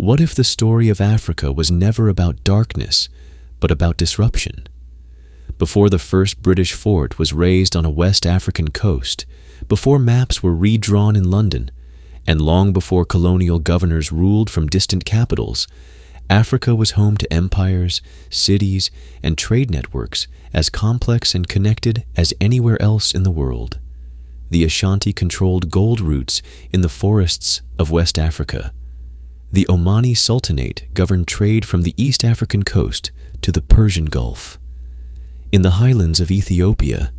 What if the story of Africa was never about darkness, but about disruption? Before the first British fort was raised on a West African coast, before maps were redrawn in London, and long before colonial governors ruled from distant capitals, Africa was home to empires, cities, and trade networks as complex and connected as anywhere else in the world. The Ashanti controlled gold routes in the forests of West Africa. The Omani Sultanate governed trade from the East African coast to the Persian Gulf. In the highlands of Ethiopia,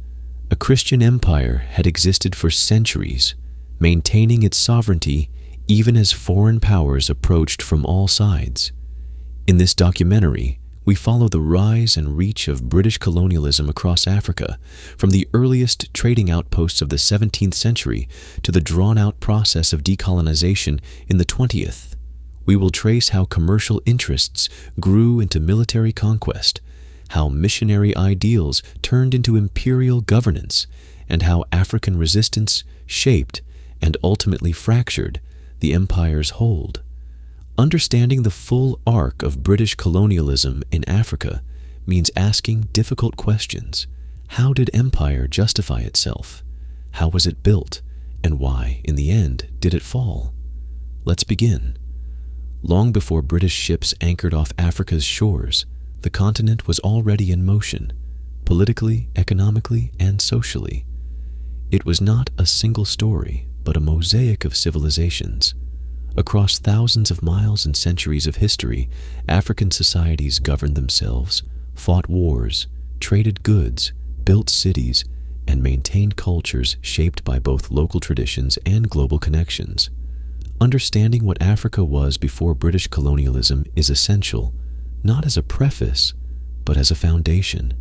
a Christian empire had existed for centuries, maintaining its sovereignty even as foreign powers approached from all sides. In this documentary, we follow the rise and reach of British colonialism across Africa, from the earliest trading outposts of the 17th century to the drawn-out process of decolonization in the 20th. We will trace how commercial interests grew into military conquest, how missionary ideals turned into imperial governance, and how African resistance shaped and ultimately fractured the empire's hold. Understanding the full arc of British colonialism in Africa means asking difficult questions. How did empire justify itself? How was it built? And why, in the end, did it fall? Let's begin. Long before British ships anchored off Africa's shores, the continent was already in motion, politically, economically, and socially. It was not a single story, but a mosaic of civilizations. Across thousands of miles and centuries of history, African societies governed themselves, fought wars, traded goods, built cities, and maintained cultures shaped by both local traditions and global connections. Understanding what Africa was before British colonialism is essential, not as a preface, but as a foundation.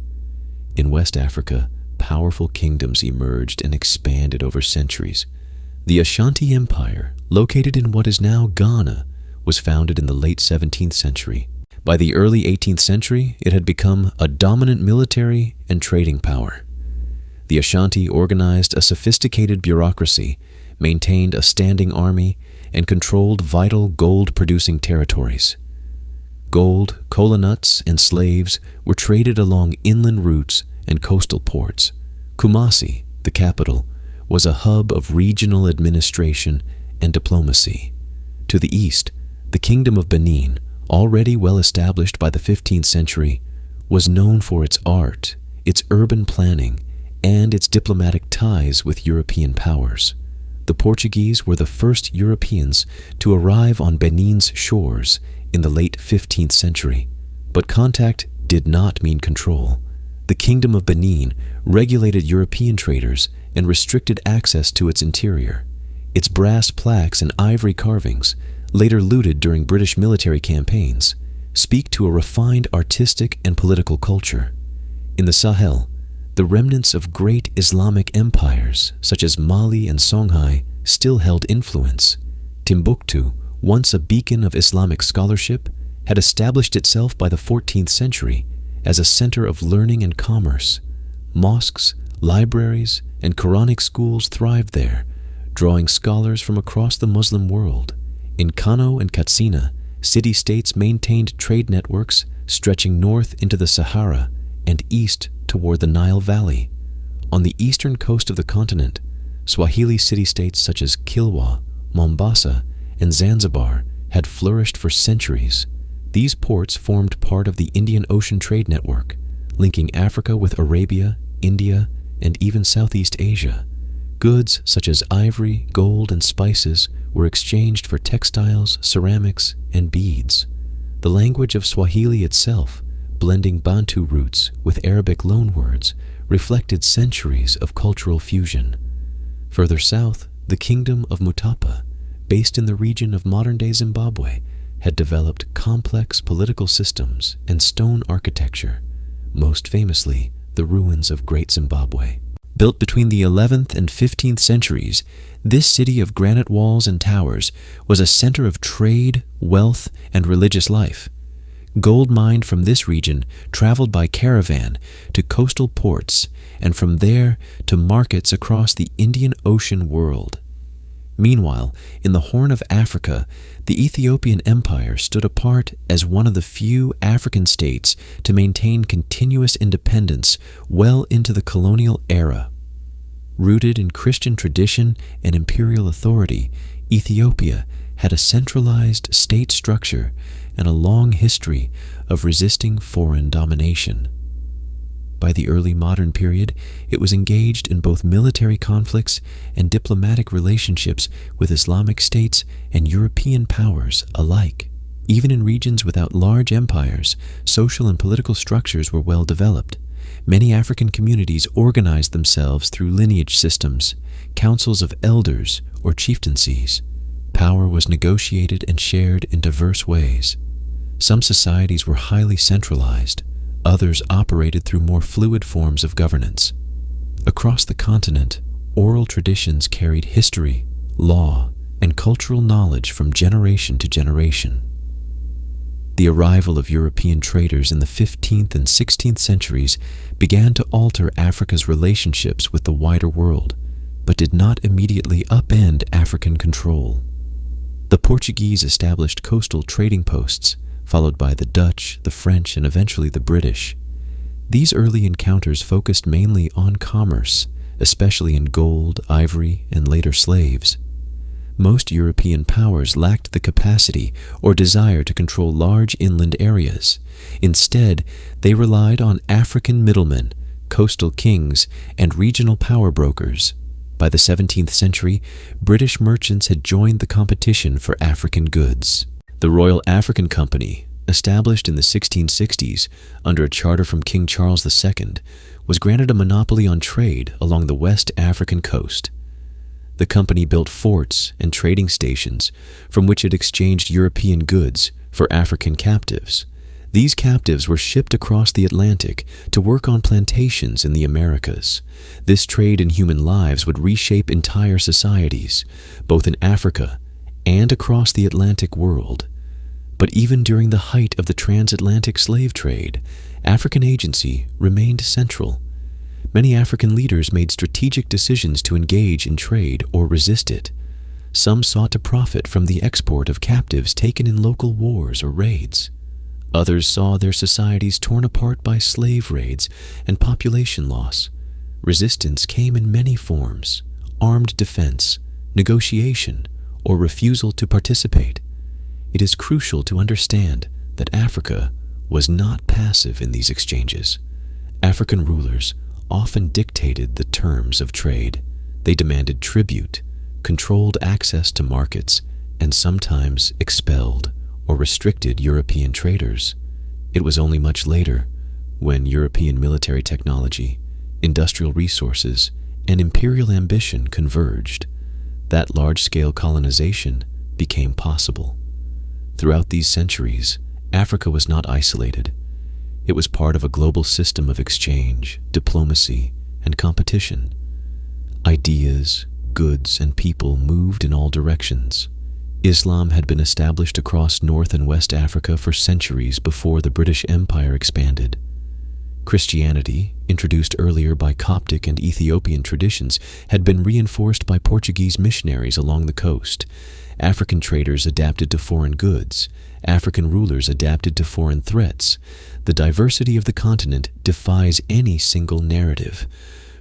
In West Africa, powerful kingdoms emerged and expanded over centuries. The Ashanti Empire, located in what is now Ghana, was founded in the late 17th century. By the early 18th century, it had become a dominant military and trading power. The Ashanti organized a sophisticated bureaucracy, maintained a standing army, and controlled vital gold-producing territories. Gold, kola nuts, and slaves were traded along inland routes and coastal ports. Kumasi, the capital, was a hub of regional administration and diplomacy. To the east, the Kingdom of Benin, already well established by the 15th century, was known for its art, its urban planning, and its diplomatic ties with European powers. The Portuguese were the first Europeans to arrive on Benin's shores in the late 15th century, but contact did not mean control. The Kingdom of Benin regulated European traders and restricted access to its interior. Its brass plaques and ivory carvings, later looted during British military campaigns, speak to a refined artistic and political culture. In the Sahel, the remnants of great Islamic empires, such as Mali and Songhai, still held influence. Timbuktu, once a beacon of Islamic scholarship, had established itself by the 14th century as a center of learning and commerce. Mosques, libraries, and Quranic schools thrived there, drawing scholars from across the Muslim world. In Kano and Katsina, city-states maintained trade networks stretching north into the Sahara and east toward the Nile Valley. On the eastern coast of the continent, Swahili city-states such as Kilwa, Mombasa, and Zanzibar had flourished for centuries. These ports formed part of the Indian Ocean trade network, linking Africa with Arabia, India, and even Southeast Asia. Goods such as ivory, gold, and spices were exchanged for textiles, ceramics, and beads. The language of Swahili itself, blending Bantu roots with Arabic loanwords, reflected centuries of cultural fusion. Further south, the Kingdom of Mutapa, based in the region of modern-day Zimbabwe, had developed complex political systems and stone architecture, most famously the ruins of Great Zimbabwe. Built between the 11th and 15th centuries, this city of granite walls and towers was a center of trade, wealth, and religious life. Gold mined from this region traveled by caravan to coastal ports and from there to markets across the Indian Ocean world. Meanwhile, in the Horn of Africa, the Ethiopian Empire stood apart as one of the few African states to maintain continuous independence well into the colonial era. Rooted in Christian tradition and imperial authority, Ethiopia had a centralized state structure and a long history of resisting foreign domination. By the early modern period, it was engaged in both military conflicts and diplomatic relationships with Islamic states and European powers alike. Even in regions without large empires, social and political structures were well developed. Many African communities organized themselves through lineage systems, councils of elders, or chieftaincies. Power was negotiated and shared in diverse ways. Some societies were highly centralized. Others operated through more fluid forms of governance. Across the continent, oral traditions carried history, law, and cultural knowledge from generation to generation. The arrival of European traders in the 15th and 16th centuries began to alter Africa's relationships with the wider world, but did not immediately upend African control. The Portuguese established coastal trading posts, followed by the Dutch, the French, and eventually the British. These early encounters focused mainly on commerce, especially in gold, ivory, and later slaves. Most European powers lacked the capacity or desire to control large inland areas. Instead, they relied on African middlemen, coastal kings, and regional power brokers. By the 17th century, British merchants had joined the competition for African goods. The Royal African Company, established in the 1660s under a charter from King Charles II, was granted a monopoly on trade along the West African coast. The company built forts and trading stations from which it exchanged European goods for African captives. These captives were shipped across the Atlantic to work on plantations in the Americas. This trade in human lives would reshape entire societies, both in Africa and across the Atlantic world. But even during the height of the transatlantic slave trade, African agency remained central. Many African leaders made strategic decisions to engage in trade or resist it. Some sought to profit from the export of captives taken in local wars or raids. Others saw their societies torn apart by slave raids and population loss. Resistance came in many forms: armed defense, negotiation, or refusal to participate. It is crucial to understand that Africa was not passive in these exchanges. African rulers often dictated the terms of trade. They demanded tribute, controlled access to markets, and sometimes expelled or restricted European traders. It was only much later, when European military technology, industrial resources, and imperial ambition converged, that large-scale colonization became possible. Throughout these centuries, Africa was not isolated. It was part of a global system of exchange, diplomacy, and competition. Ideas, goods, and people moved in all directions. Islam had been established across North and West Africa for centuries before the British Empire expanded. Christianity, introduced earlier by Coptic and Ethiopian traditions, had been reinforced by Portuguese missionaries along the coast. African traders adapted to foreign goods. African rulers adapted to foreign threats. The diversity of the continent defies any single narrative.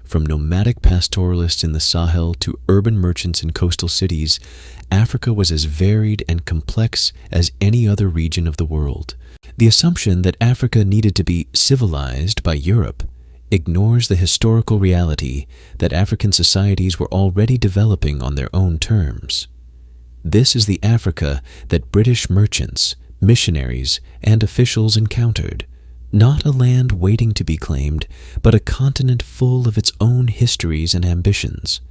From nomadic pastoralists in the Sahel to urban merchants in coastal cities, Africa was as varied and complex as any other region of the world. The assumption that Africa needed to be civilized by Europe ignores the historical reality that African societies were already developing on their own terms. This is the Africa that British merchants, missionaries, and officials encountered. Not a land waiting to be claimed, but a continent full of its own histories and ambitions.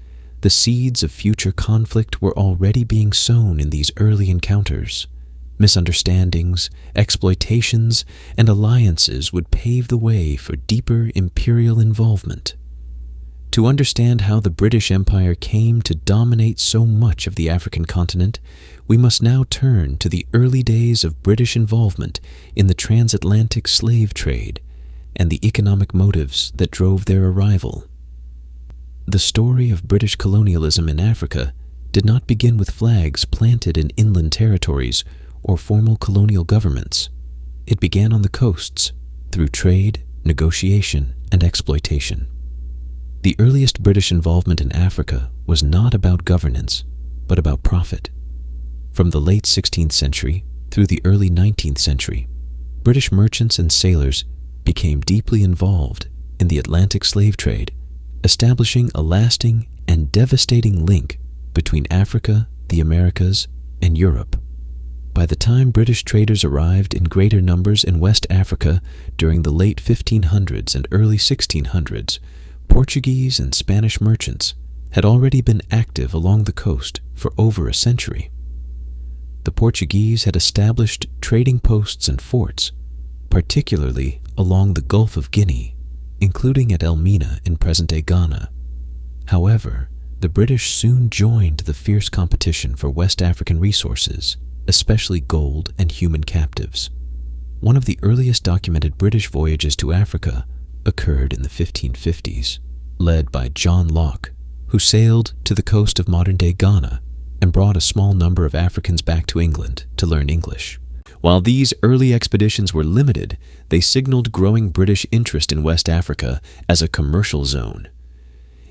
The seeds of future conflict were already being sown in these early encounters. Misunderstandings, exploitations, and alliances would pave the way for deeper imperial involvement. To understand how the British Empire came to dominate so much of the African continent, we must now turn to the early days of British involvement in the transatlantic slave trade and the economic motives that drove their arrival. The story of British colonialism in Africa did not begin with flags planted in inland territories or formal colonial governments. It began on the coasts through trade, negotiation, and exploitation. The earliest British involvement in Africa was not about governance, but about profit. From the late 16th century through the early 19th century, British merchants and sailors became deeply involved in the Atlantic slave trade, establishing a lasting and devastating link between Africa, the Americas, and Europe. By the time British traders arrived in greater numbers in West Africa during the late 1500s and early 1600s, Portuguese and Spanish merchants had already been active along the coast for over a century. The Portuguese had established trading posts and forts, particularly along the Gulf of Guinea, including at Elmina in present-day Ghana. However, the British soon joined the fierce competition for West African resources, especially gold and human captives. One of the earliest documented British voyages to Africa occurred in the 1550s, led by John Locke, who sailed to the coast of modern-day Ghana and brought a small number of Africans back to England to learn English. While these early expeditions were limited, they signaled growing British interest in West Africa as a commercial zone.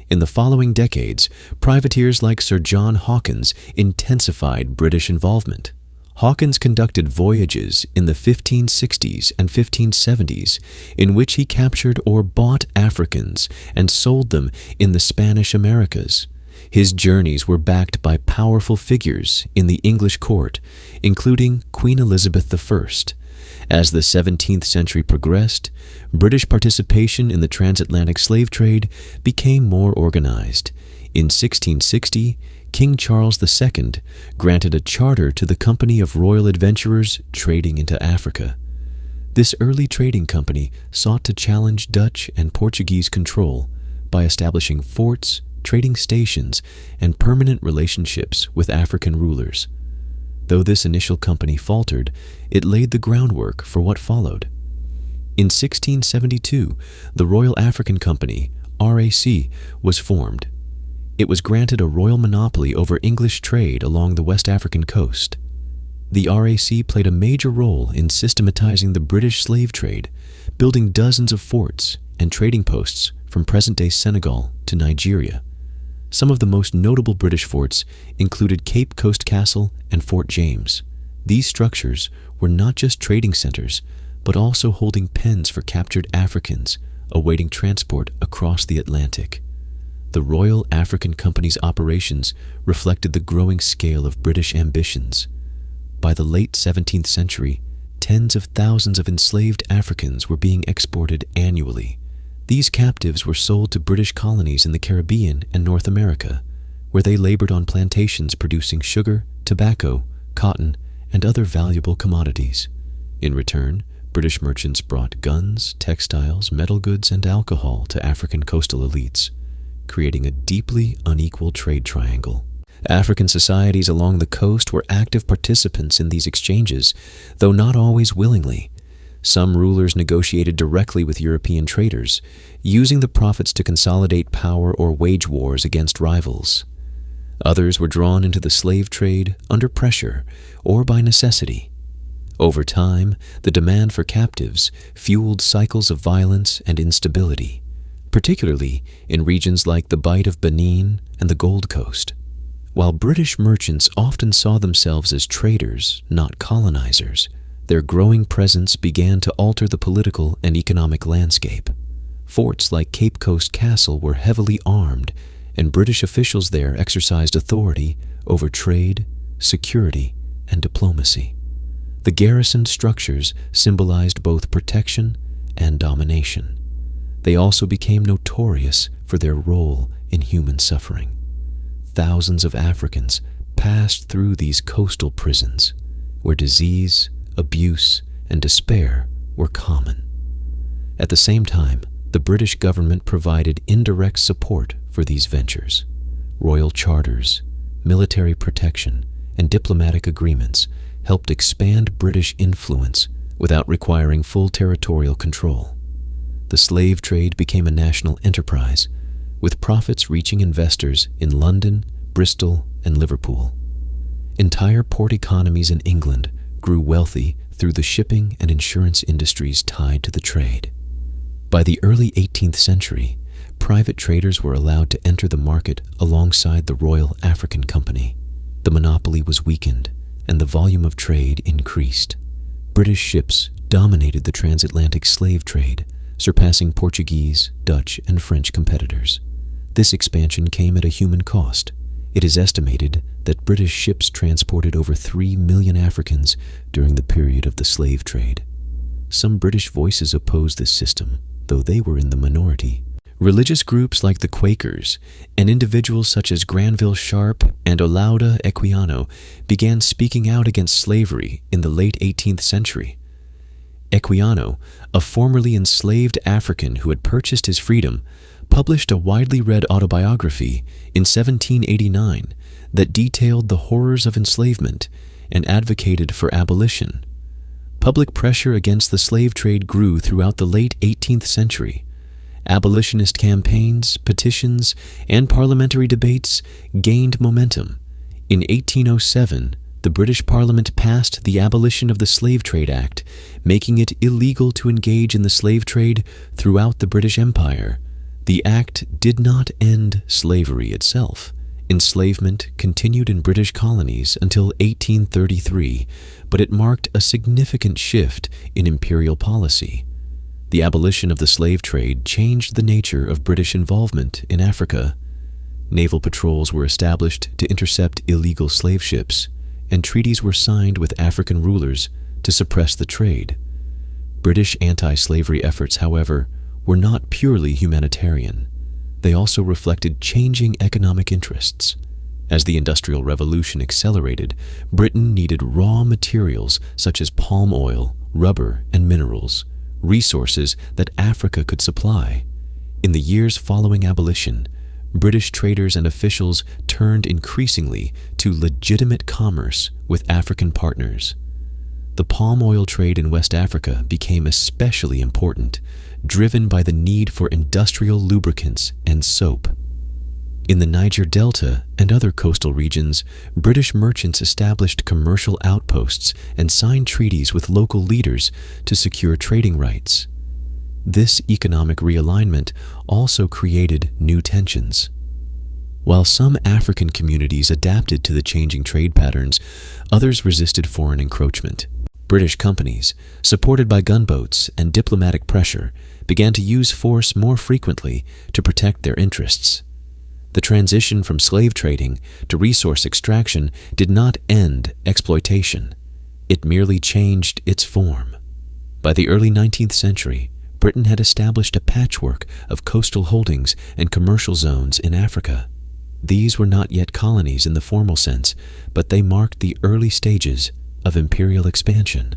In the following decades, privateers like Sir John Hawkins intensified British involvement. Hawkins conducted voyages in the 1560s and 1570s in which he captured or bought Africans and sold them in the Spanish Americas. His journeys were backed by powerful figures in the English court, including Queen Elizabeth I. As the 17th century progressed, British participation in the transatlantic slave trade became more organized. In 1660, King Charles II granted a charter to the Company of Royal Adventurers trading into Africa. This early trading company sought to challenge Dutch and Portuguese control by establishing forts, trading stations, and permanent relationships with African rulers. Though this initial company faltered, it laid the groundwork for what followed. In 1672, the Royal African Company, RAC, was formed. It was granted a royal monopoly over English trade along the West African coast. The RAC played a major role in systematizing the British slave trade, building dozens of forts and trading posts from present-day Senegal to Nigeria. Some of the most notable British forts included Cape Coast Castle and Fort James. These structures were not just trading centers, but also holding pens for captured Africans awaiting transport across the Atlantic. The Royal African Company's operations reflected the growing scale of British ambitions. By the late 17th century, tens of thousands of enslaved Africans were being exported annually. These captives were sold to British colonies in the Caribbean and North America, where they labored on plantations producing sugar, tobacco, cotton, and other valuable commodities. In return, British merchants brought guns, textiles, metal goods, and alcohol to African coastal elites, creating a deeply unequal trade triangle. African societies along the coast were active participants in these exchanges, though not always willingly. Some rulers negotiated directly with European traders, using the profits to consolidate power or wage wars against rivals. Others were drawn into the slave trade under pressure or by necessity. Over time, the demand for captives fueled cycles of violence and instability, particularly in regions like the Bight of Benin and the Gold Coast. While British merchants often saw themselves as traders, not colonizers, their growing presence began to alter the political and economic landscape. Forts like Cape Coast Castle were heavily armed, and British officials there exercised authority over trade, security, and diplomacy. The garrisoned structures symbolized both protection and domination. They also became notorious for their role in human suffering. Thousands of Africans passed through these coastal prisons, where disease, abuse, and despair were common. At the same time, the British government provided indirect support for these ventures. Royal charters, military protection, and diplomatic agreements helped expand British influence without requiring full territorial control. The slave trade became a national enterprise, with profits reaching investors in London, Bristol, and Liverpool. Entire port economies in England grew wealthy through the shipping and insurance industries tied to the trade. By the early 18th century, private traders were allowed to enter the market alongside the Royal African Company. The monopoly was weakened, and the volume of trade increased. British ships dominated the transatlantic slave trade, surpassing Portuguese, Dutch, and French competitors. This expansion came at a human cost. It is estimated that British ships transported over 3 million Africans during the period of the slave trade. Some British voices opposed this system, though they were in the minority. Religious groups like the Quakers and individuals such as Granville Sharp and Olaudah Equiano began speaking out against slavery in the late 18th century. Equiano, a formerly enslaved African who had purchased his freedom, published a widely read autobiography in 1789 that detailed the horrors of enslavement and advocated for abolition. Public pressure against the slave trade grew throughout the late 18th century. Abolitionist campaigns, petitions, and parliamentary debates gained momentum. In 1807, the British Parliament passed the Abolition of the Slave Trade Act, making it illegal to engage in the slave trade throughout the British Empire. The act did not end slavery itself. Enslavement continued in British colonies until 1833, but it marked a significant shift in imperial policy. The abolition of the slave trade changed the nature of British involvement in Africa. Naval patrols were established to intercept illegal slave ships, and treaties were signed with African rulers to suppress the trade. British anti-slavery efforts, however, were not purely humanitarian. They also reflected changing economic interests. As the Industrial Revolution accelerated, Britain needed raw materials such as palm oil, rubber, and minerals, resources that Africa could supply. In the years following abolition, British traders and officials turned increasingly to legitimate commerce with African partners. The palm oil trade in West Africa became especially important, driven by the need for industrial lubricants and soap. In the Niger Delta and other coastal regions, British merchants established commercial outposts and signed treaties with local leaders to secure trading rights. This economic realignment also created new tensions. While some African communities adapted to the changing trade patterns, others resisted foreign encroachment. British companies, supported by gunboats and diplomatic pressure, began to use force more frequently to protect their interests. The transition from slave trading to resource extraction did not end exploitation. It merely changed its form. By the early 19th century, Britain had established a patchwork of coastal holdings and commercial zones in Africa. These were not yet colonies in the formal sense, but they marked the early stages of imperial expansion.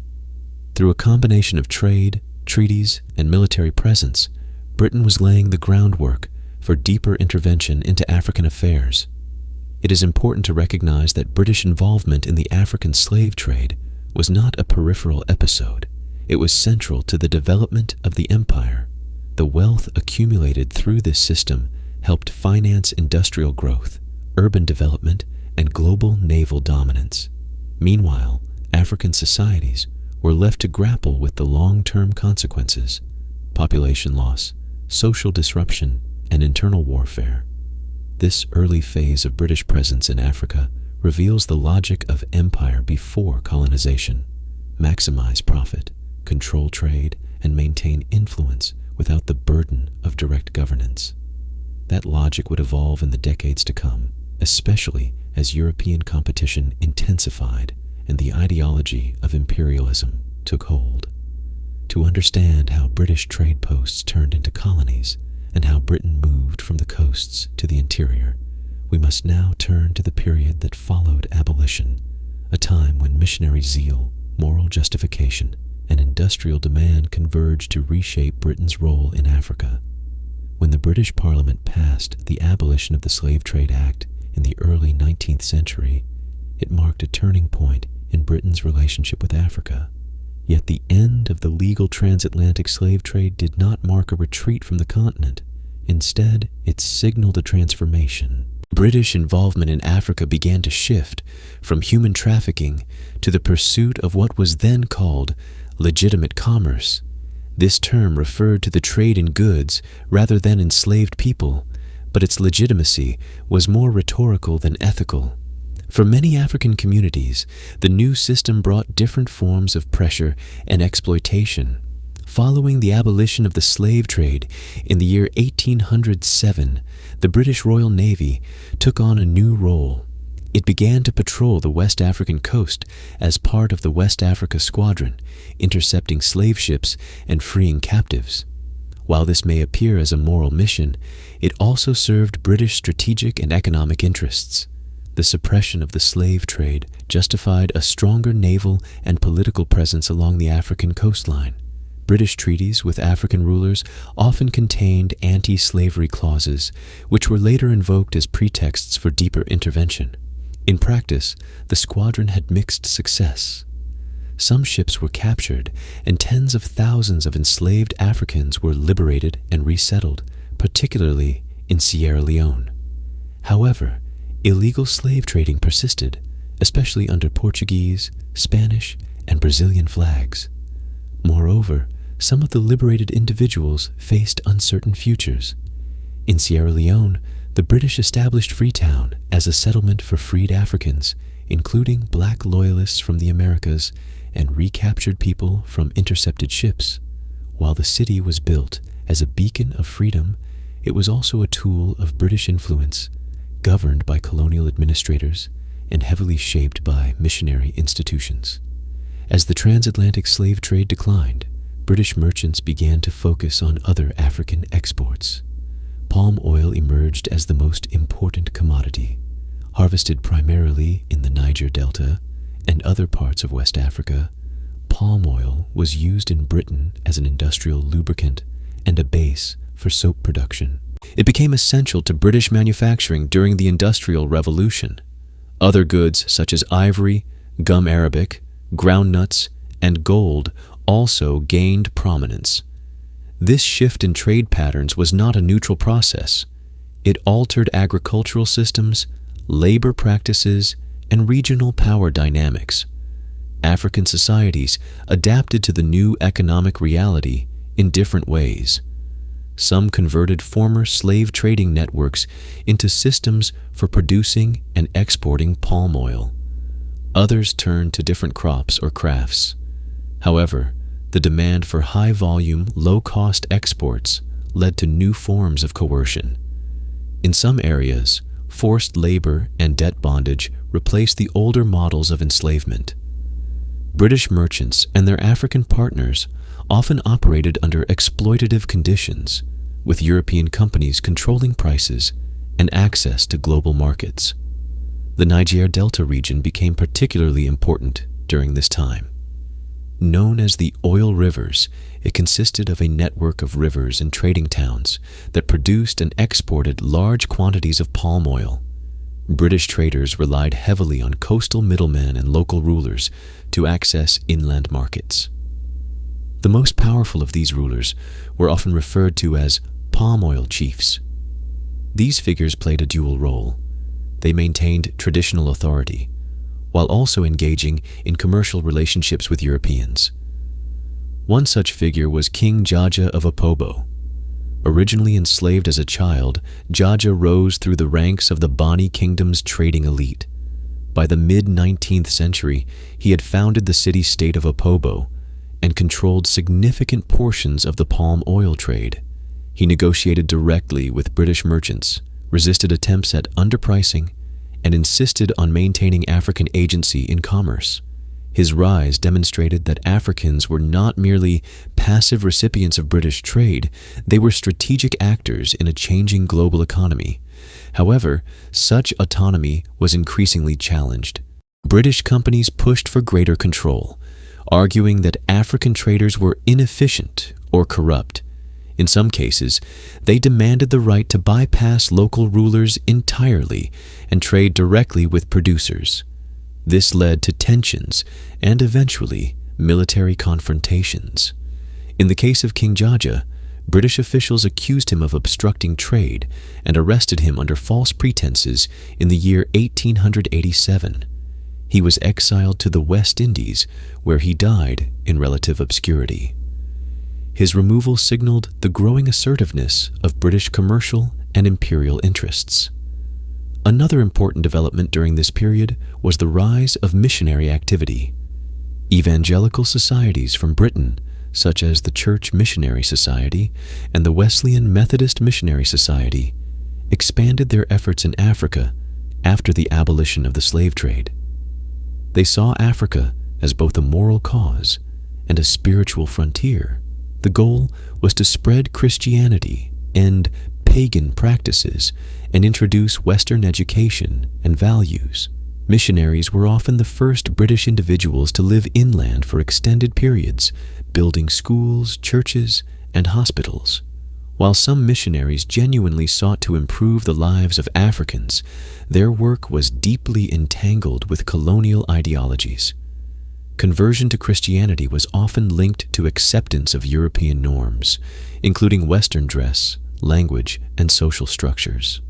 Through a combination of trade, treaties, and military presence, Britain was laying the groundwork for deeper intervention into African affairs. It is important to recognize that British involvement in the African slave trade was not a peripheral episode. It was central to the development of the empire. The wealth accumulated through this system helped finance industrial growth, urban development, and global naval dominance. Meanwhile, African societies were left to grapple with the long-term consequences: population loss, social disruption, and internal warfare. This early phase of British presence in Africa reveals the logic of empire before colonization: maximize profit, control trade, and maintain influence without the burden of direct governance. That logic would evolve in the decades to come, especially as European competition intensified and the ideology of imperialism took hold. To understand how British trade posts turned into colonies and how Britain moved from the coasts to the interior, we must now turn to the period that followed abolition, a time when missionary zeal, moral justification, and industrial demand converged to reshape Britain's role in Africa. When the British Parliament passed the Abolition of the Slave Trade Act in the early 19th century, it marked a turning point in Britain's relationship with Africa. Yet the end of the legal transatlantic slave trade did not mark a retreat from the continent. Instead, it signaled a transformation. British involvement in Africa began to shift from human trafficking to the pursuit of what was then called legitimate commerce. This term referred to the trade in goods rather than enslaved people, but its legitimacy was more rhetorical than ethical. For many African communities, the new system brought different forms of pressure and exploitation. Following the abolition of the slave trade in the year 1807, the British Royal Navy took on a new role. It began to patrol the West African coast as part of the West Africa Squadron, intercepting slave ships and freeing captives. While this may appear as a moral mission, it also served British strategic and economic interests. The suppression of the slave trade justified a stronger naval and political presence along the African coastline. British treaties with African rulers often contained anti-slavery clauses, which were later invoked as pretexts for deeper intervention. In practice, the squadron had mixed success. Some ships were captured, and tens of thousands of enslaved Africans were liberated and resettled, particularly in Sierra Leone. However, illegal slave trading persisted, especially under Portuguese, Spanish, and Brazilian flags. Moreover, some of the liberated individuals faced uncertain futures. In Sierra Leone, the British established Freetown as a settlement for freed Africans, including black loyalists from the Americas and recaptured people from intercepted ships. While the city was built as a beacon of freedom, it was also a tool of British influence, governed by colonial administrators and heavily shaped by missionary institutions. As the transatlantic slave trade declined, British merchants began to focus on other African exports. Palm oil emerged as the most important commodity. Harvested primarily in the Niger Delta and other parts of West Africa, palm oil was used in Britain as an industrial lubricant and a base for soap production. It became essential to British manufacturing during the Industrial Revolution. Other goods such as ivory, gum arabic, groundnuts, and gold also gained prominence. This shift in trade patterns was not a neutral process. It altered agricultural systems, labor practices, and regional power dynamics. African societies adapted to the new economic reality in different ways. Some converted former slave trading networks into systems for producing and exporting palm oil. Others turned to different crops or crafts. However, the demand for high-volume, low-cost exports led to new forms of coercion. In some areas, forced labor and debt bondage replaced the older models of enslavement. British merchants and their African partners often operated under exploitative conditions, with European companies controlling prices and access to global markets. The Niger Delta region became particularly important during this time. Known as the Oil Rivers, it consisted of a network of rivers and trading towns that produced and exported large quantities of palm oil. British traders relied heavily on coastal middlemen and local rulers to access inland markets. The most powerful of these rulers were often referred to as palm oil chiefs. These figures played a dual role. They maintained traditional authority, while also engaging in commercial relationships with Europeans. One such figure was King Jaja of Opobo. Originally enslaved as a child, Jaja rose through the ranks of the Bani Kingdom's trading elite. By the mid-19th century, he had founded the city-state of Opobo and controlled significant portions of the palm oil trade. He negotiated directly with British merchants, resisted attempts at underpricing, and insisted on maintaining African agency in commerce. His rise demonstrated that Africans were not merely passive recipients of British trade, they were strategic actors in a changing global economy. However, such autonomy was increasingly challenged. British companies pushed for greater control, arguing that African traders were inefficient or corrupt. In some cases, they demanded the right to bypass local rulers entirely and trade directly with producers. This led to tensions and eventually military confrontations. In the case of King Jaja, British officials accused him of obstructing trade and arrested him under false pretenses in the year 1887. He was exiled to the West Indies, where he died in relative obscurity. His removal signaled the growing assertiveness of British commercial and imperial interests. Another important development during this period was the rise of missionary activity. Evangelical societies from Britain, such as the Church Missionary Society and the Wesleyan Methodist Missionary Society, expanded their efforts in Africa after the abolition of the slave trade. They saw Africa as both a moral cause and a spiritual frontier. The goal was to spread Christianity, end pagan practices, and introduce Western education and values. Missionaries were often the first British individuals to live inland for extended periods, building schools, churches, and hospitals. While some missionaries genuinely sought to improve the lives of Africans, their work was deeply entangled with colonial ideologies. Conversion to Christianity was often linked to acceptance of European norms, including Western dress, language, and social structures.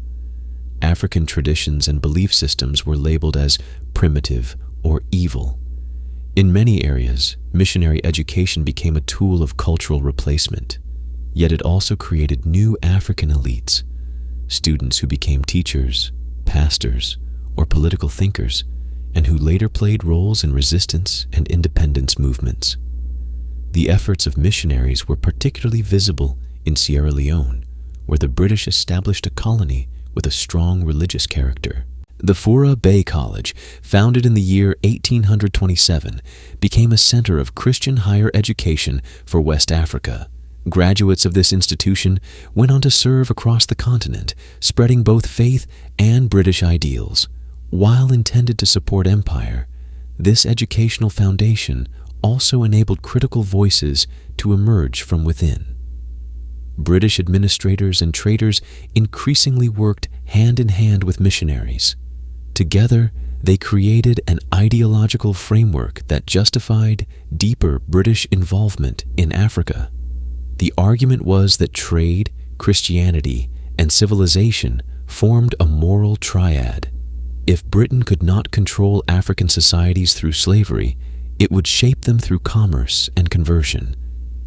African traditions and belief systems were labeled as primitive or evil. In many areas, missionary education became a tool of cultural replacement, yet it also created new African elites, students who became teachers, pastors, or political thinkers, and who later played roles in resistance and independence movements. The efforts of missionaries were particularly visible in Sierra Leone, where the British established a colony with a strong religious character. The Fura Bay College, founded in the year 1827, became a center of Christian higher education for West Africa. Graduates of this institution went on to serve across the continent, spreading both faith and British ideals. While intended to support empire, this educational foundation also enabled critical voices to emerge from within. British administrators and traders increasingly worked hand in hand with missionaries. Together, they created an ideological framework that justified deeper British involvement in Africa. The argument was that trade, Christianity, and civilization formed a moral triad. If Britain could not control African societies through slavery, it would shape them through commerce and conversion.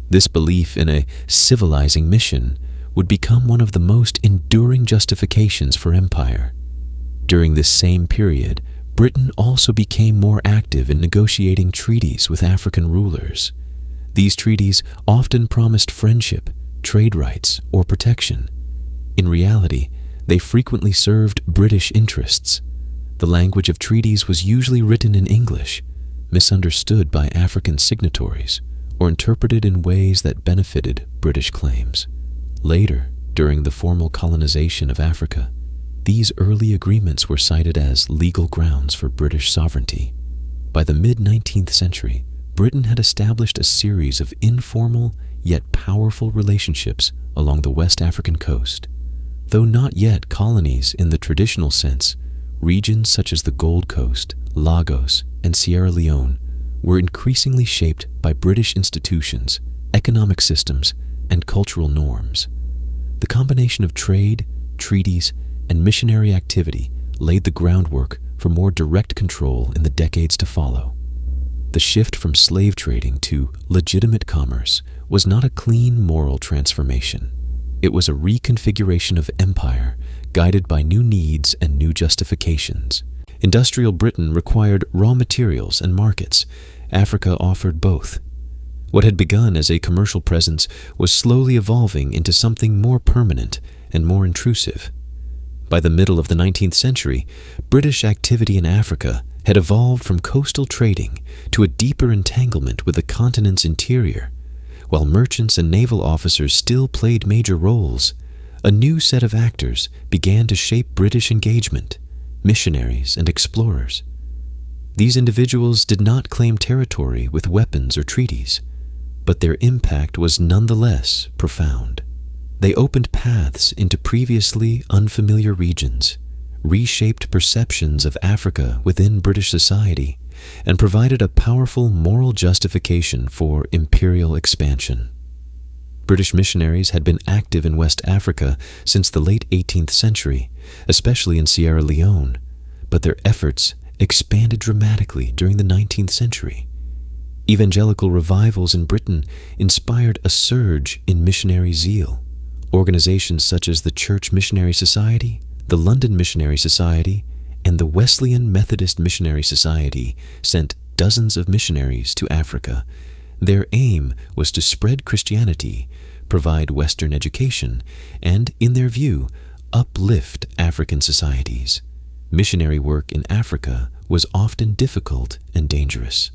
This belief in a civilizing mission would become one of the most enduring justifications for empire. During this same period, Britain also became more active in negotiating treaties with African rulers. These treaties often promised friendship, trade rights, or protection. In reality, they frequently served British interests. The language of treaties was usually written in English, misunderstood by African signatories, or interpreted in ways that benefited British claims. Later, during the formal colonization of Africa, these early agreements were cited as legal grounds for British sovereignty. By the mid-19th century, Britain had established a series of informal yet powerful relationships along the West African coast. Though not yet colonies in the traditional sense, regions such as the Gold Coast, Lagos, and Sierra Leone were increasingly shaped by British institutions, economic systems, and cultural norms. The combination of trade, treaties, and missionary activity laid the groundwork for more direct control in the decades to follow. The shift from slave trading to legitimate commerce was not a clean moral transformation. It was a reconfiguration of empire guided by new needs and new justifications. Industrial Britain required raw materials and markets. Africa offered both. What had begun as a commercial presence was slowly evolving into something more permanent and more intrusive. By the middle of the 19th century, British activity in Africa had evolved from coastal trading to a deeper entanglement with the continent's interior. While merchants and naval officers still played major roles, a new set of actors began to shape British engagement: missionaries and explorers. These individuals did not claim territory with weapons or treaties, but their impact was nonetheless profound. They opened paths into previously unfamiliar regions, reshaped perceptions of Africa within British society, and provided a powerful moral justification for imperial expansion. British missionaries had been active in West Africa since the late 18th century, especially in Sierra Leone, but their efforts expanded dramatically during the 19th century. Evangelical revivals in Britain inspired a surge in missionary zeal. Organizations such as the Church Missionary Society, the London Missionary Society, and the Wesleyan Methodist Missionary Society sent dozens of missionaries to Africa. Their aim was to spread Christianity, provide Western education, and, in their view, uplift African societies. Missionary work in Africa was often difficult and dangerous.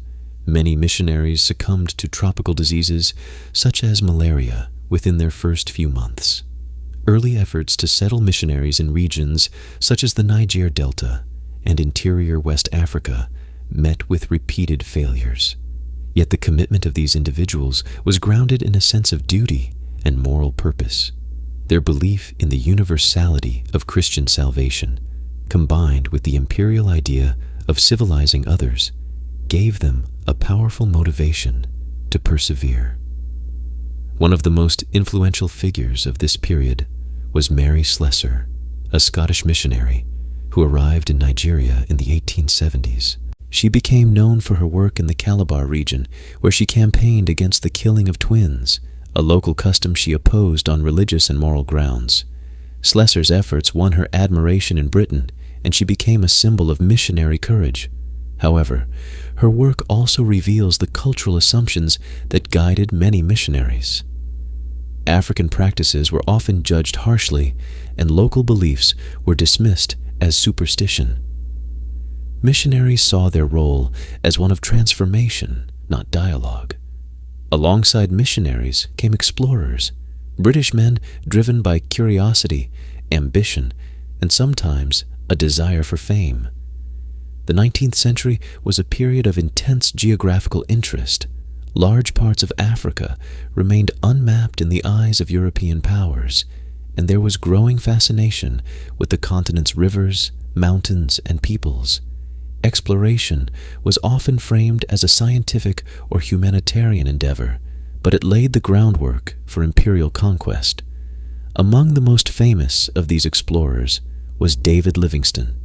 Many missionaries succumbed to tropical diseases such as malaria within their first few months. Early efforts to settle missionaries in regions such as the Niger Delta and interior West Africa met with repeated failures. Yet the commitment of these individuals was grounded in a sense of duty and moral purpose. Their belief in the universality of Christian salvation, combined with the imperial idea of civilizing others, gave them a powerful motivation to persevere. One of the most influential figures of this period was Mary Slessor, a Scottish missionary who arrived in Nigeria in the 1870s. She became known for her work in the Calabar region, where she campaigned against the killing of twins, a local custom she opposed on religious and moral grounds. Slessor's efforts won her admiration in Britain, and she became a symbol of missionary courage. However, her work also reveals the cultural assumptions that guided many missionaries. African practices were often judged harshly, and local beliefs were dismissed as superstition. Missionaries saw their role as one of transformation, not dialogue. Alongside missionaries came explorers, British men driven by curiosity, ambition, and sometimes a desire for fame. The 19th century was a period of intense geographical interest. Large parts of Africa remained unmapped in the eyes of European powers, and there was growing fascination with the continent's rivers, mountains, and peoples. Exploration was often framed as a scientific or humanitarian endeavor, but it laid the groundwork for imperial conquest. Among the most famous of these explorers was David Livingstone.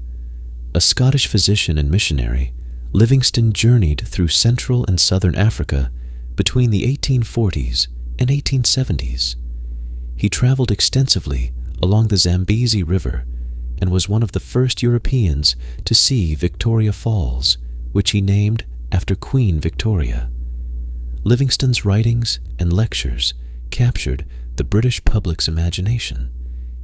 A Scottish physician and missionary, Livingstone journeyed through Central and Southern Africa between the 1840s and 1870s. He traveled extensively along the Zambezi River and was one of the first Europeans to see Victoria Falls, which he named after Queen Victoria. Livingstone's writings and lectures captured the British public's imagination.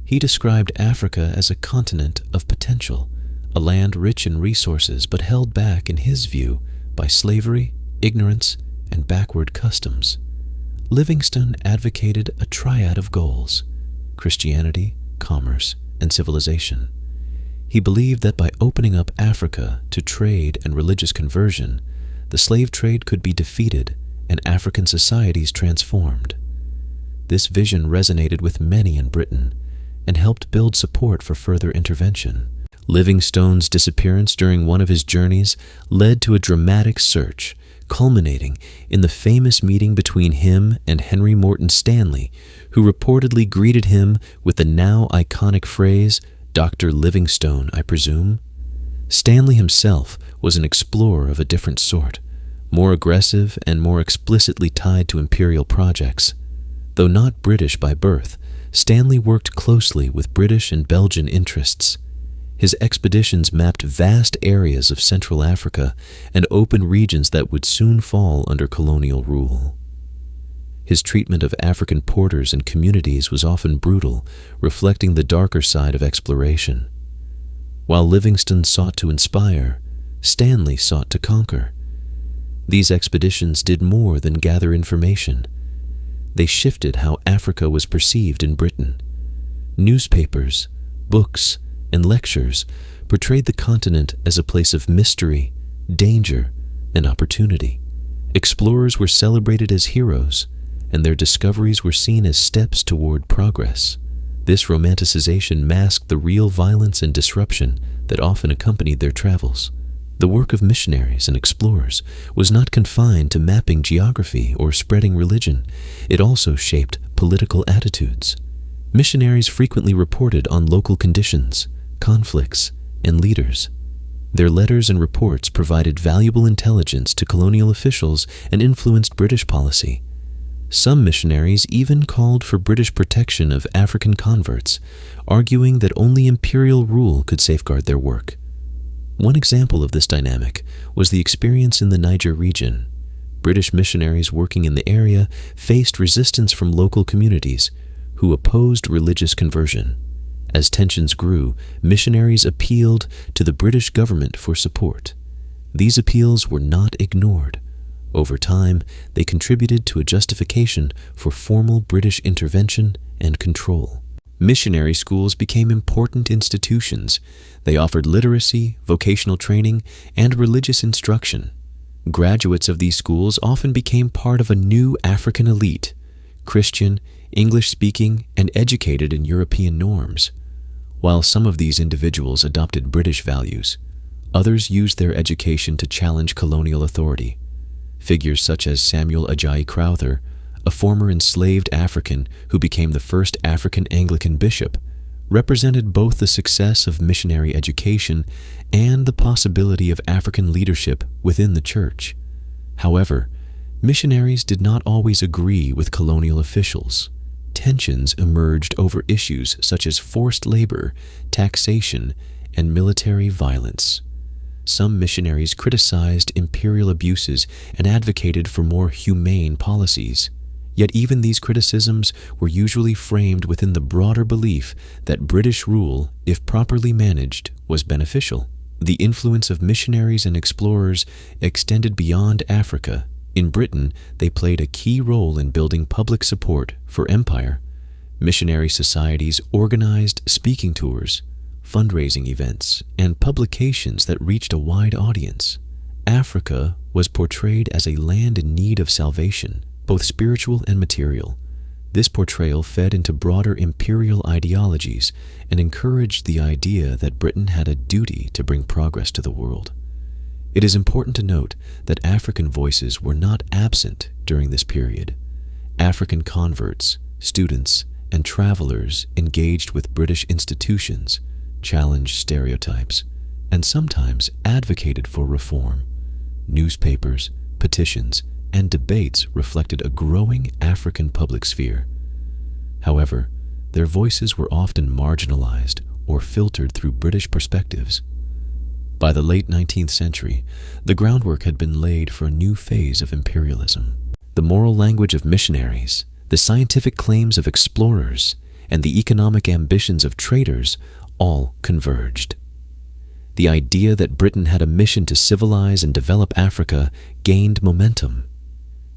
He described Africa as a continent of potential, a land rich in resources but held back, in his view, by slavery, ignorance, and backward customs. Livingstone advocated a triad of goals: Christianity, commerce, and civilization. He believed that by opening up Africa to trade and religious conversion, the slave trade could be defeated and African societies transformed. This vision resonated with many in Britain and helped build support for further intervention. Livingstone's disappearance during one of his journeys led to a dramatic search, culminating in the famous meeting between him and Henry Morton Stanley, who reportedly greeted him with the now iconic phrase, "Dr. Livingstone, I presume?" Stanley himself was an explorer of a different sort, more aggressive and more explicitly tied to imperial projects. Though not British by birth, Stanley worked closely with British and Belgian interests. His expeditions mapped vast areas of Central Africa and opened regions that would soon fall under colonial rule. His treatment of African porters and communities was often brutal, reflecting the darker side of exploration. While Livingstone sought to inspire, Stanley sought to conquer. These expeditions did more than gather information. They shifted how Africa was perceived in Britain. Newspapers, books, and lectures portrayed the continent as a place of mystery, danger, and opportunity. Explorers were celebrated as heroes, and their discoveries were seen as steps toward progress. This romanticization masked the real violence and disruption that often accompanied their travels. The work of missionaries and explorers was not confined to mapping geography or spreading religion. It also shaped political attitudes. Missionaries frequently reported on local conditions, conflicts, and leaders. Their letters and reports provided valuable intelligence to colonial officials and influenced British policy. Some missionaries even called for British protection of African converts, arguing that only imperial rule could safeguard their work. One example of this dynamic was the experience in the Niger region. British missionaries working in the area faced resistance from local communities who opposed religious conversion. As tensions grew, missionaries appealed to the British government for support. These appeals were not ignored. Over time, they contributed to a justification for formal British intervention and control. Missionary schools became important institutions. They offered literacy, vocational training, and religious instruction. Graduates of these schools often became part of a new African elite, Christian, English-speaking, and educated in European norms. While some of these individuals adopted British values, others used their education to challenge colonial authority. Figures such as Samuel Ajayi Crowther, a former enslaved African who became the first African Anglican bishop, represented both the success of missionary education and the possibility of African leadership within the church. However, missionaries did not always agree with colonial officials. Tensions emerged over issues such as forced labor, taxation, and military violence. Some missionaries criticized imperial abuses and advocated for more humane policies. Yet even these criticisms were usually framed within the broader belief that British rule, if properly managed, was beneficial. The influence of missionaries and explorers extended beyond Africa. In Britain, they played a key role in building public support for empire. Missionary societies organized speaking tours, fundraising events, and publications that reached a wide audience. Africa was portrayed as a land in need of salvation, both spiritual and material. This portrayal fed into broader imperial ideologies and encouraged the idea that Britain had a duty to bring progress to the world. It is important to note that African voices were not absent during this period. African converts, students, and travelers engaged with British institutions, challenged stereotypes, and sometimes advocated for reform. Newspapers, petitions, and debates reflected a growing African public sphere. However, their voices were often marginalized or filtered through British perspectives. By the late 19th century, the groundwork had been laid for a new phase of imperialism. The moral language of missionaries, the scientific claims of explorers, and the economic ambitions of traders all converged. The idea that Britain had a mission to civilize and develop Africa gained momentum.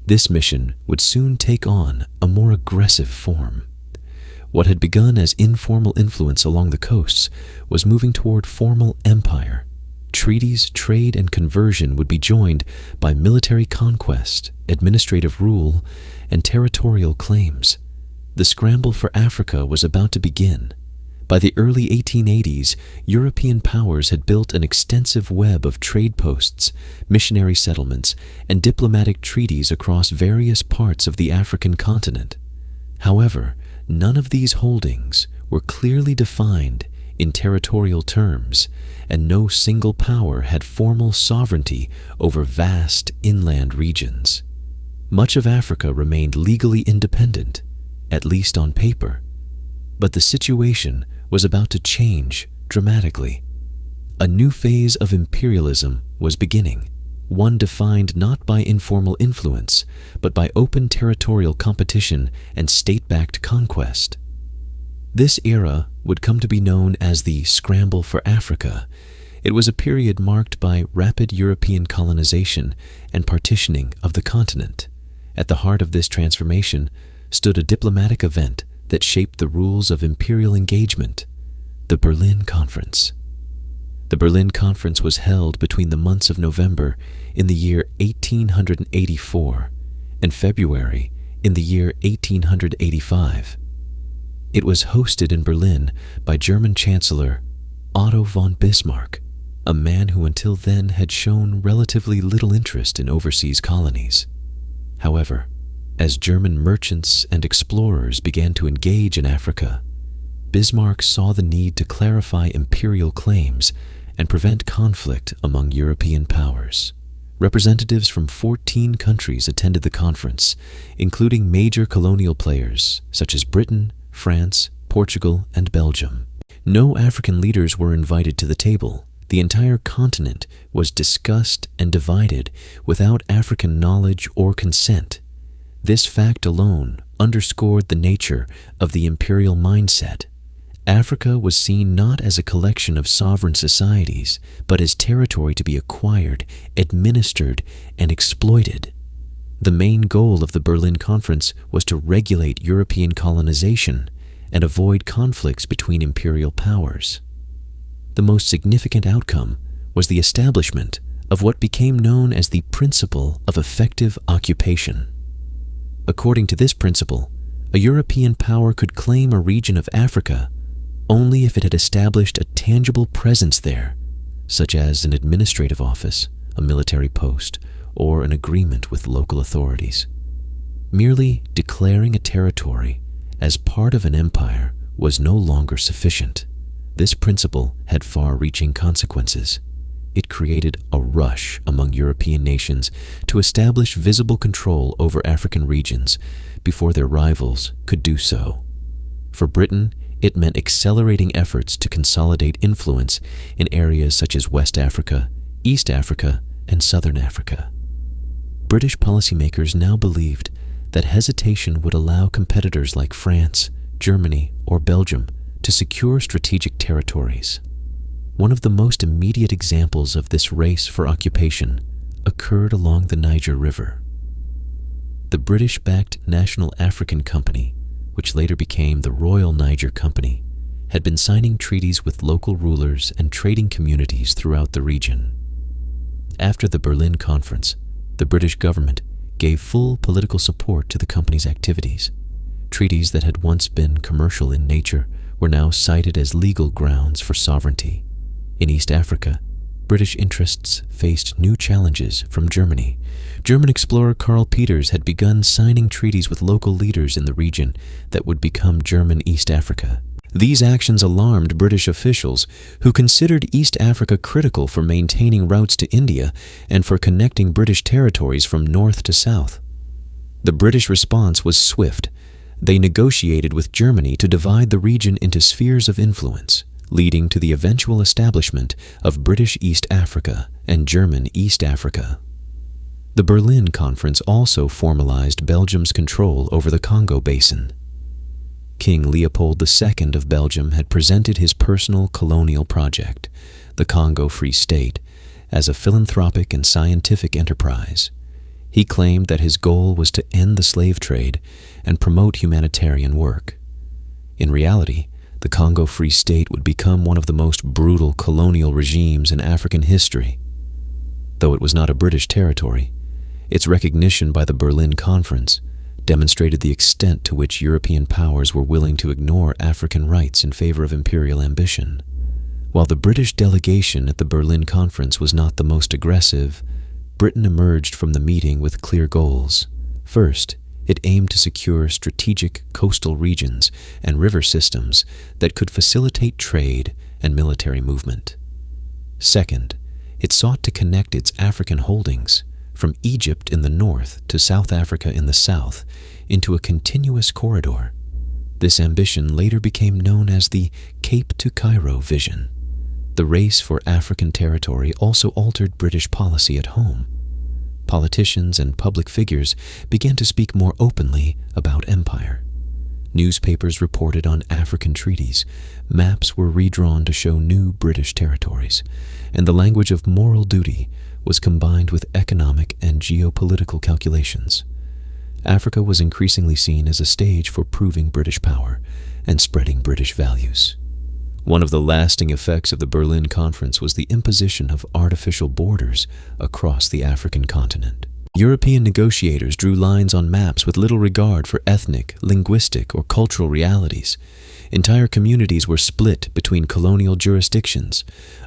This mission would soon take on a more aggressive form. What had begun as informal influence along the coasts was moving toward formal empire. Treaties, trade, and conversion would be joined by military conquest, administrative rule, and territorial claims. The scramble for Africa was about to begin. By the early 1880s, European powers had built an extensive web of trade posts, missionary settlements, and diplomatic treaties across various parts of the African continent. However, none of these holdings were clearly defined in territorial terms, and no single power had formal sovereignty over vast inland regions. Much of Africa remained legally independent, at least on paper. But the situation was about to change dramatically. A new phase of imperialism was beginning, one defined not by informal influence, but by open territorial competition and state-backed conquest. This era would come to be known as the Scramble for Africa. It was a period marked by rapid European colonization and partitioning of the continent. At the heart of this transformation stood a diplomatic event that shaped the rules of imperial engagement, the Berlin Conference. The Berlin Conference was held between the months of November in the year 1884 and February in the year 1885. It was hosted in Berlin by German Chancellor Otto von Bismarck, a man who until then had shown relatively little interest in overseas colonies. However, As German merchants and explorers began to engage in Africa, Bismarck saw the need to clarify imperial claims and prevent conflict among European powers. Representatives from 14 countries attended the conference, including major colonial players such as Britain, France, Portugal, and Belgium. No African leaders were invited to the table. The entire continent was discussed and divided without African knowledge or consent. This fact alone underscored the nature of the imperial mindset. Africa was seen not as a collection of sovereign societies, but as territory to be acquired, administered, and exploited. The main goal of the Berlin Conference was to regulate European colonization and avoid conflicts between imperial powers. The most significant outcome was the establishment of what became known as the principle of effective occupation. According to this principle, a European power could claim a region of Africa only if it had established a tangible presence there, such as an administrative office, a military post, or an agreement with local authorities. Merely declaring a territory as part of an empire was no longer sufficient. This principle had far-reaching consequences. It created a rush among European nations to establish visible control over African regions before their rivals could do so. For Britain, it meant accelerating efforts to consolidate influence in areas such as West Africa, East Africa, and Southern Africa. British policymakers now believed that hesitation would allow competitors like France, Germany, or Belgium to secure strategic territories. One of the most immediate examples of this race for occupation occurred along the Niger River. The British-backed National African Company, which later became the Royal Niger Company, had been signing treaties with local rulers and trading communities throughout the region. After the Berlin Conference, the British government gave full political support to the company's activities. Treaties that had once been commercial in nature were now cited as legal grounds for sovereignty. In East Africa, British interests faced new challenges from Germany. German explorer Karl Peters had begun signing treaties with local leaders in the region that would become German East Africa. These actions alarmed British officials, who considered East Africa critical for maintaining routes to India and for connecting British territories from north to south. The British response was swift. They negotiated with Germany to divide the region into spheres of influence, leading to the eventual establishment of British East Africa and German East Africa. The Berlin Conference also formalized Belgium's control over the Congo Basin. King Leopold II of Belgium had presented his personal colonial project, the Congo Free State, as a philanthropic and scientific enterprise. He claimed that his goal was to end the slave trade and promote humanitarian work. In reality, the Congo Free State would become one of the most brutal colonial regimes in African history. Though it was not a British territory, its recognition by the Berlin Conference demonstrated the extent to which European powers were willing to ignore African rights in favor of imperial ambition. While the British delegation at the Berlin Conference was not the most aggressive, Britain emerged from the meeting with clear goals. First, it aimed to secure strategic coastal regions and river systems that could facilitate trade and military movement. Second, it sought to connect its African holdings from Egypt in the north to South Africa in the south into a continuous corridor. This ambition later became known as the Cape to Cairo vision. The race for African territory also altered British policy at home. Politicians and public figures began to speak more openly about empire. Newspapers reported on African treaties, maps were redrawn to show new British territories, and the language of moral duty was combined with economic and geopolitical calculations. Africa was increasingly seen as a stage for proving British power and spreading British values. One of the lasting effects of the Berlin Conference was the imposition of artificial borders across the African continent. European negotiators drew lines on maps with little regard for ethnic, linguistic, or cultural realities. Entire communities were split between colonial jurisdictions.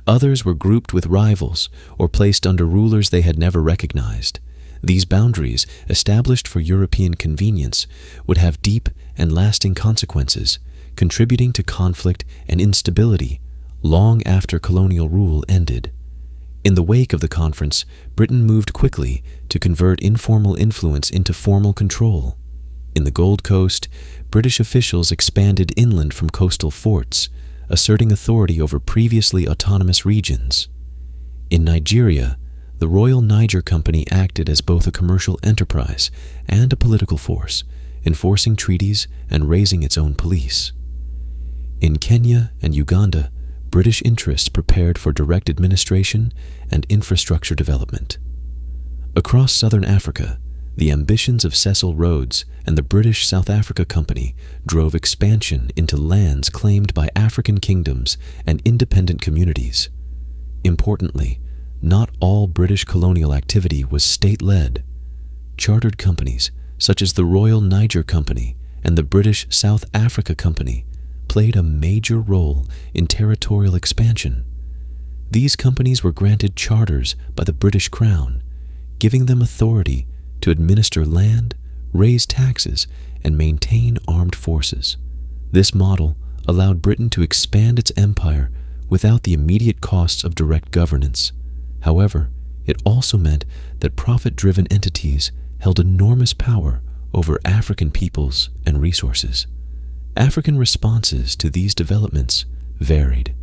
Others were grouped with rivals or placed under rulers they had never recognized. These boundaries, established for European convenience, would have deep and lasting consequences, contributing to conflict and instability long after colonial rule ended. In the wake of the conference, Britain moved quickly to convert informal influence into formal control. In the Gold Coast, British officials expanded inland from coastal forts, asserting authority over previously autonomous regions. In Nigeria, the Royal Niger Company acted as both a commercial enterprise and a political force, enforcing treaties and raising its own police. In Kenya and Uganda, British interests prepared for direct administration and infrastructure development. Across southern Africa, the ambitions of Cecil Rhodes and the British South Africa Company drove expansion into lands claimed by African kingdoms and independent communities. Importantly, not all British colonial activity was state-led. Chartered companies, such as the Royal Niger Company and the British South Africa Company, played a major role in territorial expansion. These companies were granted charters by the British Crown, giving them authority to administer land, raise taxes, and maintain armed forces. This model allowed Britain to expand its empire without the immediate costs of direct governance. However, it also meant that profit-driven entities held enormous power over African peoples and resources. African responses to these developments varied.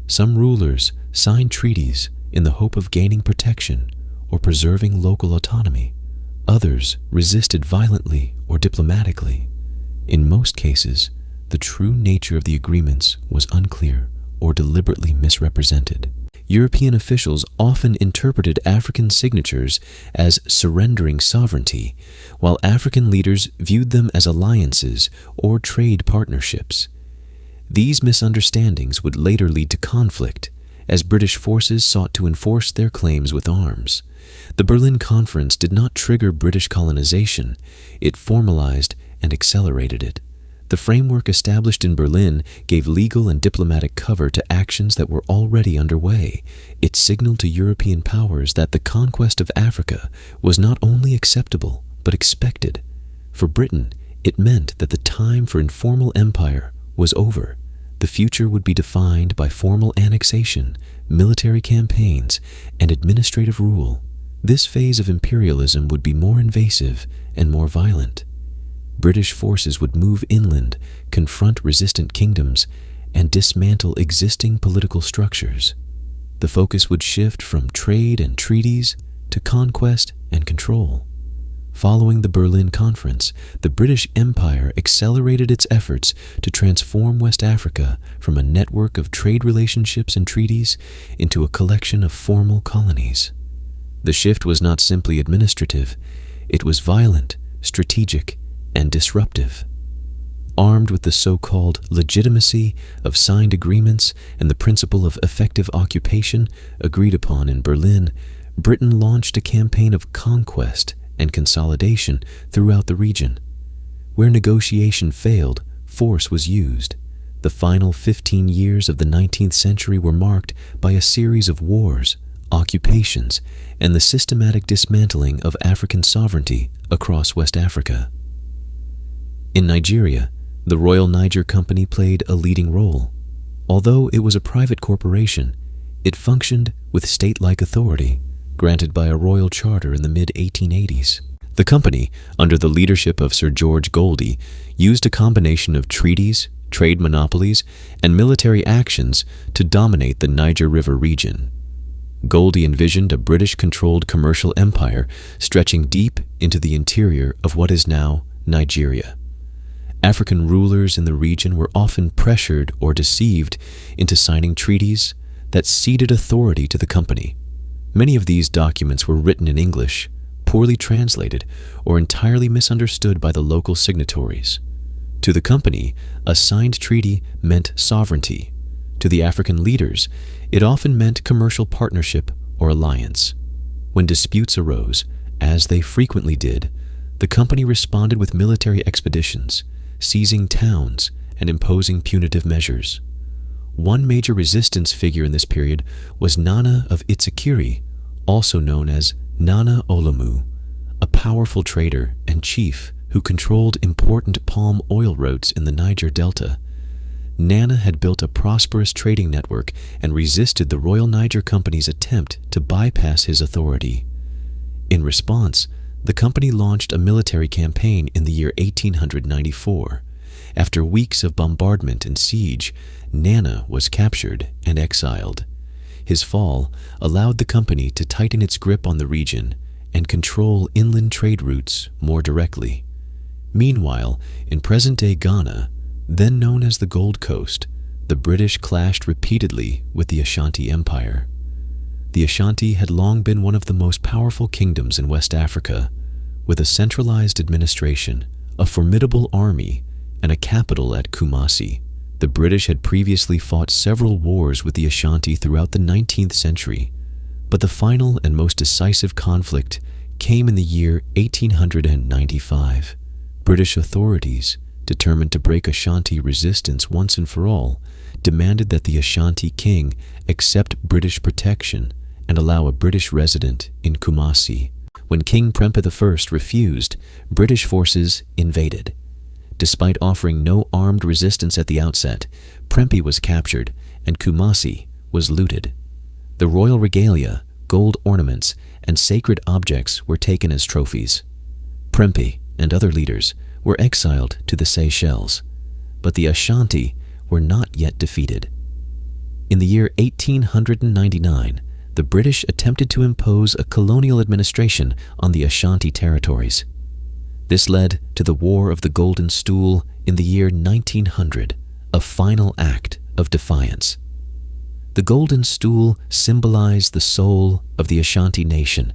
Some rulers signed treaties in the hope of gaining protection or preserving local autonomy. Others resisted violently or diplomatically. In most cases, the true nature of the agreements was unclear or deliberately misrepresented. European officials often interpreted African signatures as surrendering sovereignty, while African leaders viewed them as alliances or trade partnerships. These misunderstandings would later lead to conflict, as British forces sought to enforce their claims with arms. The Berlin Conference did not trigger British colonization, it formalized and accelerated it. The framework established in Berlin gave legal and diplomatic cover to actions that were already underway. It signaled to European powers that the conquest of Africa was not only acceptable, but expected. For Britain, it meant that the time for informal empire was over. The future would be defined by formal annexation, military campaigns, and administrative rule. This phase of imperialism would be more invasive and more violent. British forces would move inland, confront resistant kingdoms, and dismantle existing political structures. The focus would shift from trade and treaties to conquest and control. Following the Berlin Conference, the British Empire accelerated its efforts to transform West Africa from a network of trade relationships and treaties into a collection of formal colonies. The shift was not simply administrative, it was violent, strategic, and disruptive. Armed with the so-called legitimacy of signed agreements and the principle of effective occupation agreed upon in Berlin, Britain launched a campaign of conquest and consolidation throughout the region. Where negotiation failed, force was used. The final 15 years of the 19th century were marked by a series of wars, occupations, and the systematic dismantling of African sovereignty across West Africa. In Nigeria, the Royal Niger Company played a leading role. Although it was a private corporation, it functioned with state-like authority, granted by a royal charter in the mid-1880s. The company, under the leadership of Sir George Goldie, used a combination of treaties, trade monopolies, and military actions to dominate the Niger River region. Goldie envisioned a British-controlled commercial empire stretching deep into the interior of what is now Nigeria. African rulers in the region were often pressured or deceived into signing treaties that ceded authority to the company. Many of these documents were written in English, poorly translated, or entirely misunderstood by the local signatories. To the company, a signed treaty meant sovereignty. To the African leaders, it often meant commercial partnership or alliance. When disputes arose, as they frequently did, the company responded with military expeditions, seizing towns and imposing punitive measures. One major resistance figure in this period was Nana of Itsekiri, also known as Nana Olomu, a powerful trader and chief who controlled important palm oil routes in the Niger Delta. Nana had built a prosperous trading network and resisted the Royal Niger Company's attempt to bypass his authority. In response, the company launched a military campaign in the year 1894. After weeks of bombardment and siege, Nana was captured and exiled. His fall allowed the company to tighten its grip on the region and control inland trade routes more directly. Meanwhile, in present-day Ghana, then known as the Gold Coast, the British clashed repeatedly with the Ashanti Empire. The Ashanti had long been one of the most powerful kingdoms in West Africa, with a centralized administration, a formidable army, and a capital at Kumasi. The British had previously fought several wars with the Ashanti throughout the 19th century, but the final and most decisive conflict came in the year 1895. British authorities, determined to break Ashanti resistance once and for all, demanded that the Ashanti king accept British protection and allow a British resident in Kumasi. When King Prempeh I refused, British forces invaded. Despite offering no armed resistance at the outset, Prempeh was captured and Kumasi was looted. The royal regalia, gold ornaments, and sacred objects were taken as trophies. Prempeh and other leaders were exiled to the Seychelles, but the Ashanti were not yet defeated. In the year 1899, the British attempted to impose a colonial administration on the Ashanti territories. This led to the War of the Golden Stool in the year 1900, a final act of defiance. The Golden Stool symbolized the soul of the Ashanti nation,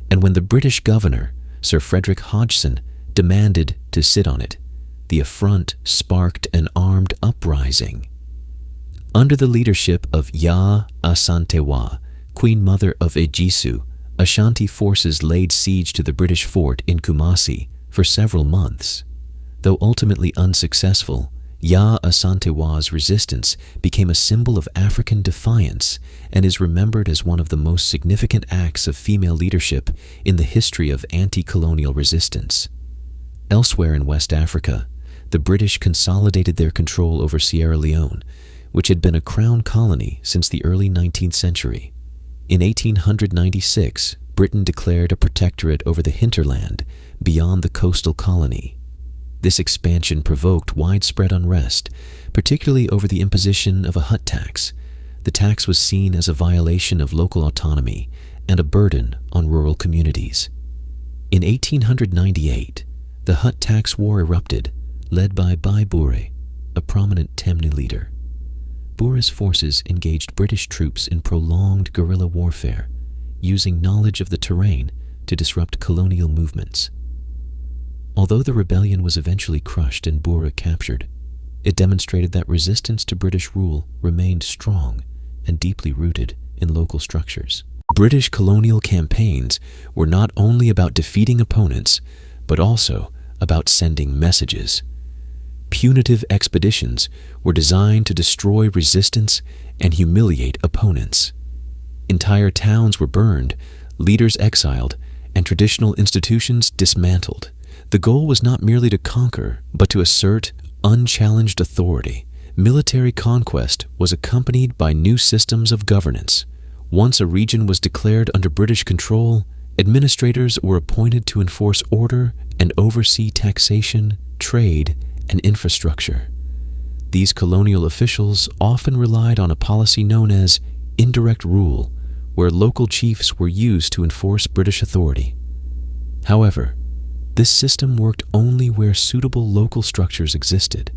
and when the British governor, Sir Frederick Hodgson, demanded to sit on it, the affront sparked an armed uprising. Under the leadership of Ya Asantewa, Queen Mother of Ejisu, Ashanti forces laid siege to the British fort in Kumasi for several months. Though ultimately unsuccessful, Ya Asantewa's resistance became a symbol of African defiance and is remembered as one of the most significant acts of female leadership in the history of anti-colonial resistance. Elsewhere in West Africa, the British consolidated their control over Sierra Leone, which had been a crown colony since the early 19th century. In 1896, Britain declared a protectorate over the hinterland beyond the coastal colony. This expansion provoked widespread unrest, particularly over the imposition of a hut tax. The tax was seen as a violation of local autonomy and a burden on rural communities. In 1898, the hut tax war erupted, led by Bai Bure, a prominent Temne leader. Bure's forces engaged British troops in prolonged guerrilla warfare, using knowledge of the terrain to disrupt colonial movements. Although the rebellion was eventually crushed and Bure captured, it demonstrated that resistance to British rule remained strong and deeply rooted in local structures. British colonial campaigns were not only about defeating opponents, but also about sending messages. Punitive expeditions were designed to destroy resistance and humiliate opponents. Entire towns were burned, leaders exiled, and traditional institutions dismantled. The goal was not merely to conquer, but to assert unchallenged authority. Military conquest was accompanied by new systems of governance. Once a region was declared under British control, administrators were appointed to enforce order and oversee taxation, trade, and infrastructure. These colonial officials often relied on a policy known as indirect rule, where local chiefs were used to enforce British authority. However, this system worked only where suitable local structures existed,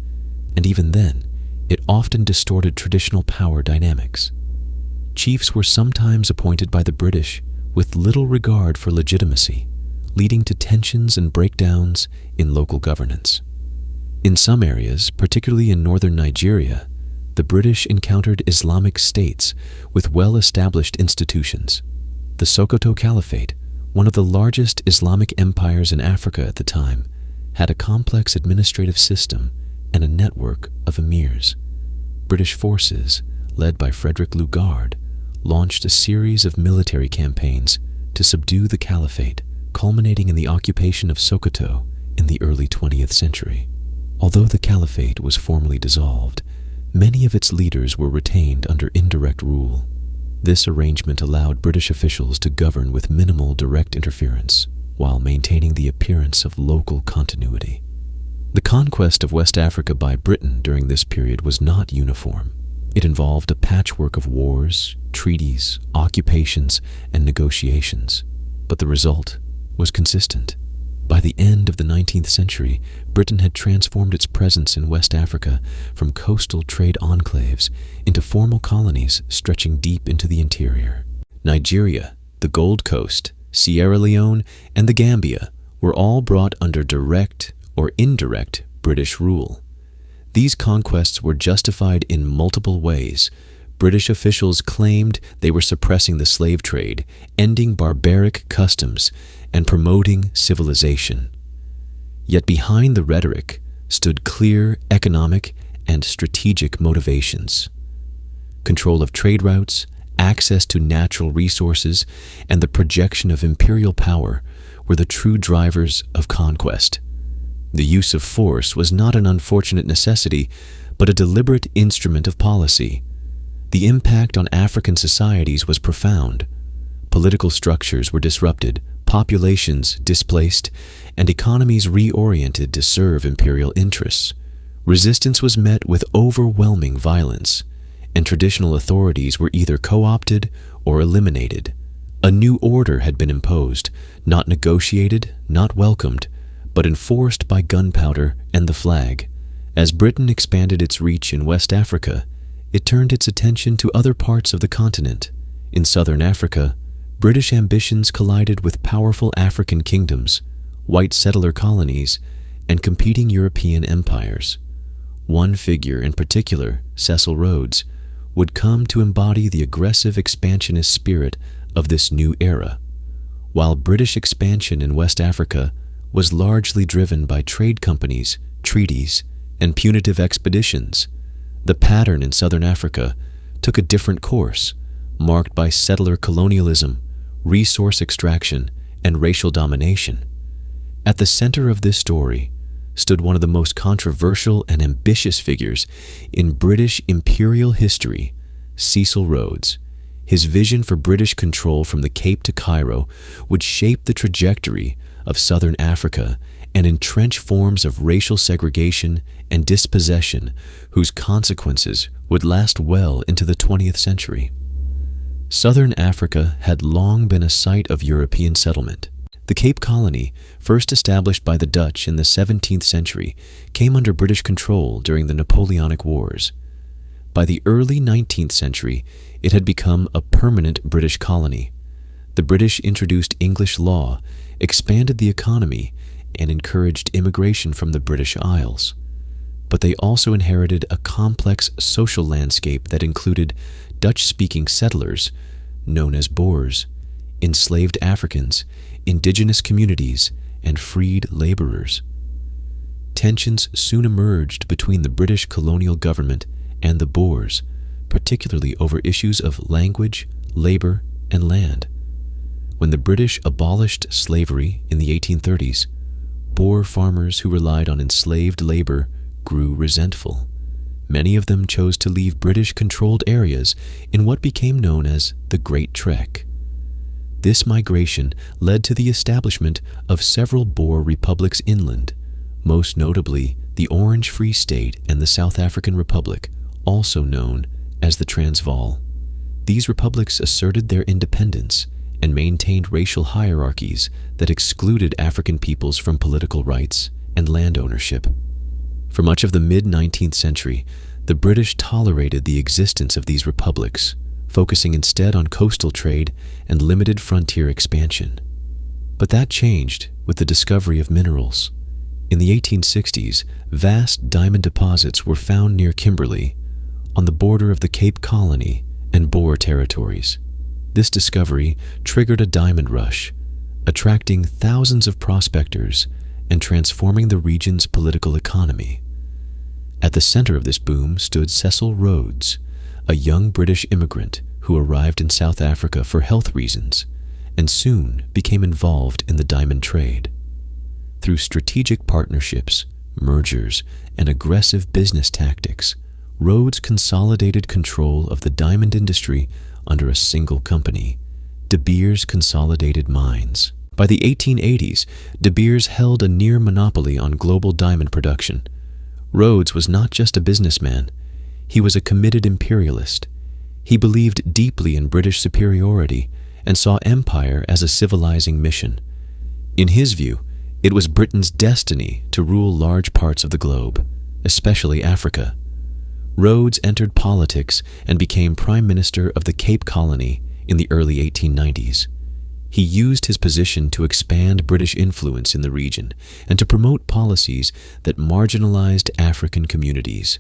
and even then, it often distorted traditional power dynamics. Chiefs were sometimes appointed by the British with little regard for legitimacy, leading to tensions and breakdowns in local governance. In some areas, particularly in northern Nigeria, the British encountered Islamic states with well-established institutions. The Sokoto Caliphate, one of the largest Islamic empires in Africa at the time, had a complex administrative system and a network of emirs. British forces, led by Frederick Lugard, launched a series of military campaigns to subdue the caliphate, culminating in the occupation of Sokoto in the early 20th century. Although the caliphate was formally dissolved, many of its leaders were retained under indirect rule. This arrangement allowed British officials to govern with minimal direct interference, while maintaining the appearance of local continuity. The conquest of West Africa by Britain during this period was not uniform. It involved a patchwork of wars, treaties, occupations, and negotiations, but the result was consistent. By the end of the 19th century, Britain had transformed its presence in West Africa from coastal trade enclaves into formal colonies stretching deep into the interior. Nigeria, the Gold Coast, Sierra Leone, and the Gambia were all brought under direct or indirect British rule. These conquests were justified in multiple ways. British officials claimed they were suppressing the slave trade, ending barbaric customs, and promoting civilization. Yet behind the rhetoric stood clear economic and strategic motivations. Control of trade routes, access to natural resources, and the projection of imperial power were the true drivers of conquest. The use of force was not an unfortunate necessity, but a deliberate instrument of policy. The impact on African societies was profound. Political structures were disrupted, populations displaced, and economies reoriented to serve imperial interests. Resistance was met with overwhelming violence, and traditional authorities were either co-opted or eliminated. A new order had been imposed, not negotiated, not welcomed, but enforced by gunpowder and the flag. As Britain expanded its reach in West Africa, it turned its attention to other parts of the continent. In southern Africa, British ambitions collided with powerful African kingdoms, white settler colonies, and competing European empires. One figure in particular, Cecil Rhodes, would come to embody the aggressive expansionist spirit of this new era. While British expansion in West Africa was largely driven by trade companies, treaties, and punitive expeditions, the pattern in southern Africa took a different course, marked by settler-colonialism, resource extraction, and racial domination. At the center of this story stood one of the most controversial and ambitious figures in British imperial history, Cecil Rhodes. His vision for British control from the Cape to Cairo would shape the trajectory of southern Africa and entrench forms of racial segregation and dispossession whose consequences would last well into the 20th century. Southern Africa had long been a site of European settlement. The Cape Colony, first established by the Dutch in the 17th century, came under British control during the Napoleonic Wars. By the early 19th century, it had become a permanent British colony. The British introduced English law, expanded the economy, and encouraged immigration from the British Isles. But they also inherited a complex social landscape that included Dutch-speaking settlers, known as Boers, enslaved Africans, indigenous communities, and freed laborers. Tensions soon emerged between the British colonial government and the Boers, particularly over issues of language, labor, and land. When the British abolished slavery in the 1830s, Boer farmers who relied on enslaved labor grew resentful. Many of them chose to leave British-controlled areas in what became known as the Great Trek. This migration led to the establishment of several Boer republics inland, most notably the Orange Free State and the South African Republic, also known as the Transvaal. These republics asserted their independence and maintained racial hierarchies that excluded African peoples from political rights and land ownership. For much of the mid-19th century, the British tolerated the existence of these republics, focusing instead on coastal trade and limited frontier expansion. But that changed with the discovery of minerals. In the 1860s, vast diamond deposits were found near Kimberley, on the border of the Cape Colony and Boer territories. This discovery triggered a diamond rush, attracting thousands of prospectors and transforming the region's political economy. At the center of this boom stood Cecil Rhodes, a young British immigrant who arrived in South Africa for health reasons and soon became involved in the diamond trade. Through strategic partnerships, mergers, and aggressive business tactics, Rhodes consolidated control of the diamond industry under a single company, De Beers Consolidated Mines. By the 1880s, De Beers held a near monopoly on global diamond production. Rhodes was not just a businessman, he was a committed imperialist. He believed deeply in British superiority and saw empire as a civilizing mission. In his view, it was Britain's destiny to rule large parts of the globe, especially Africa. Rhodes entered politics and became Prime Minister of the Cape Colony in the early 1890s. He used his position to expand British influence in the region and to promote policies that marginalized African communities.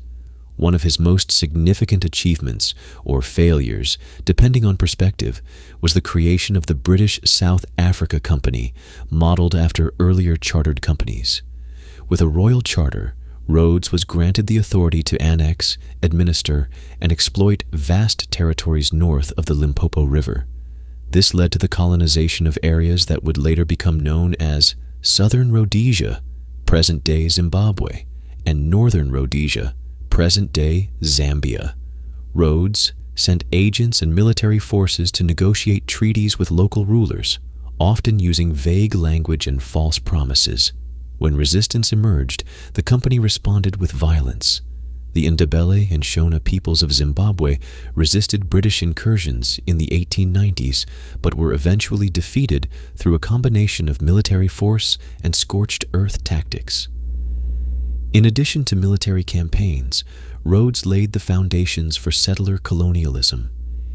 One of his most significant achievements, or failures, depending on perspective, was the creation of the British South Africa Company, modeled after earlier chartered companies. With a royal charter, Rhodes was granted the authority to annex, administer, and exploit vast territories north of the Limpopo River. This led to the colonization of areas that would later become known as Southern Rhodesia, present-day Zimbabwe, and Northern Rhodesia, present-day Zambia. Rhodes sent agents and military forces to negotiate treaties with local rulers, often using vague language and false promises. When resistance emerged, the company responded with violence. The Ndebele and Shona peoples of Zimbabwe resisted British incursions in the 1890s, but were eventually defeated through a combination of military force and scorched earth tactics. In addition to military campaigns, Rhodes laid the foundations for settler-colonialism.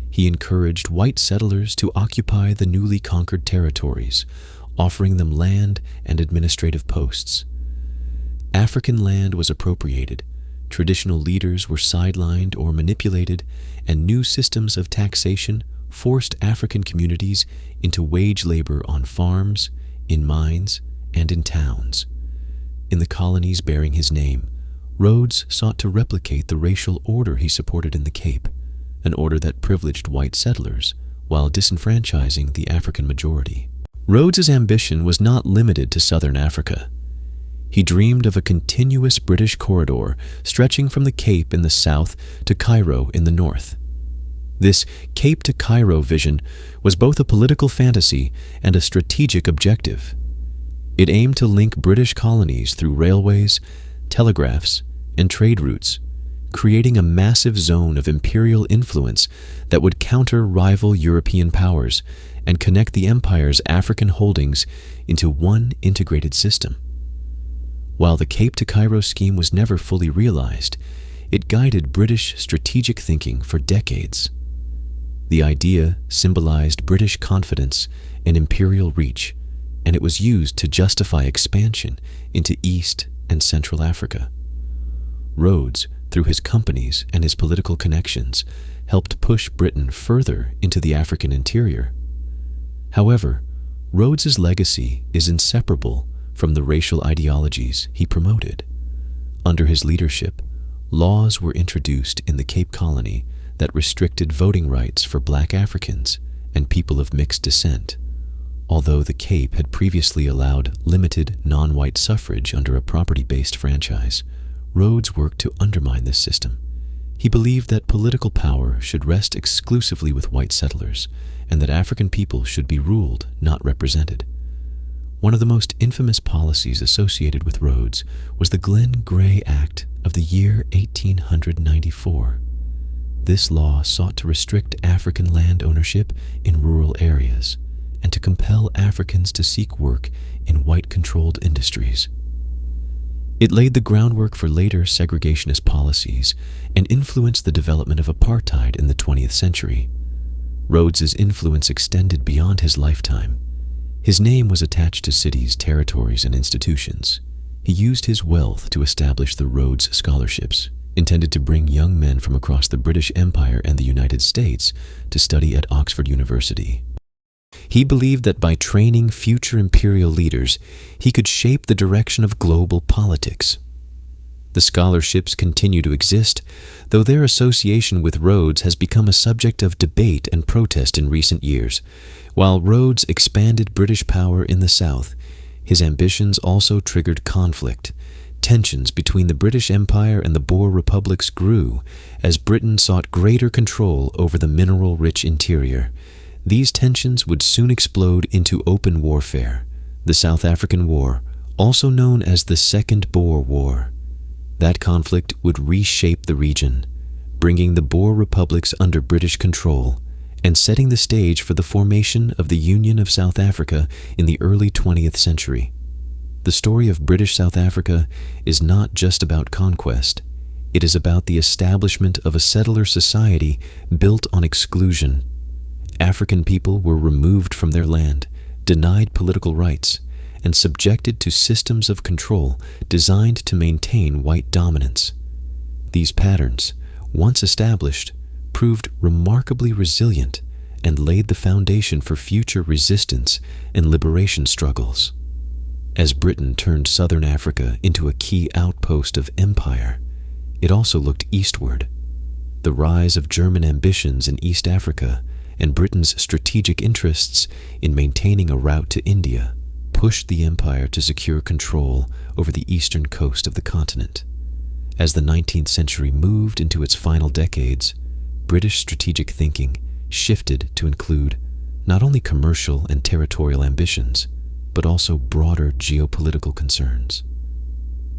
He encouraged white settlers to occupy the newly conquered territories, offering them land and administrative posts. African land was appropriated, traditional leaders were sidelined or manipulated, and new systems of taxation forced African communities into wage labor on farms, in mines, and in towns. In the colonies bearing his name, Rhodes sought to replicate the racial order he supported in the Cape, an order that privileged white settlers while disenfranchising the African majority. Rhodes's ambition was not limited to southern Africa. He dreamed of a continuous British corridor stretching from the Cape in the south to Cairo in the north. This Cape to Cairo vision was both a political fantasy and a strategic objective. It aimed to link British colonies through railways, telegraphs, and trade routes, creating a massive zone of imperial influence that would counter rival European powers and connect the empire's African holdings into one integrated system. While the Cape to Cairo scheme was never fully realized, it guided British strategic thinking for decades. The idea symbolized British confidence and imperial reach, and it was used to justify expansion into East and Central Africa. Rhodes, through his companies and his political connections, helped push Britain further into the African interior. However, Rhodes's legacy is inseparable from the racial ideologies he promoted. Under his leadership, laws were introduced in the Cape Colony that restricted voting rights for black Africans and people of mixed descent. Although the Cape had previously allowed limited non-white suffrage under a property-based franchise, Rhodes worked to undermine this system. He believed that political power should rest exclusively with white settlers, and that African people should be ruled, not represented. One of the most infamous policies associated with Rhodes was the Glenn Gray Act of the year 1894. This law sought to restrict African land ownership in rural areas and to compel Africans to seek work in white-controlled industries. It laid the groundwork for later segregationist policies and influenced the development of apartheid in the 20th century. Rhodes's influence extended beyond his lifetime. His name was attached to cities, territories, and institutions. He used his wealth to establish the Rhodes Scholarships, intended to bring young men from across the British Empire and the United States to study at Oxford University. He believed that by training future imperial leaders, he could shape the direction of global politics. The scholarships continue to exist, though their association with Rhodes has become a subject of debate and protest in recent years, While Rhodes expanded British power in the south, his ambitions also triggered conflict. Tensions between the British Empire and the Boer republics grew as Britain sought greater control over the mineral-rich interior. These tensions would soon explode into open warfare, the South African War, also known as the Second Boer War. That conflict would reshape the region, bringing the Boer republics under British control and setting the stage for the formation of the Union of South Africa in the early 20th century. The story of British South Africa is not just about conquest. It is about the establishment of a settler society built on exclusion. African people were removed from their land, denied political rights, and subjected to systems of control designed to maintain white dominance. These patterns, once established, proved remarkably resilient and laid the foundation for future resistance and liberation struggles. As Britain turned southern Africa into a key outpost of empire, it also looked eastward. The rise of German ambitions in East Africa and Britain's strategic interests in maintaining a route to India pushed the empire to secure control over the eastern coast of the continent. As the 19th century moved into its final decades, British strategic thinking shifted to include not only commercial and territorial ambitions, but also broader geopolitical concerns.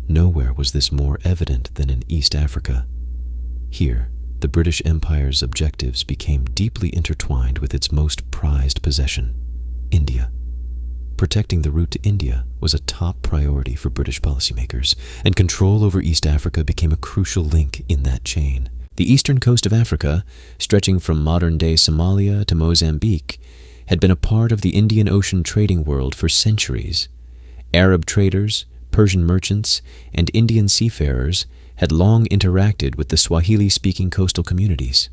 Nowhere was this more evident than in East Africa. Here, the British Empire's objectives became deeply intertwined with its most prized possession, India. Protecting the route to India was a top priority for British policymakers, and control over East Africa became a crucial link in that chain. The eastern coast of Africa, stretching from modern-day Somalia to Mozambique, had been a part of the Indian Ocean trading world for centuries. Arab traders, Persian merchants, and Indian seafarers had long interacted with the Swahili-speaking coastal communities.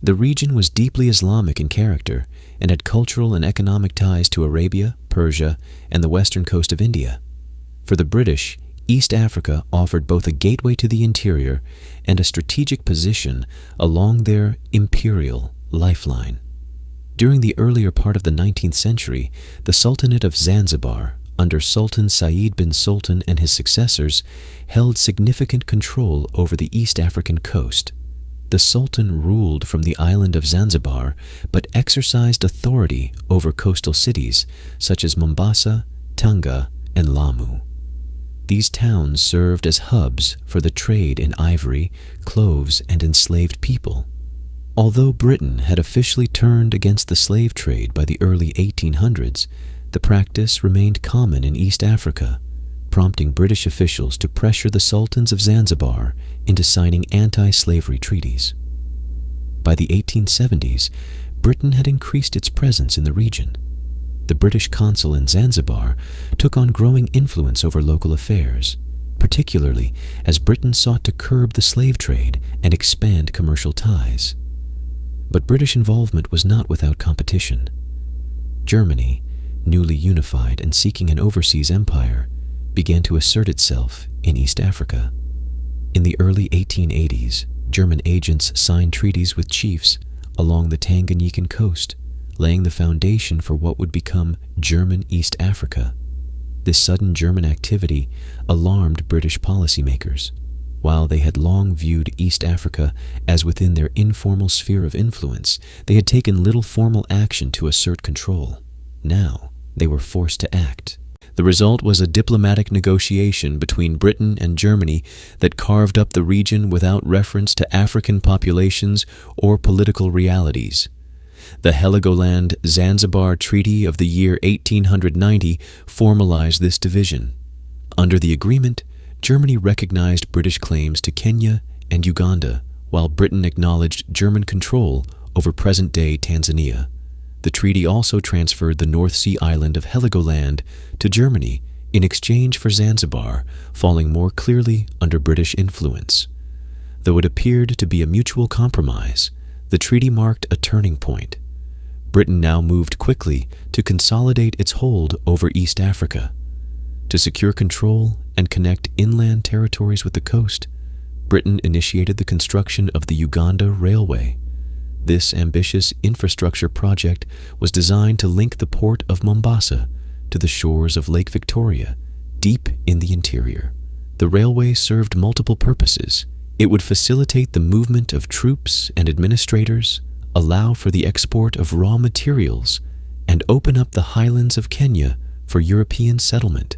The region was deeply Islamic in character and had cultural and economic ties to Arabia, Persia, and the western coast of India. For the British, East Africa offered both a gateway to the interior and a strategic position along their imperial lifeline. During the earlier part of the 19th century, the Sultanate of Zanzibar, under Sultan Said bin Sultan and his successors, held significant control over the East African coast. The Sultan ruled from the island of Zanzibar, but exercised authority over coastal cities such as Mombasa, Tanga, and Lamu. These towns served as hubs for the trade in ivory, cloves, and enslaved people. Although Britain had officially turned against the slave trade by the early 1800s, the practice remained common in East Africa, prompting British officials to pressure the sultans of Zanzibar into signing anti-slavery treaties. By the 1870s, Britain had increased its presence in the region. The British consul in Zanzibar took on growing influence over local affairs, particularly as Britain sought to curb the slave trade and expand commercial ties. But British involvement was not without competition. Germany, newly unified and seeking an overseas empire, began to assert itself in East Africa. In the early 1880s, German agents signed treaties with chiefs along the Tanganyikan coast, laying the foundation for what would become German East Africa. This sudden German activity alarmed British policymakers. While they had long viewed East Africa as within their informal sphere of influence, they had taken little formal action to assert control. Now, they were forced to act. The result was a diplomatic negotiation between Britain and Germany that carved up the region without reference to African populations or political realities. The Heligoland-Zanzibar Treaty of the year 1890 formalized this division. Under the agreement, Germany recognized British claims to Kenya and Uganda, while Britain acknowledged German control over present-day Tanzania. The treaty also transferred the North Sea island of Heligoland to Germany in exchange for Zanzibar falling more clearly under British influence. Though it appeared to be a mutual compromise, the treaty marked a turning point. Britain now moved quickly to consolidate its hold over East Africa. To secure control and connect inland territories with the coast, Britain initiated the construction of the Uganda Railway. This ambitious infrastructure project was designed to link the port of Mombasa to the shores of Lake Victoria, deep in the interior. The railway served multiple purposes. It would facilitate the movement of troops and administrators, allow for the export of raw materials, and open up the highlands of Kenya for European settlement.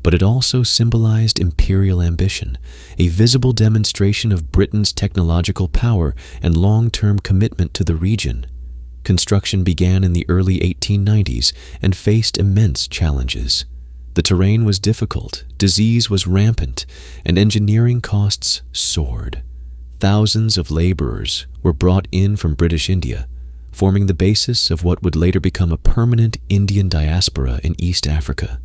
But it also symbolized imperial ambition, a visible demonstration of Britain's technological power and long-term commitment to the region. Construction began in the early 1890s and faced immense challenges. The terrain was difficult, disease was rampant, and engineering costs soared. Thousands of laborers were brought in from British India, forming the basis of what would later become a permanent Indian diaspora in East Africa.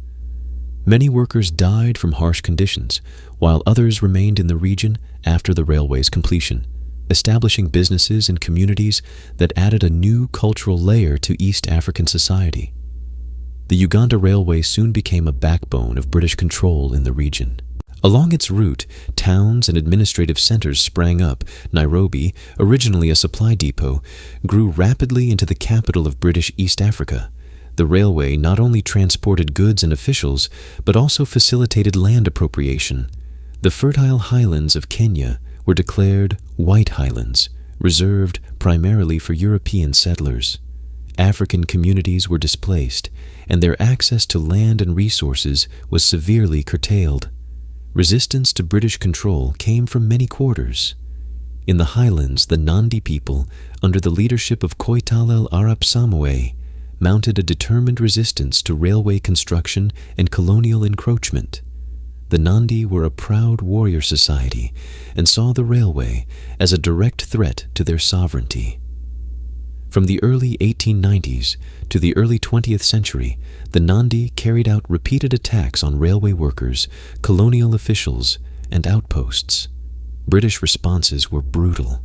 Many workers died from harsh conditions, while others remained in the region after the railway's completion, establishing businesses and communities that added a new cultural layer to East African society. The Uganda Railway soon became a backbone of British control in the region. Along its route, towns and administrative centers sprang up. Nairobi, originally a supply depot, grew rapidly into the capital of British East Africa. The railway not only transported goods and officials, but also facilitated land appropriation. The fertile highlands of Kenya were declared White Highlands, reserved primarily for European settlers. African communities were displaced, and their access to land and resources was severely curtailed. Resistance to British control came from many quarters. In the highlands, the Nandi people, under the leadership of Koitalel Arap Samoei, mounted a determined resistance to railway construction and colonial encroachment. The Nandi were a proud warrior society and saw the railway as a direct threat to their sovereignty. From the early 1890s to the early 20th century, the Nandi carried out repeated attacks on railway workers, colonial officials, and outposts. British responses were brutal.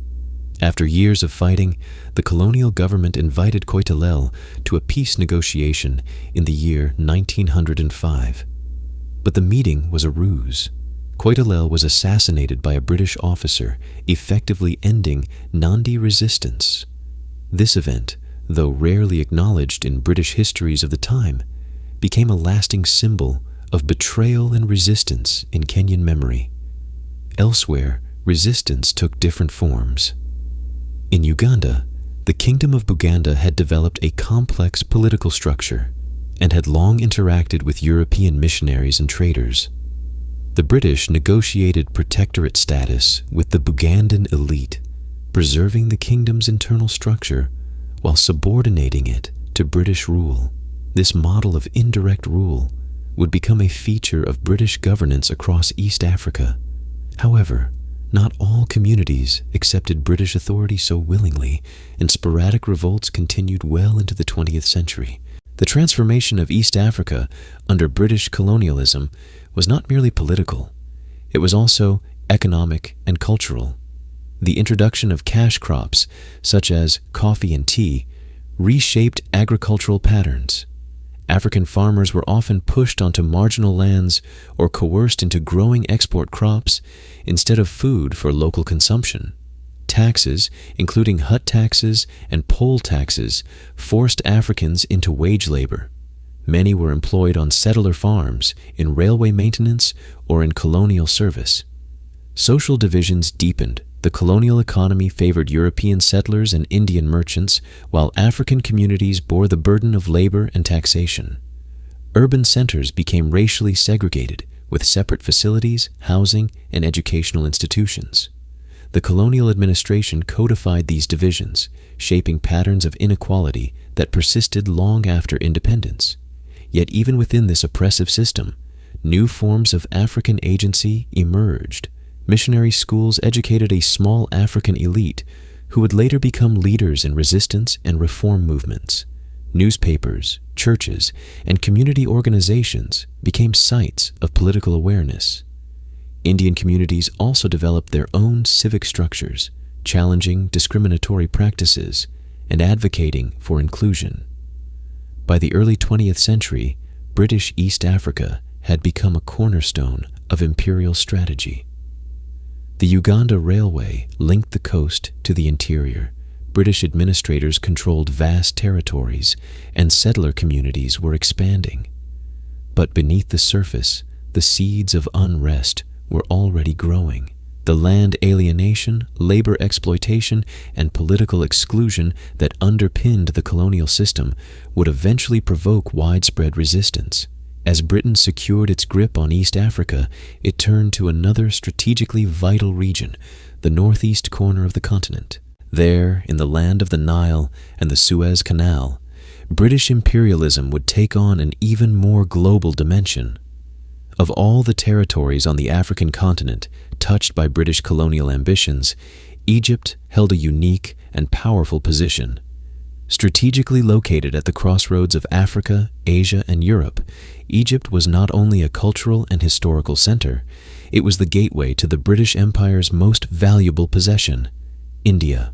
After years of fighting, the colonial government invited Koitalel to a peace negotiation in the year 1905. But the meeting was a ruse. Koitalel was assassinated by a British officer, effectively ending Nandi resistance. This event, though rarely acknowledged in British histories of the time, became a lasting symbol of betrayal and resistance in Kenyan memory. Elsewhere, resistance took different forms. In Uganda, the Kingdom of Buganda had developed a complex political structure and had long interacted with European missionaries and traders. The British negotiated protectorate status with the Bugandan elite, preserving the kingdom's internal structure while subordinating it to British rule. This model of indirect rule would become a feature of British governance across East Africa. However, not all communities accepted British authority so willingly, and sporadic revolts continued well into the 20th century. The transformation of East Africa under British colonialism was not merely political. It was also economic and cultural. The introduction of cash crops, such as coffee and tea, reshaped agricultural patterns. African farmers were often pushed onto marginal lands or coerced into growing export crops instead of food for local consumption. Taxes, including hut taxes and poll taxes, forced Africans into wage labor. Many were employed on settler farms, in railway maintenance, or in colonial service. Social divisions deepened. The colonial economy favored European settlers and Indian merchants, while African communities bore the burden of labor and taxation. Urban centers became racially segregated, with separate facilities, housing, and educational institutions. The colonial administration codified these divisions, shaping patterns of inequality that persisted long after independence. Yet even within this oppressive system, new forms of African agency emerged. Missionary schools educated a small African elite who would later become leaders in resistance and reform movements. Newspapers, churches, and community organizations became sites of political awareness. Indian communities also developed their own civic structures, challenging discriminatory practices and advocating for inclusion. By the early 20th century, British East Africa had become a cornerstone of imperial strategy. The Uganda Railway linked the coast to the interior, British administrators controlled vast territories, and settler communities were expanding. But beneath the surface, the seeds of unrest were already growing. The land alienation, labor exploitation, and political exclusion that underpinned the colonial system would eventually provoke widespread resistance. As Britain secured its grip on East Africa, it turned to another strategically vital region, the northeast corner of the continent. There, in the land of the Nile and the Suez Canal, British imperialism would take on an even more global dimension. Of all the territories on the African continent touched by British colonial ambitions, Egypt held a unique and powerful position. Strategically located at the crossroads of Africa, Asia, and Europe, Egypt was not only a cultural and historical center, it was the gateway to the British Empire's most valuable possession, India.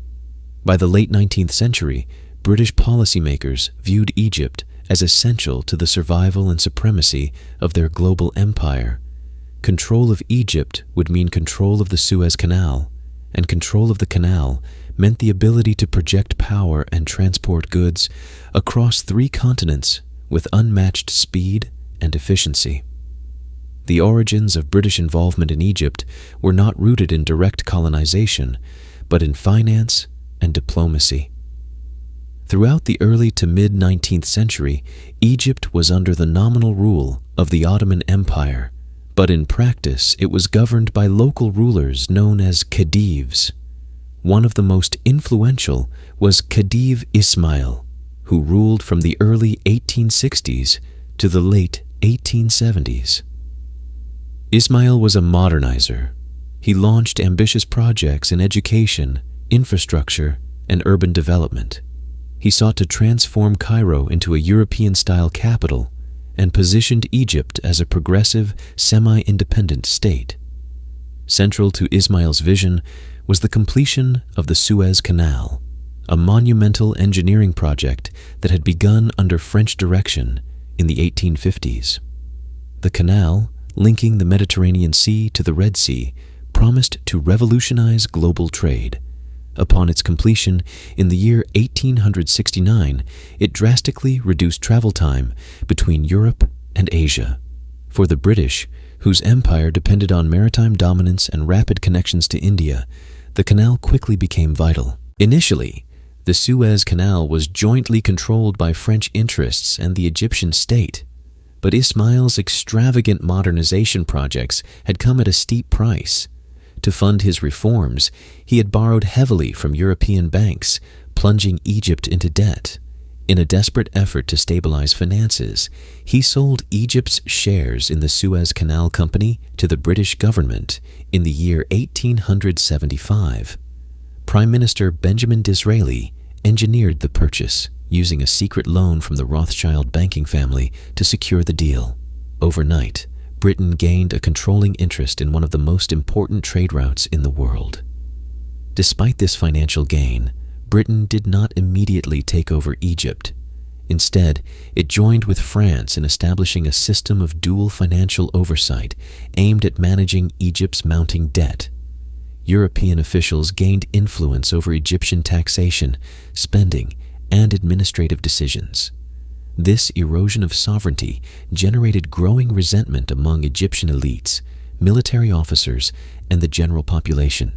By the late 19th century, British policymakers viewed Egypt as essential to the survival and supremacy of their global empire. Control of Egypt would mean control of the Suez Canal, and control of the canal meant the ability to project power and transport goods across 3 continents with unmatched speed and efficiency. The origins of British involvement in Egypt were not rooted in direct colonization, but in finance and diplomacy. Throughout the early to mid-19th century, Egypt was under the nominal rule of the Ottoman Empire, but in practice it was governed by local rulers known as khedives. One of the most influential was Khedive Ismail, who ruled from the early 1860s to the late 1870s. Ismail was a modernizer. He launched ambitious projects in education, infrastructure, and urban development. He sought to transform Cairo into a European-style capital and positioned Egypt as a progressive, semi-independent state. Central to Ismail's vision was the completion of the Suez Canal, a monumental engineering project that had begun under French direction in the 1850s. The canal, linking the Mediterranean Sea to the Red Sea, promised to revolutionize global trade. Upon its completion in the year 1869, it drastically reduced travel time between Europe and Asia. For the British, whose empire depended on maritime dominance and rapid connections to India, the canal quickly became vital. Initially, the Suez Canal was jointly controlled by French interests and the Egyptian state, but Ismail's extravagant modernization projects had come at a steep price. To fund his reforms, he had borrowed heavily from European banks, plunging Egypt into debt. In a desperate effort to stabilize finances, he sold Egypt's shares in the Suez Canal Company to the British government in the year 1875. Prime Minister Benjamin Disraeli engineered the purchase, using a secret loan from the Rothschild banking family to secure the deal. Overnight, Britain gained a controlling interest in one of the most important trade routes in the world. Despite this financial gain, Britain did not immediately take over Egypt. Instead, it joined with France in establishing a system of dual financial oversight aimed at managing Egypt's mounting debt. European officials gained influence over Egyptian taxation, spending, and administrative decisions. This erosion of sovereignty generated growing resentment among Egyptian elites, military officers, and the general population.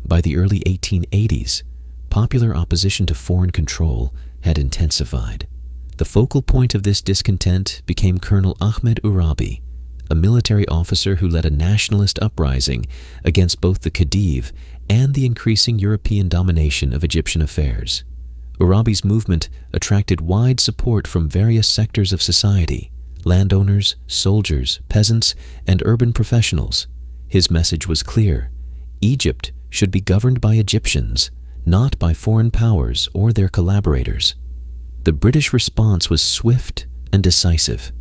By the early 1880s, popular opposition to foreign control had intensified. The focal point of this discontent became Colonel Ahmed Urabi, a military officer who led a nationalist uprising against both the Khedive and the increasing European domination of Egyptian affairs. Urabi's movement attracted wide support from various sectors of society: landowners, soldiers, peasants, and urban professionals. His message was clear: Egypt should be governed by Egyptians, not by foreign powers or their collaborators. The British response was swift and decisive.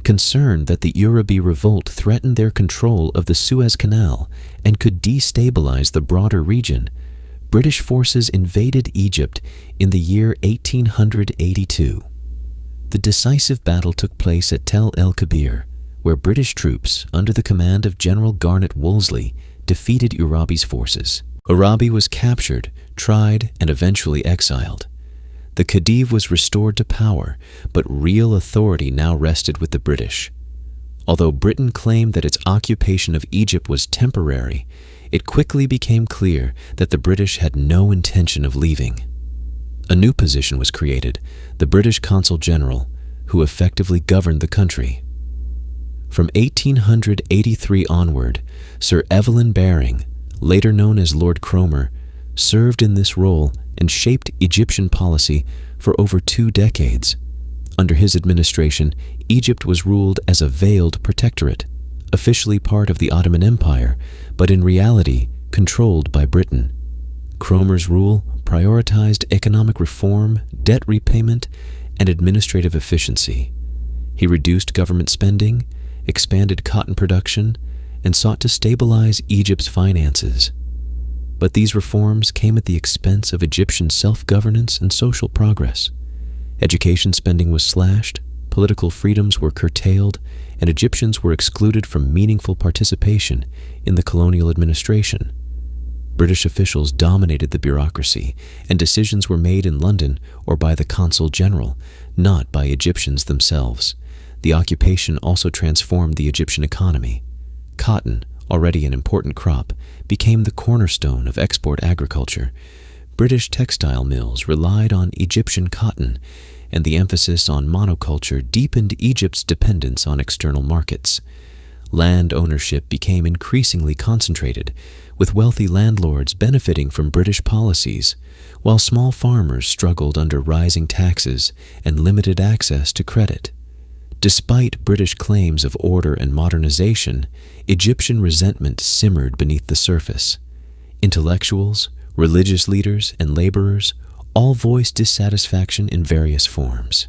Concerned that the Urabi revolt threatened their control of the Suez Canal and could destabilize the broader region, British forces invaded Egypt in the year 1882. The decisive battle took place at Tel el-Kebir, where British troops, under the command of General Garnet Wolseley, defeated Urabi's forces. Arabi was captured, tried, and eventually exiled. The Khedive was restored to power, but real authority now rested with the British. Although Britain claimed that its occupation of Egypt was temporary, it quickly became clear that the British had no intention of leaving. A new position was created, the British Consul General, who effectively governed the country. From 1883 onward, Sir Evelyn Baring, later known as Lord Cromer, served in this role and shaped Egyptian policy for over 2 decades. Under his administration, Egypt was ruled as a veiled protectorate, officially part of the Ottoman Empire, but in reality controlled by Britain. Cromer's rule prioritized economic reform, debt repayment, and administrative efficiency. He reduced government spending, expanded cotton production, and sought to stabilize Egypt's finances. But these reforms came at the expense of Egyptian self-governance and social progress. Education spending was slashed, political freedoms were curtailed, and Egyptians were excluded from meaningful participation in the colonial administration. British officials dominated the bureaucracy, and decisions were made in London or by the Consul General, not by Egyptians themselves. The occupation also transformed the Egyptian economy. Cotton, already an important crop, became the cornerstone of export agriculture. British textile mills relied on Egyptian cotton, and the emphasis on monoculture deepened Egypt's dependence on external markets. Land ownership became increasingly concentrated, with wealthy landlords benefiting from British policies, while small farmers struggled under rising taxes and limited access to credit. Despite British claims of order and modernization, Egyptian resentment simmered beneath the surface. Intellectuals, religious leaders, and laborers all voiced dissatisfaction in various forms.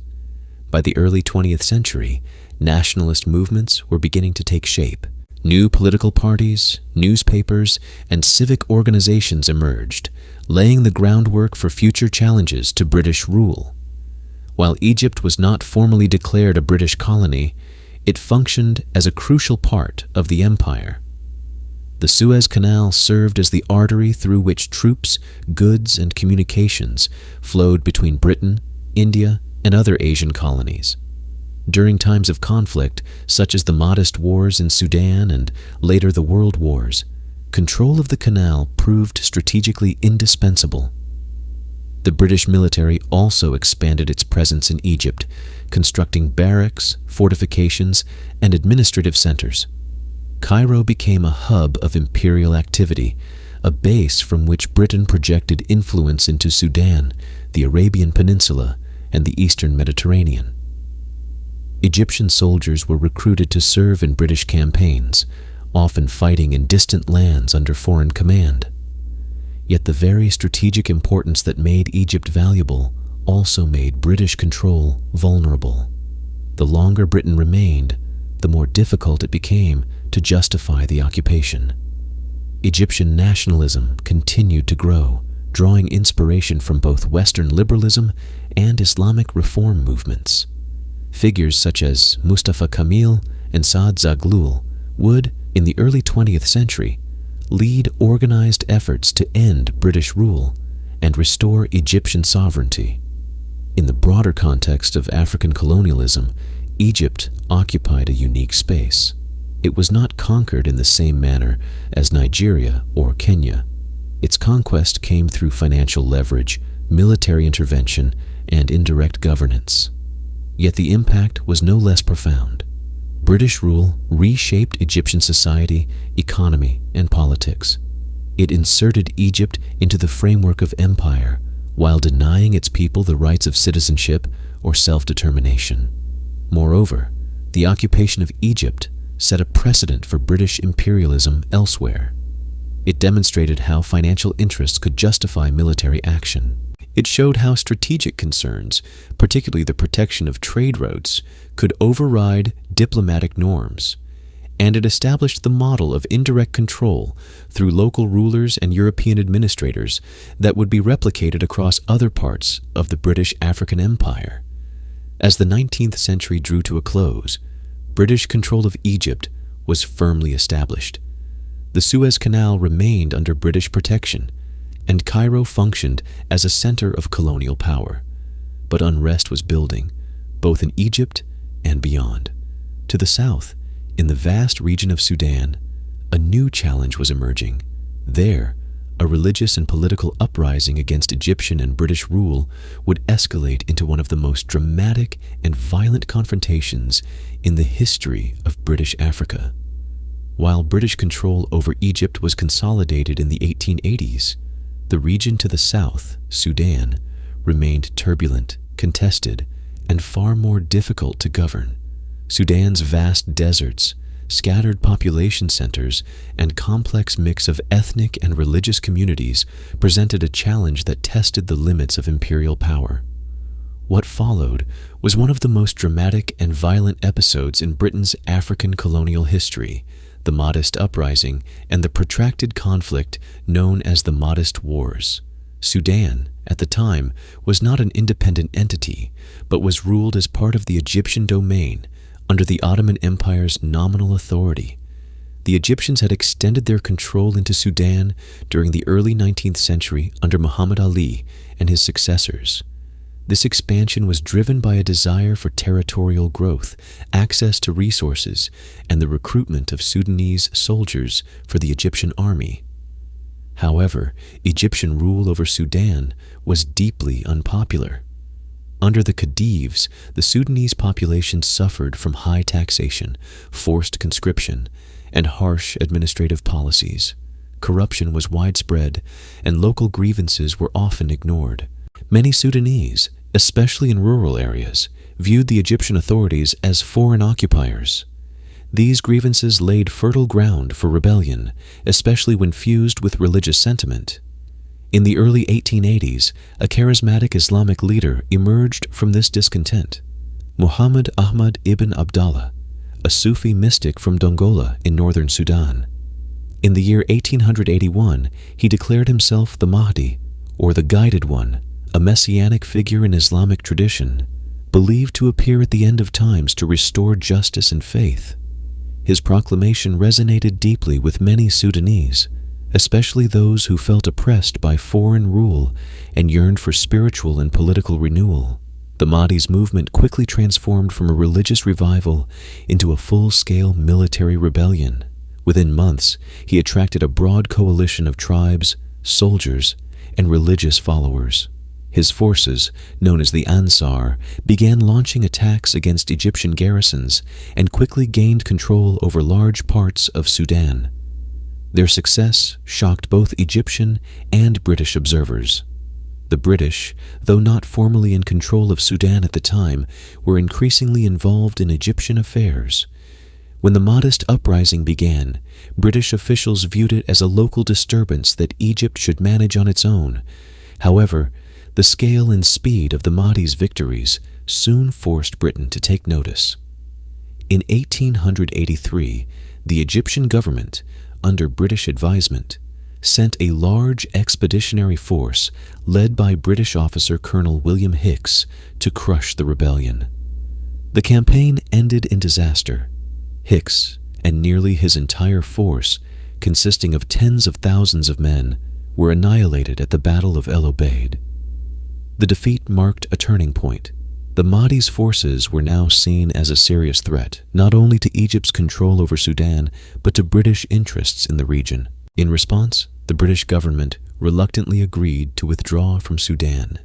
By the early 20th century, nationalist movements were beginning to take shape. New political parties, newspapers, and civic organizations emerged, laying the groundwork for future challenges to British rule. While Egypt was not formally declared a British colony, it functioned as a crucial part of the empire. The Suez Canal served as the artery through which troops, goods, and communications flowed between Britain, India, and other Asian colonies. During times of conflict, such as the Mahdist Wars in Sudan and later the World Wars, control of the canal proved strategically indispensable. The British military also expanded its presence in Egypt, constructing barracks, fortifications, and administrative centers. Cairo became a hub of imperial activity, a base from which Britain projected influence into Sudan, the Arabian Peninsula, and the Eastern Mediterranean. Egyptian soldiers were recruited to serve in British campaigns, often fighting in distant lands under foreign command. Yet the very strategic importance that made Egypt valuable also made British control vulnerable. The longer Britain remained, the more difficult it became to justify the occupation. Egyptian nationalism continued to grow, drawing inspiration from both Western liberalism and Islamic reform movements. Figures such as Mustafa Kemal and Saad Zaghloul would, in the early 20th century, lead organized efforts to end British rule and restore Egyptian sovereignty. In the broader context of African colonialism, Egypt occupied a unique space. It was not conquered in the same manner as Nigeria or Kenya. Its conquest came through financial leverage, military intervention, and indirect governance. Yet the impact was no less profound. British rule reshaped Egyptian society, economy, and politics. It inserted Egypt into the framework of empire while denying its people the rights of citizenship or self-determination. Moreover, the occupation of Egypt set a precedent for British imperialism elsewhere. It demonstrated how financial interests could justify military action. It showed how strategic concerns, particularly the protection of trade routes, could override diplomatic norms. And it established the model of indirect control through local rulers and European administrators that would be replicated across other parts of the British African Empire. As the 19th century drew to a close, British control of Egypt was firmly established. The Suez Canal remained under British protection, and Cairo functioned as a center of colonial power. But unrest was building, both in Egypt and beyond. To the south, in the vast region of Sudan, a new challenge was emerging. There, a religious and political uprising against Egyptian and British rule would escalate into one of the most dramatic and violent confrontations in the history of British Africa. While British control over Egypt was consolidated in the 1880s, the region to the south, Sudan, remained turbulent, contested, and far more difficult to govern. Sudan's vast deserts, scattered population centers, and complex mix of ethnic and religious communities presented a challenge that tested the limits of imperial power. What followed was one of the most dramatic and violent episodes in Britain's African colonial history, the Mahdist Uprising and the protracted conflict known as the Mahdist Wars. Sudan, at the time, was not an independent entity, but was ruled as part of the Egyptian domain, under the Ottoman Empire's nominal authority. The Egyptians had extended their control into Sudan during the early 19th century under Muhammad Ali and his successors. This expansion was driven by a desire for territorial growth, access to resources, and the recruitment of Sudanese soldiers for the Egyptian army. However, Egyptian rule over Sudan was deeply unpopular. Under the Khedives, the Sudanese population suffered from high taxation, forced conscription, and harsh administrative policies. Corruption was widespread, and local grievances were often ignored. Many Sudanese, especially in rural areas, viewed the Egyptian authorities as foreign occupiers. These grievances laid fertile ground for rebellion, especially when fused with religious sentiment. In the early 1880s, a charismatic Islamic leader emerged from this discontent, Muhammad Ahmad ibn Abdallah, a Sufi mystic from Dongola in northern Sudan. In the year 1881, he declared himself the Mahdi, or the Guided One, a messianic figure in Islamic tradition, believed to appear at the end of times to restore justice and faith. His proclamation resonated deeply with many Sudanese, especially those who felt oppressed by foreign rule and yearned for spiritual and political renewal. The Mahdi's movement quickly transformed from a religious revival into a full-scale military rebellion. Within months, he attracted a broad coalition of tribes, soldiers, and religious followers. His forces, known as the Ansar, began launching attacks against Egyptian garrisons and quickly gained control over large parts of Sudan. Their success shocked both Egyptian and British observers. The British, though not formally in control of Sudan at the time, were increasingly involved in Egyptian affairs. When the Mahdist Uprising began, British officials viewed it as a local disturbance that Egypt should manage on its own. However, the scale and speed of the Mahdi's victories soon forced Britain to take notice. In 1883, the Egyptian government, under British advisement, sent a large expeditionary force led by British officer Colonel William Hicks to crush the rebellion. The campaign ended in disaster. Hicks and nearly his entire force, consisting of tens of thousands of men, were annihilated at the Battle of El Obeid. The defeat marked a turning point. The Mahdi's forces were now seen as a serious threat, not only to Egypt's control over Sudan, but to British interests in the region. In response, the British government reluctantly agreed to withdraw from Sudan.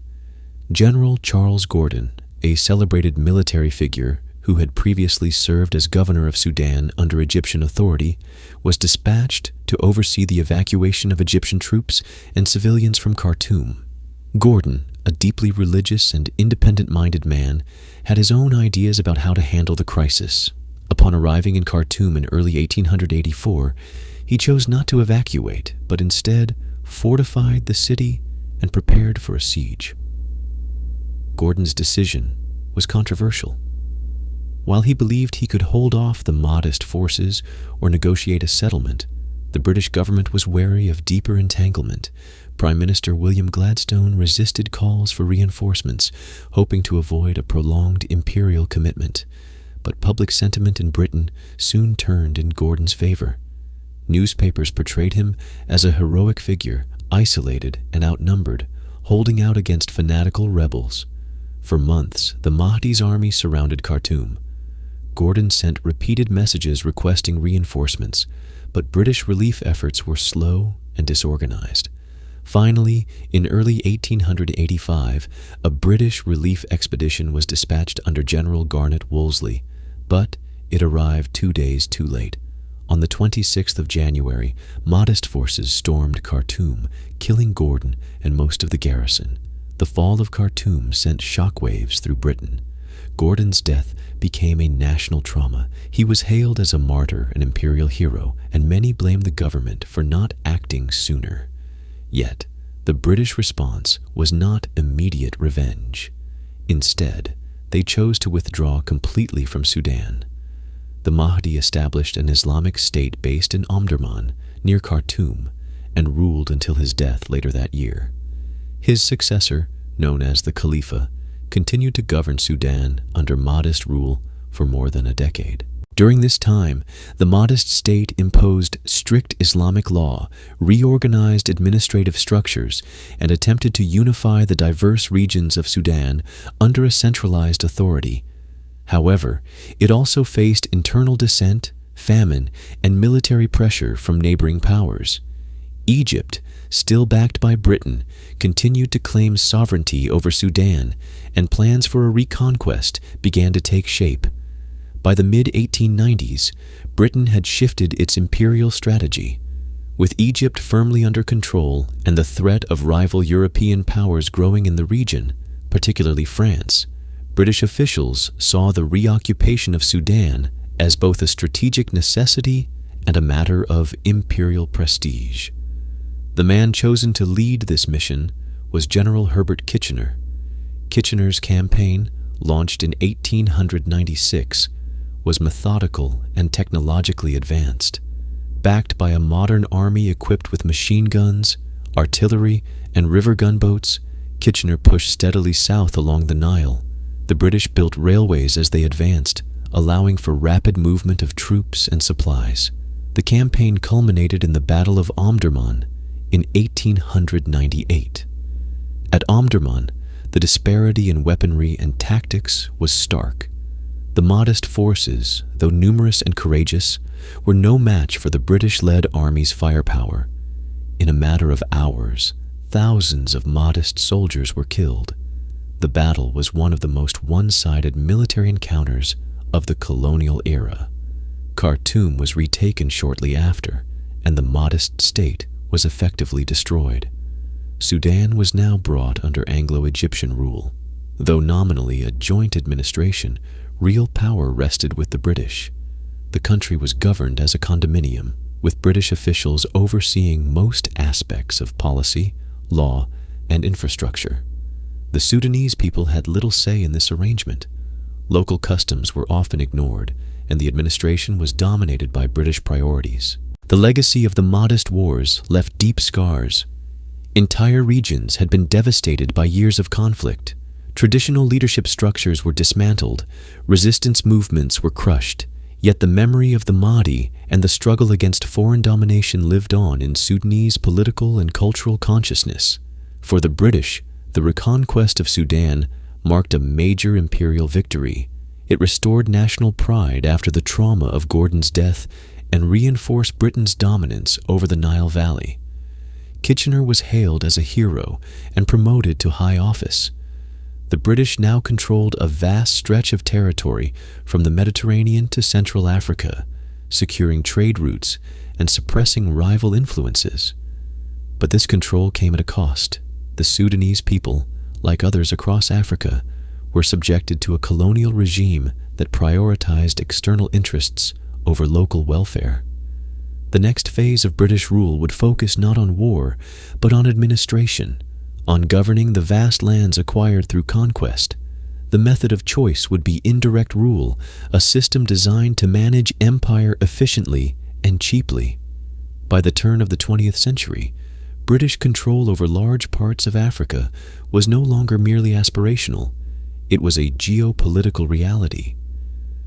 General Charles Gordon, a celebrated military figure who had previously served as governor of Sudan under Egyptian authority, was dispatched to oversee the evacuation of Egyptian troops and civilians from Khartoum. Gordon, a deeply religious and independent-minded man, had his own ideas about how to handle the crisis. Upon arriving in Khartoum in early 1884, he chose not to evacuate, but instead fortified the city and prepared for a siege. Gordon's decision was controversial. While he believed he could hold off the Mahdist forces or negotiate a settlement, the British government was wary of deeper entanglement. Prime Minister William Gladstone resisted calls for reinforcements, hoping to avoid a prolonged imperial commitment. But public sentiment in Britain soon turned in Gordon's favor. Newspapers portrayed him as a heroic figure, isolated and outnumbered, holding out against fanatical rebels. For months, the Mahdi's army surrounded Khartoum. Gordon sent repeated messages requesting reinforcements, but British relief efforts were slow and disorganized. Finally, in early 1885, a British relief expedition was dispatched under General Garnet Wolseley, but it arrived 2 days too late. On the 26th of January, Mahdist forces stormed Khartoum, killing Gordon and most of the garrison. The fall of Khartoum sent shockwaves through Britain. Gordon's death became a national trauma. He was hailed as a martyr, an imperial hero, and many blamed the government for not acting sooner. Yet, the British response was not immediate revenge. Instead, they chose to withdraw completely from Sudan. The Mahdi established an Islamic state based in Omdurman, near Khartoum, and ruled until his death later that year. His successor, known as the Khalifa, continued to govern Sudan under Mahdist rule for more than a decade. During this time, the Mahdist state imposed strict Islamic law, reorganized administrative structures, and attempted to unify the diverse regions of Sudan under a centralized authority. However, it also faced internal dissent, famine, and military pressure from neighboring powers. Egypt, still backed by Britain, continued to claim sovereignty over Sudan, and plans for a reconquest began to take shape. By the mid-1890s, Britain had shifted its imperial strategy. With Egypt firmly under control and the threat of rival European powers growing in the region, particularly France, British officials saw the reoccupation of Sudan as both a strategic necessity and a matter of imperial prestige. The man chosen to lead this mission was General Herbert Kitchener. Kitchener's campaign, launched in 1896, was methodical and technologically advanced. Backed by a modern army equipped with machine guns, artillery, and river gunboats, Kitchener pushed steadily south along the Nile. The British built railways as they advanced, allowing for rapid movement of troops and supplies. The campaign culminated in the Battle of Omdurman in 1898. At Omdurman, the disparity in weaponry and tactics was stark. The Mahdist forces, though numerous and courageous, were no match for the British-led army's firepower. In a matter of hours, thousands of Mahdist soldiers were killed. The battle was one of the most one-sided military encounters of the colonial era. Khartoum was retaken shortly after, and the Mahdist state was effectively destroyed. Sudan was now brought under Anglo-Egyptian rule. Though nominally a joint administration, real power rested with the British. The country was governed as a condominium, with British officials overseeing most aspects of policy, law, and infrastructure. The Sudanese people had little say in this arrangement. Local customs were often ignored, and the administration was dominated by British priorities. The legacy of the Mahdist Wars left deep scars. Entire regions had been devastated by years of conflict. Traditional leadership structures were dismantled, resistance movements were crushed, yet the memory of the Mahdi and the struggle against foreign domination lived on in Sudanese political and cultural consciousness. For the British, the reconquest of Sudan marked a major imperial victory. It restored national pride after the trauma of Gordon's death and reinforced Britain's dominance over the Nile Valley. Kitchener was hailed as a hero and promoted to high office. The British now controlled a vast stretch of territory from the Mediterranean to Central Africa, securing trade routes and suppressing rival influences. But this control came at a cost. The Sudanese people, like others across Africa, were subjected to a colonial regime that prioritized external interests over local welfare. The next phase of British rule would focus not on war, but on administration, on governing the vast lands acquired through conquest. The method of choice would be indirect rule, a system designed to manage empire efficiently and cheaply. By the turn of the 20th century, British control over large parts of Africa was no longer merely aspirational. It was a geopolitical reality.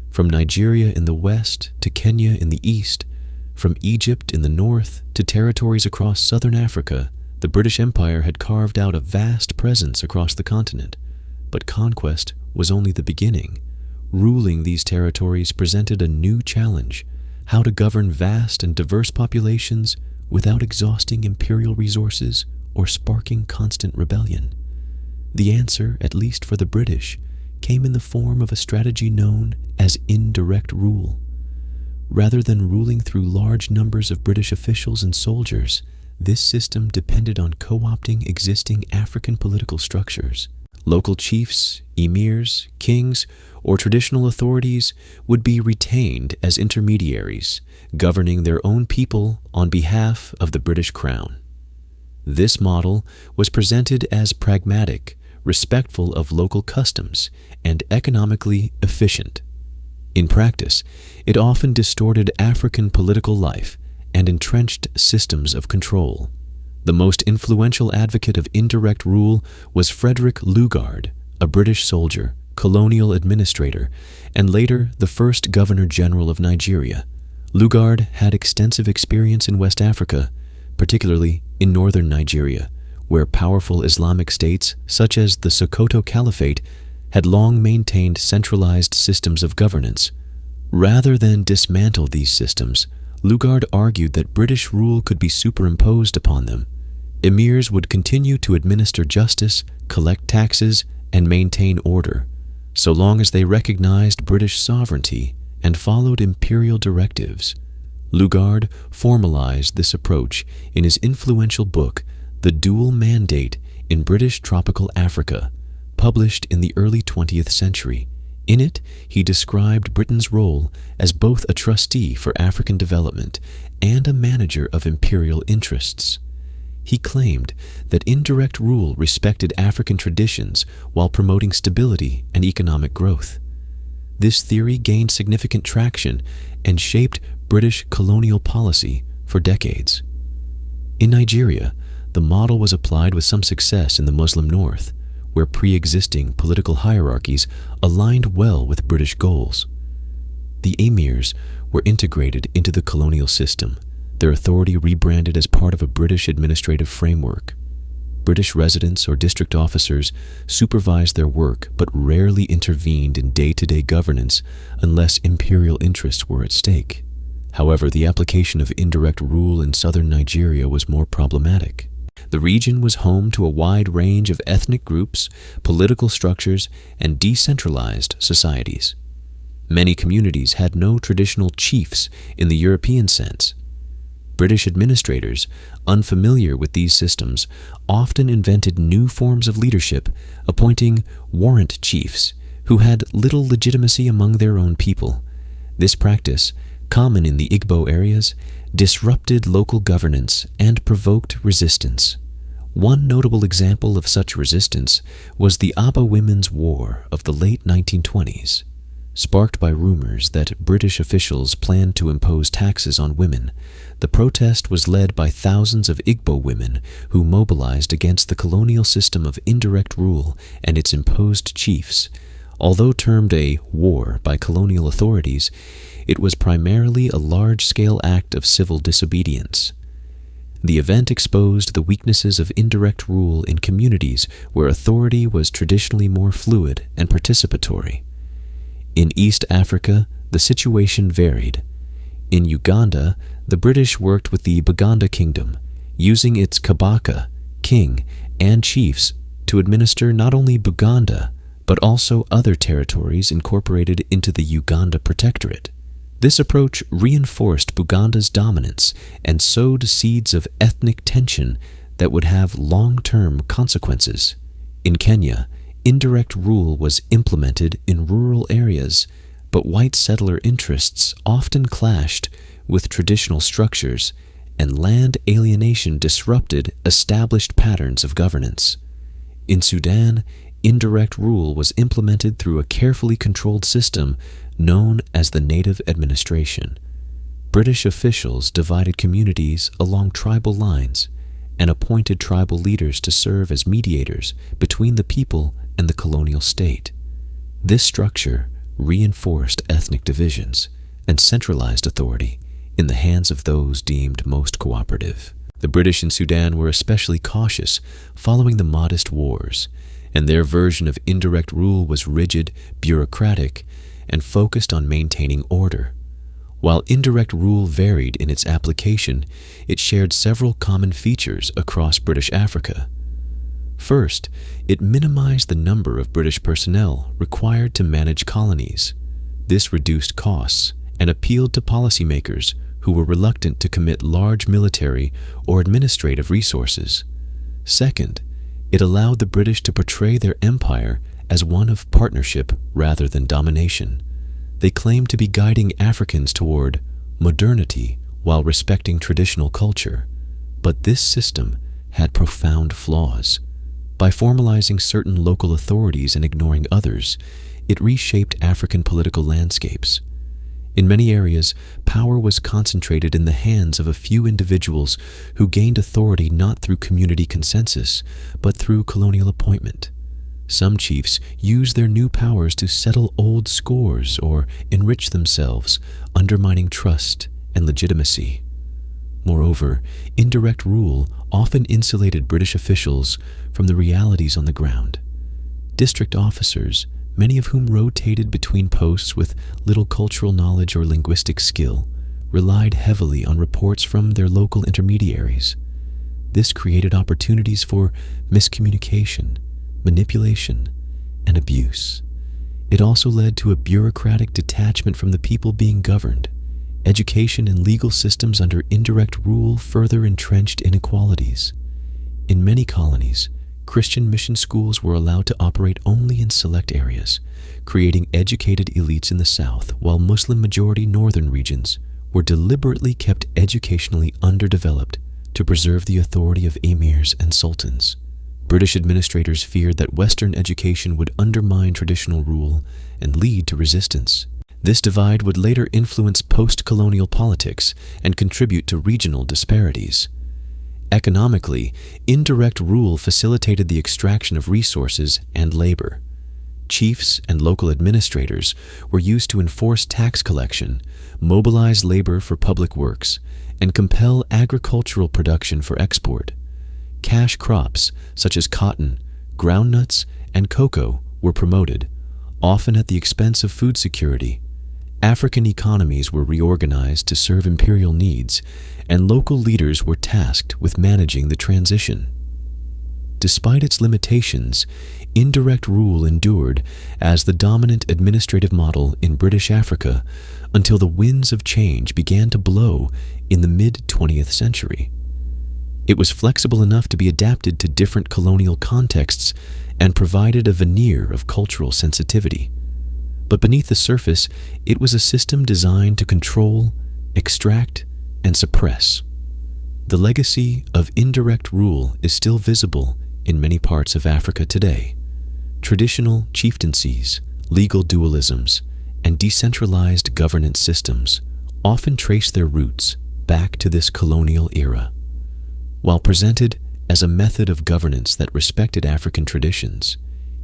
From Nigeria in the west to Kenya in the east, From Egypt in the north to territories across southern Africa, the British Empire had carved out a vast presence across the continent. But conquest was only the beginning. Ruling these territories presented a new challenge: how to govern vast and diverse populations without exhausting imperial resources or sparking constant rebellion. The answer, at least for the British, came in the form of a strategy known as indirect rule. Rather than ruling through large numbers of British officials and soldiers, this system depended on co-opting existing African political structures. Local chiefs, emirs, kings, or traditional authorities would be retained as intermediaries, governing their own people on behalf of the British Crown. This model was presented as pragmatic, respectful of local customs, and economically efficient. In practice, it often distorted African political life and entrenched systems of control. The most influential advocate of indirect rule was Frederick Lugard, a British soldier, colonial administrator, and later the first Governor-General of Nigeria. Lugard had extensive experience in West Africa, particularly in northern Nigeria, where powerful Islamic states such as the Sokoto Caliphate had long maintained centralized systems of governance. Rather than dismantle these systems, Lugard argued that British rule could be superimposed upon them. Emirs would continue to administer justice, collect taxes, and maintain order, so long as they recognized British sovereignty and followed imperial directives. Lugard formalized this approach in his influential book, The Dual Mandate in British Tropical Africa, published in the early 20th century. In it, he described Britain's role as both a trustee for African development and a manager of imperial interests. He claimed that indirect rule respected African traditions while promoting stability and economic growth. This theory gained significant traction and shaped British colonial policy for decades. In Nigeria, the model was applied with some success in the Muslim North, where pre-existing political hierarchies aligned well with British goals. The emirs were integrated into the colonial system, their authority rebranded as part of a British administrative framework. British residents or district officers supervised their work but rarely intervened in day-to-day governance unless imperial interests were at stake. However, the application of indirect rule in southern Nigeria was more problematic. The region was home to a wide range of ethnic groups, political structures, and decentralized societies. Many communities had no traditional chiefs in the European sense. British administrators, unfamiliar with these systems, often invented new forms of leadership, appointing warrant chiefs who had little legitimacy among their own people. This practice, common in the Igbo areas, disrupted local governance and provoked resistance. One notable example of such resistance was the Aba Women's War of the late 1920s. Sparked by rumors that British officials planned to impose taxes on women, the protest was led by thousands of Igbo women who mobilized against the colonial system of indirect rule and its imposed chiefs. Although termed a war by colonial authorities, it was primarily a large-scale act of civil disobedience. The event exposed the weaknesses of indirect rule in communities where authority was traditionally more fluid and participatory. In East Africa, the situation varied. In Uganda, the British worked with the Buganda Kingdom, using its Kabaka, king, and chiefs to administer not only Buganda, but also other territories incorporated into the Uganda Protectorate. This approach reinforced Buganda's dominance and sowed seeds of ethnic tension that would have long-term consequences. In Kenya, indirect rule was implemented in rural areas, but white settler interests often clashed with traditional structures, and land alienation disrupted established patterns of governance. In Sudan, indirect rule was implemented through a carefully controlled system known as the Native Administration. British officials divided communities along tribal lines and appointed tribal leaders to serve as mediators between the people and the colonial state. This structure reinforced ethnic divisions and centralized authority, in the hands of those deemed most cooperative. The British in Sudan were especially cautious following the modest wars, and their version of indirect rule was rigid, bureaucratic, and focused on maintaining order. While indirect rule varied in its application, it shared several common features across British Africa. First, it minimized the number of British personnel required to manage colonies. This reduced costs and appealed to policymakers who were reluctant to commit large military or administrative resources. Second, it allowed the British to portray their empire as one of partnership rather than domination. They claimed to be guiding Africans toward modernity while respecting traditional culture. But this system had profound flaws. By formalizing certain local authorities and ignoring others, it reshaped African political landscapes. In many areas, power was concentrated in the hands of a few individuals who gained authority not through community consensus, but through colonial appointment. Some chiefs used their new powers to settle old scores or enrich themselves, undermining trust and legitimacy. Moreover, indirect rule often insulated British officials from the realities on the ground. District officers, many of whom rotated between posts with little cultural knowledge or linguistic skill, relied heavily on reports from their local intermediaries. This created opportunities for miscommunication, manipulation, and abuse. It also led to a bureaucratic detachment from the people being governed. Education and legal systems under indirect rule further entrenched inequalities. In many colonies, Christian mission schools were allowed to operate only in select areas, creating educated elites in the south, while Muslim-majority northern regions were deliberately kept educationally underdeveloped to preserve the authority of emirs and sultans. British administrators feared that Western education would undermine traditional rule and lead to resistance. This divide would later influence post-colonial politics and contribute to regional disparities. Economically, indirect rule facilitated the extraction of resources and labor. Chiefs and local administrators were used to enforce tax collection, mobilize labor for public works, and compel agricultural production for export. Cash crops such as cotton, groundnuts, and cocoa were promoted, often at the expense of food security. African economies were reorganized to serve imperial needs, and local leaders were tasked with managing the transition. Despite its limitations, indirect rule endured as the dominant administrative model in British Africa until the winds of change began to blow in the mid-20th century. It was flexible enough to be adapted to different colonial contexts and provided a veneer of cultural sensitivity. But beneath the surface, it was a system designed to control, extract, and suppress. The legacy of indirect rule is still visible in many parts of Africa today. Traditional chieftaincies, legal dualisms, and decentralized governance systems often trace their roots back to this colonial era. While presented as a method of governance that respected African traditions,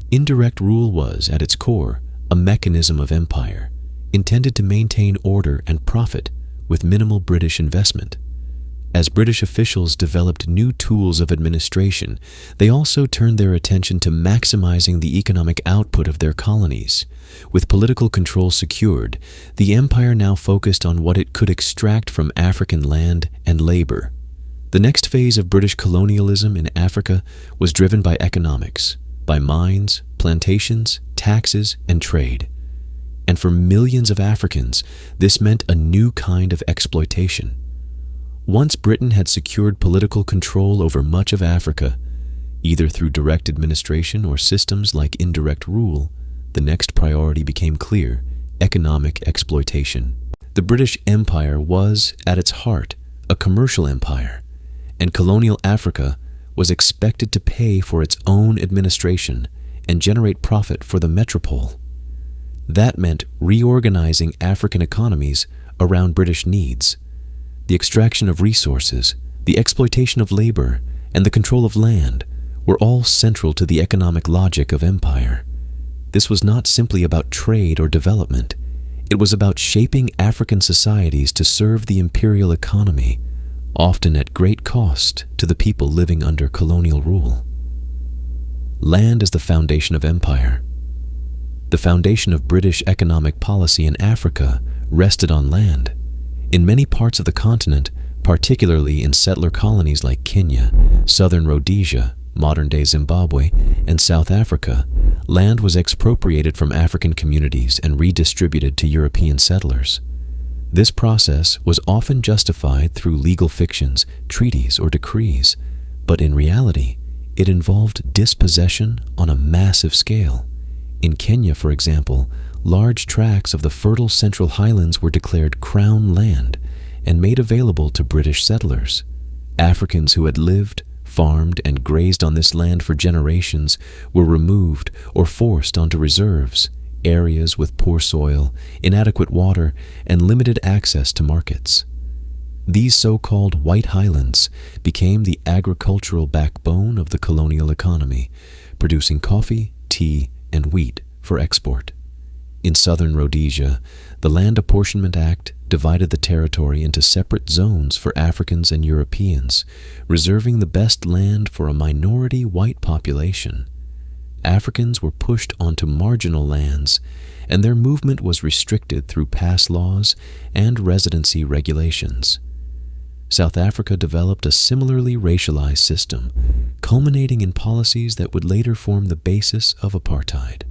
indirect rule was, at its core, a mechanism of empire, intended to maintain order and profit with minimal British investment. As British officials developed new tools of administration, they also turned their attention to maximizing the economic output of their colonies. With political control secured, the empire now focused on what it could extract from African land and labor. The next phase of British colonialism in Africa was driven by economics, by mines, plantations, taxes, and trade. And for millions of Africans, this meant a new kind of exploitation. Once Britain had secured political control over much of Africa, either through direct administration or systems like indirect rule, the next priority became clear: economic exploitation. The British Empire was, at its heart, a commercial empire, and colonial Africa was expected to pay for its own administration and generate profit for the metropole. That meant reorganizing African economies around British needs. The extraction of resources, the exploitation of labor, and the control of land were all central to the economic logic of empire. This was not simply about trade or development. It was about shaping African societies to serve the imperial economy, often at great cost to the people living under colonial rule. Land is the foundation of empire. The foundation of British economic policy in Africa rested on land. In many parts of the continent, particularly in settler colonies like Kenya, southern Rhodesia, modern-day Zimbabwe, and South Africa, land was expropriated from African communities and redistributed to European settlers. This process was often justified through legal fictions, treaties, or decrees, but in reality, it involved dispossession on a massive scale. In Kenya, for example, large tracts of the fertile Central Highlands were declared Crown land and made available to British settlers. Africans who had lived, farmed, and grazed on this land for generations were removed or forced onto reserves, areas with poor soil, inadequate water, and limited access to markets. These so-called White Highlands became the agricultural backbone of the colonial economy, producing coffee, tea, and wheat for export. In southern Rhodesia, the Land Apportionment Act divided the territory into separate zones for Africans and Europeans, reserving the best land for a minority white population. Africans were pushed onto marginal lands, and their movement was restricted through pass laws and residency regulations. South Africa developed a similarly racialized system, culminating in policies that would later form the basis of apartheid.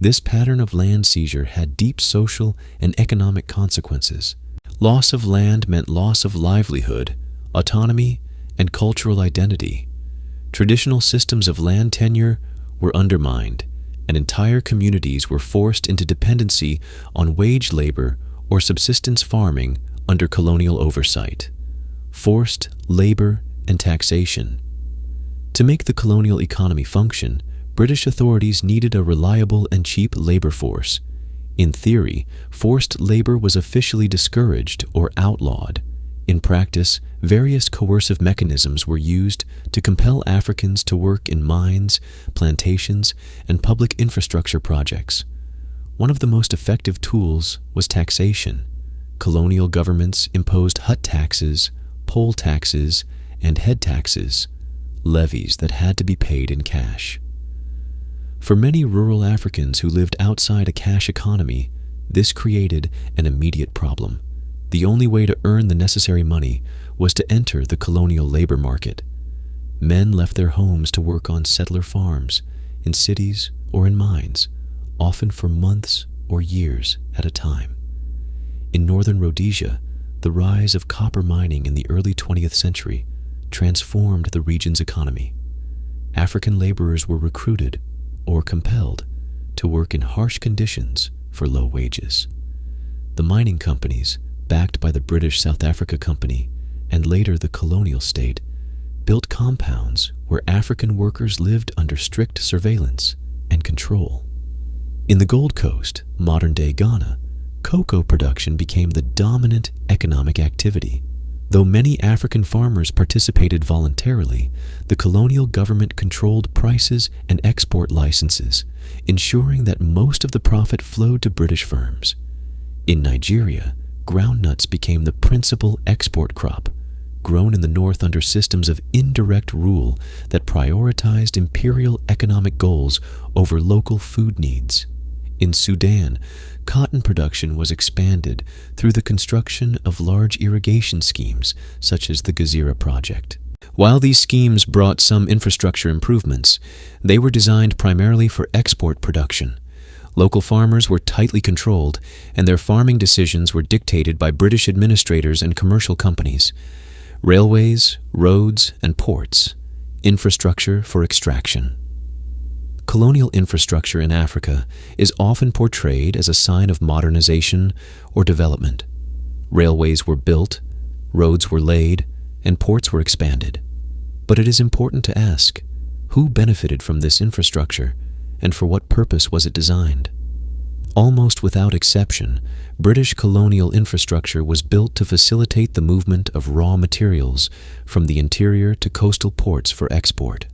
This pattern of land seizure had deep social and economic consequences. Loss of land meant loss of livelihood, autonomy, and cultural identity. Traditional systems of land tenure were undermined, and entire communities were forced into dependency on wage labor or subsistence farming under colonial oversight. Forced labor and taxation. To make the colonial economy function, British authorities needed a reliable and cheap labor force. In theory, forced labor was officially discouraged or outlawed. In practice, various coercive mechanisms were used to compel Africans to work in mines, plantations, and public infrastructure projects. One of the most effective tools was taxation. Colonial governments imposed hut taxes, poll taxes, and head taxes, levies that had to be paid in cash. For many rural Africans who lived outside a cash economy, this created an immediate problem. The only way to earn the necessary money was to enter the colonial labor market. Men left their homes to work on settler farms, in cities or in mines, often for months or years at a time. In northern Rhodesia, the rise of copper mining in the early 20th century transformed the region's economy. African laborers were recruited or compelled to work in harsh conditions for low wages. The mining companies, backed by the British South Africa Company and later the colonial state, built compounds where African workers lived under strict surveillance and control. In the Gold Coast, modern-day Ghana, cocoa production became the dominant economic activity. Though many African farmers participated voluntarily, the colonial government controlled prices and export licenses, ensuring that most of the profit flowed to British firms. In Nigeria, groundnuts became the principal export crop, grown in the north under systems of indirect rule that prioritized imperial economic goals over local food needs. In Sudan, cotton production was expanded through the construction of large irrigation schemes such as the Gezira Project. While these schemes brought some infrastructure improvements, they were designed primarily for export production. Local farmers were tightly controlled, and their farming decisions were dictated by British administrators and commercial companies. Railways, roads, and ports. Infrastructure for extraction. Colonial infrastructure in Africa is often portrayed as a sign of modernization or development. Railways were built, roads were laid, and ports were expanded. But it is important to ask, who benefited from this infrastructure, and for what purpose was it designed? Almost without exception, British colonial infrastructure was built to facilitate the movement of raw materials from the interior to coastal ports for export.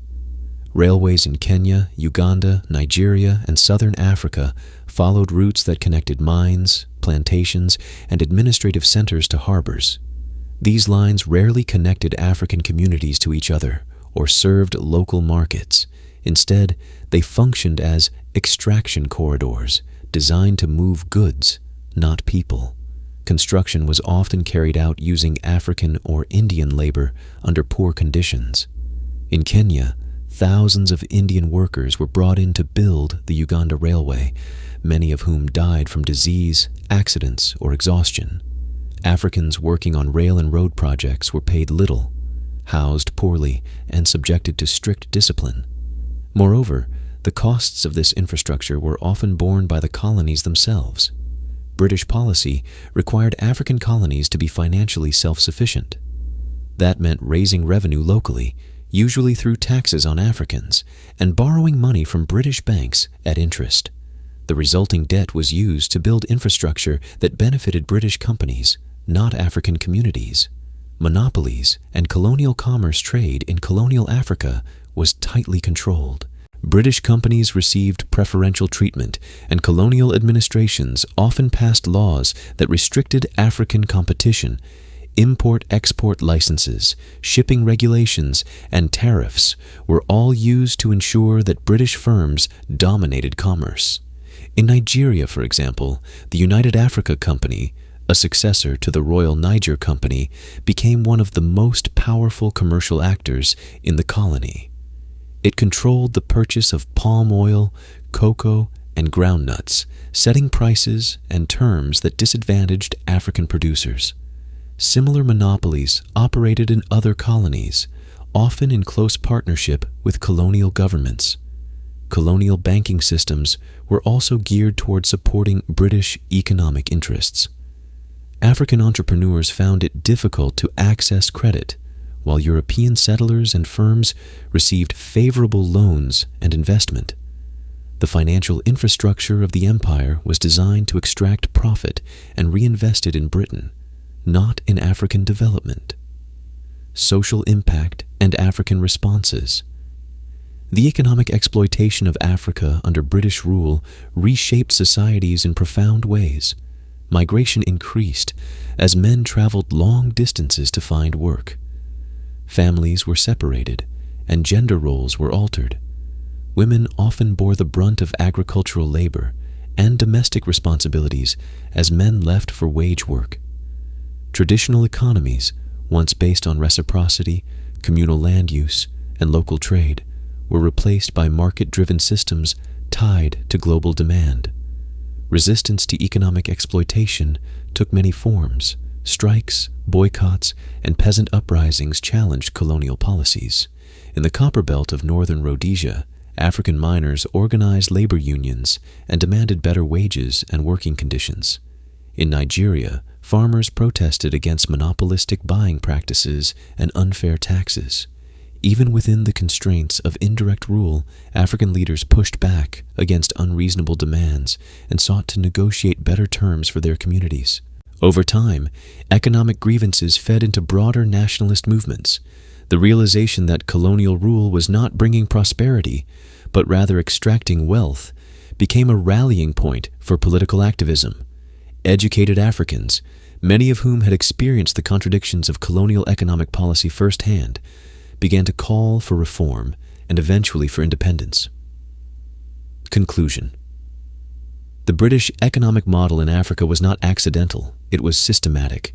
Railways in Kenya, Uganda, Nigeria, and southern Africa followed routes that connected mines, plantations and administrative centers to harbors. These lines rarely connected African communities to each other or served local markets. Instead, they functioned as extraction corridors designed to move goods, not people. Construction was often carried out using African or Indian labor under poor conditions. In Kenya, thousands of Indian workers were brought in to build the Uganda Railway, many of whom died from disease, accidents, or exhaustion. Africans working on rail and road projects were paid little, housed poorly, and subjected to strict discipline. Moreover, the costs of this infrastructure were often borne by the colonies themselves. British policy required African colonies to be financially self-sufficient. That meant raising revenue locally, usually through taxes on Africans, and borrowing money from British banks at interest. The resulting debt was used to build infrastructure that benefited British companies, not African communities. Monopolies and colonial commerce trade in colonial Africa was tightly controlled. British companies received preferential treatment, and colonial administrations often passed laws that restricted African competition. Import-export licenses, shipping regulations, and tariffs were all used to ensure that British firms dominated commerce. In Nigeria, for example, the United Africa Company, a successor to the Royal Niger Company, became one of the most powerful commercial actors in the colony. It controlled the purchase of palm oil, cocoa, and groundnuts, setting prices and terms that disadvantaged African producers. Similar monopolies operated in other colonies, often in close partnership with colonial governments. Colonial banking systems were also geared toward supporting British economic interests. African entrepreneurs found it difficult to access credit, while European settlers and firms received favorable loans and investment. The financial infrastructure of the empire was designed to extract profit and reinvest it in Britain, not in African development. Social impact and African responses. The economic exploitation of Africa under British rule reshaped societies in profound ways. Migration increased as men traveled long distances to find work. Families were separated, and gender roles were altered. Women often bore the brunt of agricultural labor and domestic responsibilities as men left for wage work. Traditional economies, once based on reciprocity, communal land use, and local trade, were replaced by market-driven systems tied to global demand. Resistance to economic exploitation took many forms. Strikes, boycotts, and peasant uprisings challenged colonial policies. In the copper belt of northern Rhodesia, African miners organized labor unions and demanded better wages and working conditions. In Nigeria, farmers protested against monopolistic buying practices and unfair taxes. Even within the constraints of indirect rule, African leaders pushed back against unreasonable demands and sought to negotiate better terms for their communities. Over time, economic grievances fed into broader nationalist movements. The realization that colonial rule was not bringing prosperity, but rather extracting wealth, became a rallying point for political activism. Educated Africans, many of whom had experienced the contradictions of colonial economic policy firsthand, began to call for reform and eventually for independence. Conclusion. The British economic model in Africa was not accidental, it was systematic.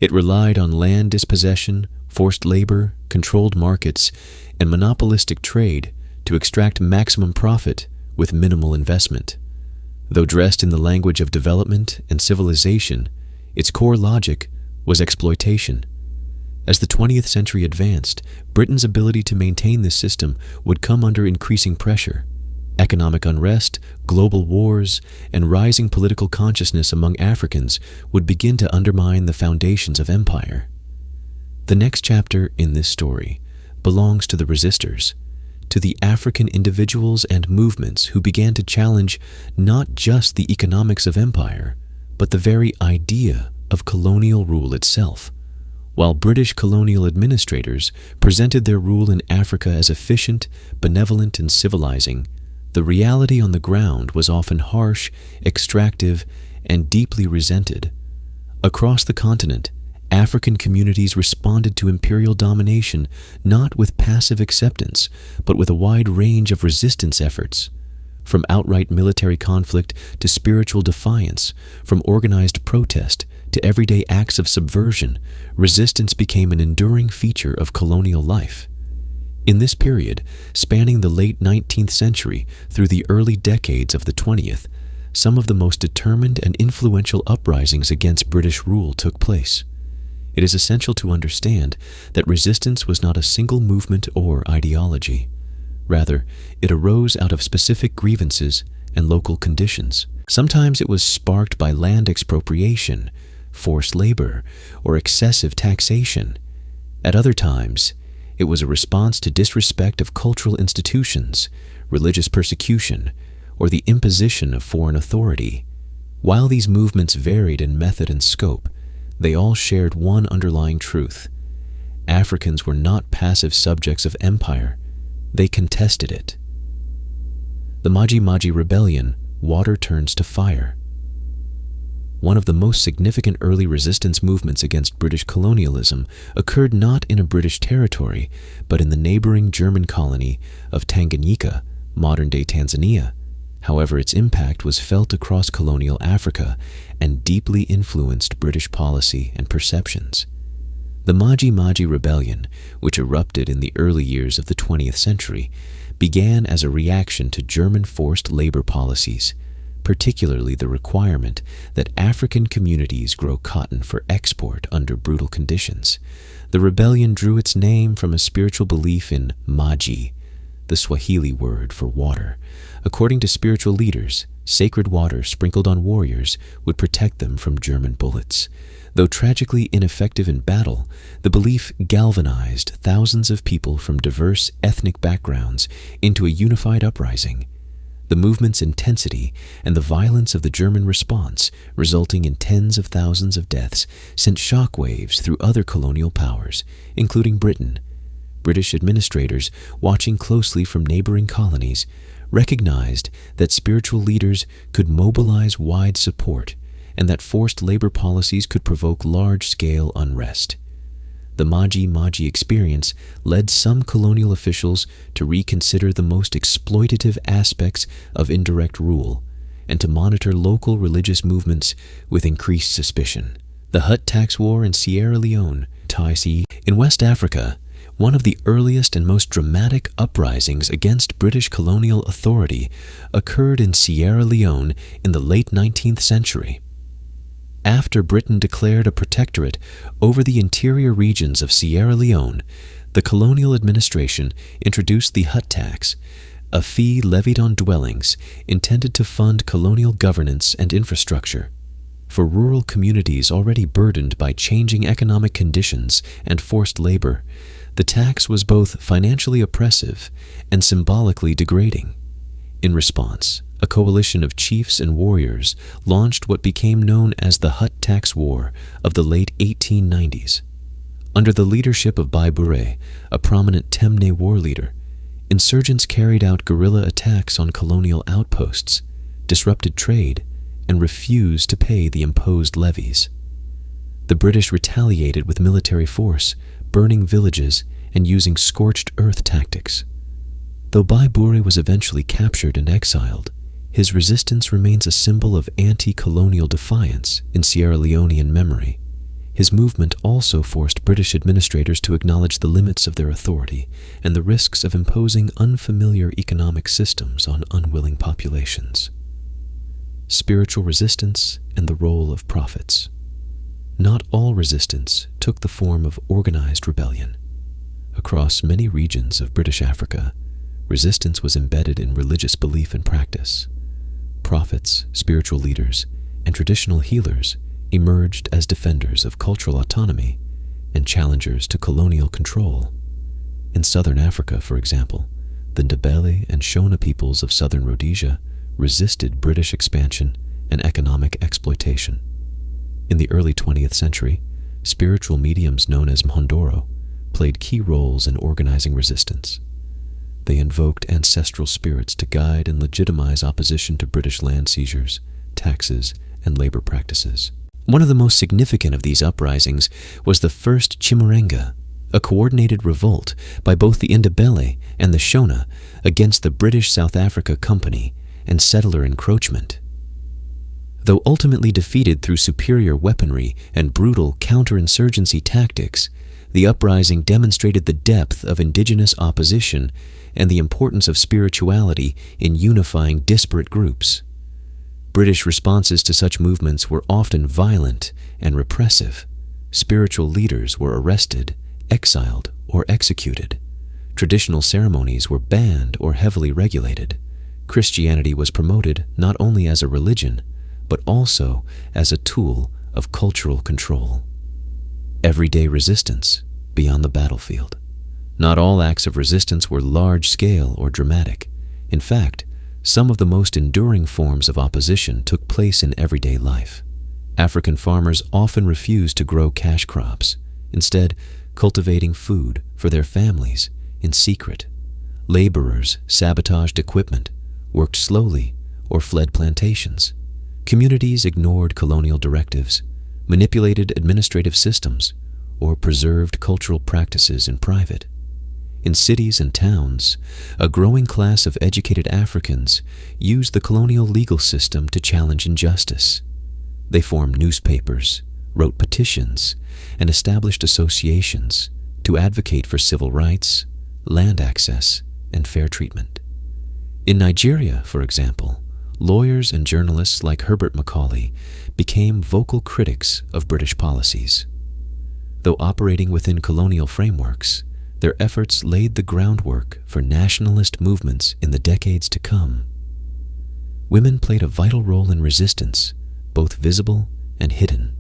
It relied on land dispossession, forced labor, controlled markets, and monopolistic trade to extract maximum profit with minimal investment. Though dressed in the language of development and civilization, its core logic was exploitation. As the 20th century advanced, Britain's ability to maintain this system would come under increasing pressure. Economic unrest, global wars, and rising political consciousness among Africans would begin to undermine the foundations of empire. The next chapter in this story belongs to the resistors, to the African individuals and movements who began to challenge not just the economics of empire, but the very idea of colonial rule itself. While British colonial administrators presented their rule in Africa as efficient, benevolent, and civilizing, the reality on the ground was often harsh, extractive, and deeply resented. Across the continent, African communities responded to imperial domination not with passive acceptance, but with a wide range of resistance efforts. From outright military conflict to spiritual defiance, from organized protest to everyday acts of subversion, resistance became an enduring feature of colonial life. In this period, spanning the late 19th century through the early decades of the 20th, some of the most determined and influential uprisings against British rule took place. It is essential to understand that resistance was not a single movement or ideology. Rather, it arose out of specific grievances and local conditions. Sometimes it was sparked by land expropriation, forced labor, or excessive taxation. At other times, it was a response to disrespect of cultural institutions, religious persecution, or the imposition of foreign authority. While these movements varied in method and scope, they all shared one underlying truth. Africans were not passive subjects of empire. They contested it. The Maji-Maji Rebellion, water turns to fire. One of the most significant early resistance movements against British colonialism occurred not in a British territory, but in the neighboring German colony of Tanganyika, modern-day Tanzania. However, its impact was felt across colonial Africa and deeply influenced British policy and perceptions. The Maji-Maji Rebellion, which erupted in the early years of the 20th century, began as a reaction to German forced labor policies, particularly the requirement that African communities grow cotton for export under brutal conditions. The rebellion drew its name from a spiritual belief in Maji, the Swahili word for water. According to spiritual leaders, sacred water sprinkled on warriors would protect them from German bullets. Though tragically ineffective in battle, the belief galvanized thousands of people from diverse ethnic backgrounds into a unified uprising. The movement's intensity and the violence of the German response, resulting in tens of thousands of deaths, sent shockwaves through other colonial powers, including Britain. British administrators, watching closely from neighboring colonies, recognized that spiritual leaders could mobilize wide support and that forced labor policies could provoke large-scale unrest. The Maji-Maji experience led some colonial officials to reconsider the most exploitative aspects of indirect rule and to monitor local religious movements with increased suspicion. The Hut Tax War in Sierra Leone, in West Africa, one of the earliest and most dramatic uprisings against British colonial authority occurred in Sierra Leone in the late 19th century. After Britain declared a protectorate over the interior regions of Sierra Leone, the colonial administration introduced the Hut Tax, a fee levied on dwellings intended to fund colonial governance and infrastructure. For rural communities already burdened by changing economic conditions and forced labor, the tax was both financially oppressive and symbolically degrading. In response, a coalition of chiefs and warriors launched what became known as the Hut Tax War of the late 1890s. Under the leadership of Bai Bure, a prominent Temne war leader, insurgents carried out guerrilla attacks on colonial outposts, disrupted trade, and refused to pay the imposed levies. The British retaliated with military force, burning villages and using scorched earth tactics. Though Bai Bure was eventually captured and exiled, his resistance remains a symbol of anti-colonial defiance in Sierra Leonean memory. His movement also forced British administrators to acknowledge the limits of their authority and the risks of imposing unfamiliar economic systems on unwilling populations. Spiritual resistance and the role of prophets. Not all resistance took the form of organized rebellion. Across many regions of British Africa, resistance was embedded in religious belief and practice. Prophets, spiritual leaders, and traditional healers emerged as defenders of cultural autonomy and challengers to colonial control. In southern Africa, for example, the Ndebele and Shona peoples of southern Rhodesia resisted British expansion and economic exploitation. In the early 20th century, spiritual mediums known as Mhondoro played key roles in organizing resistance. They invoked ancestral spirits to guide and legitimize opposition to British land seizures, taxes, and labor practices. One of the most significant of these uprisings was the First Chimurenga, a coordinated revolt by both the Ndebele and the Shona against the British South Africa Company and settler encroachment. Though ultimately defeated through superior weaponry and brutal counterinsurgency tactics, the uprising demonstrated the depth of indigenous opposition and the importance of spirituality in unifying disparate groups. British responses to such movements were often violent and repressive. Spiritual leaders were arrested, exiled, or executed. Traditional ceremonies were banned or heavily regulated. Christianity was promoted not only as a religion, but also as a tool of cultural control. Everyday resistance beyond the battlefield. Not all acts of resistance were large-scale or dramatic. In fact, some of the most enduring forms of opposition took place in everyday life. African farmers often refused to grow cash crops, instead cultivating food for their families in secret. Laborers sabotaged equipment, worked slowly, or fled plantations. Communities ignored colonial directives, manipulated administrative systems, or preserved cultural practices in private. In cities and towns, a growing class of educated Africans used the colonial legal system to challenge injustice. They formed newspapers, wrote petitions, and established associations to advocate for civil rights, land access, and fair treatment. In Nigeria, for example, lawyers and journalists like Herbert Macaulay became vocal critics of British policies. Though operating within colonial frameworks, their efforts laid the groundwork for nationalist movements in the decades to come. Women played a vital role in resistance, both visible and hidden.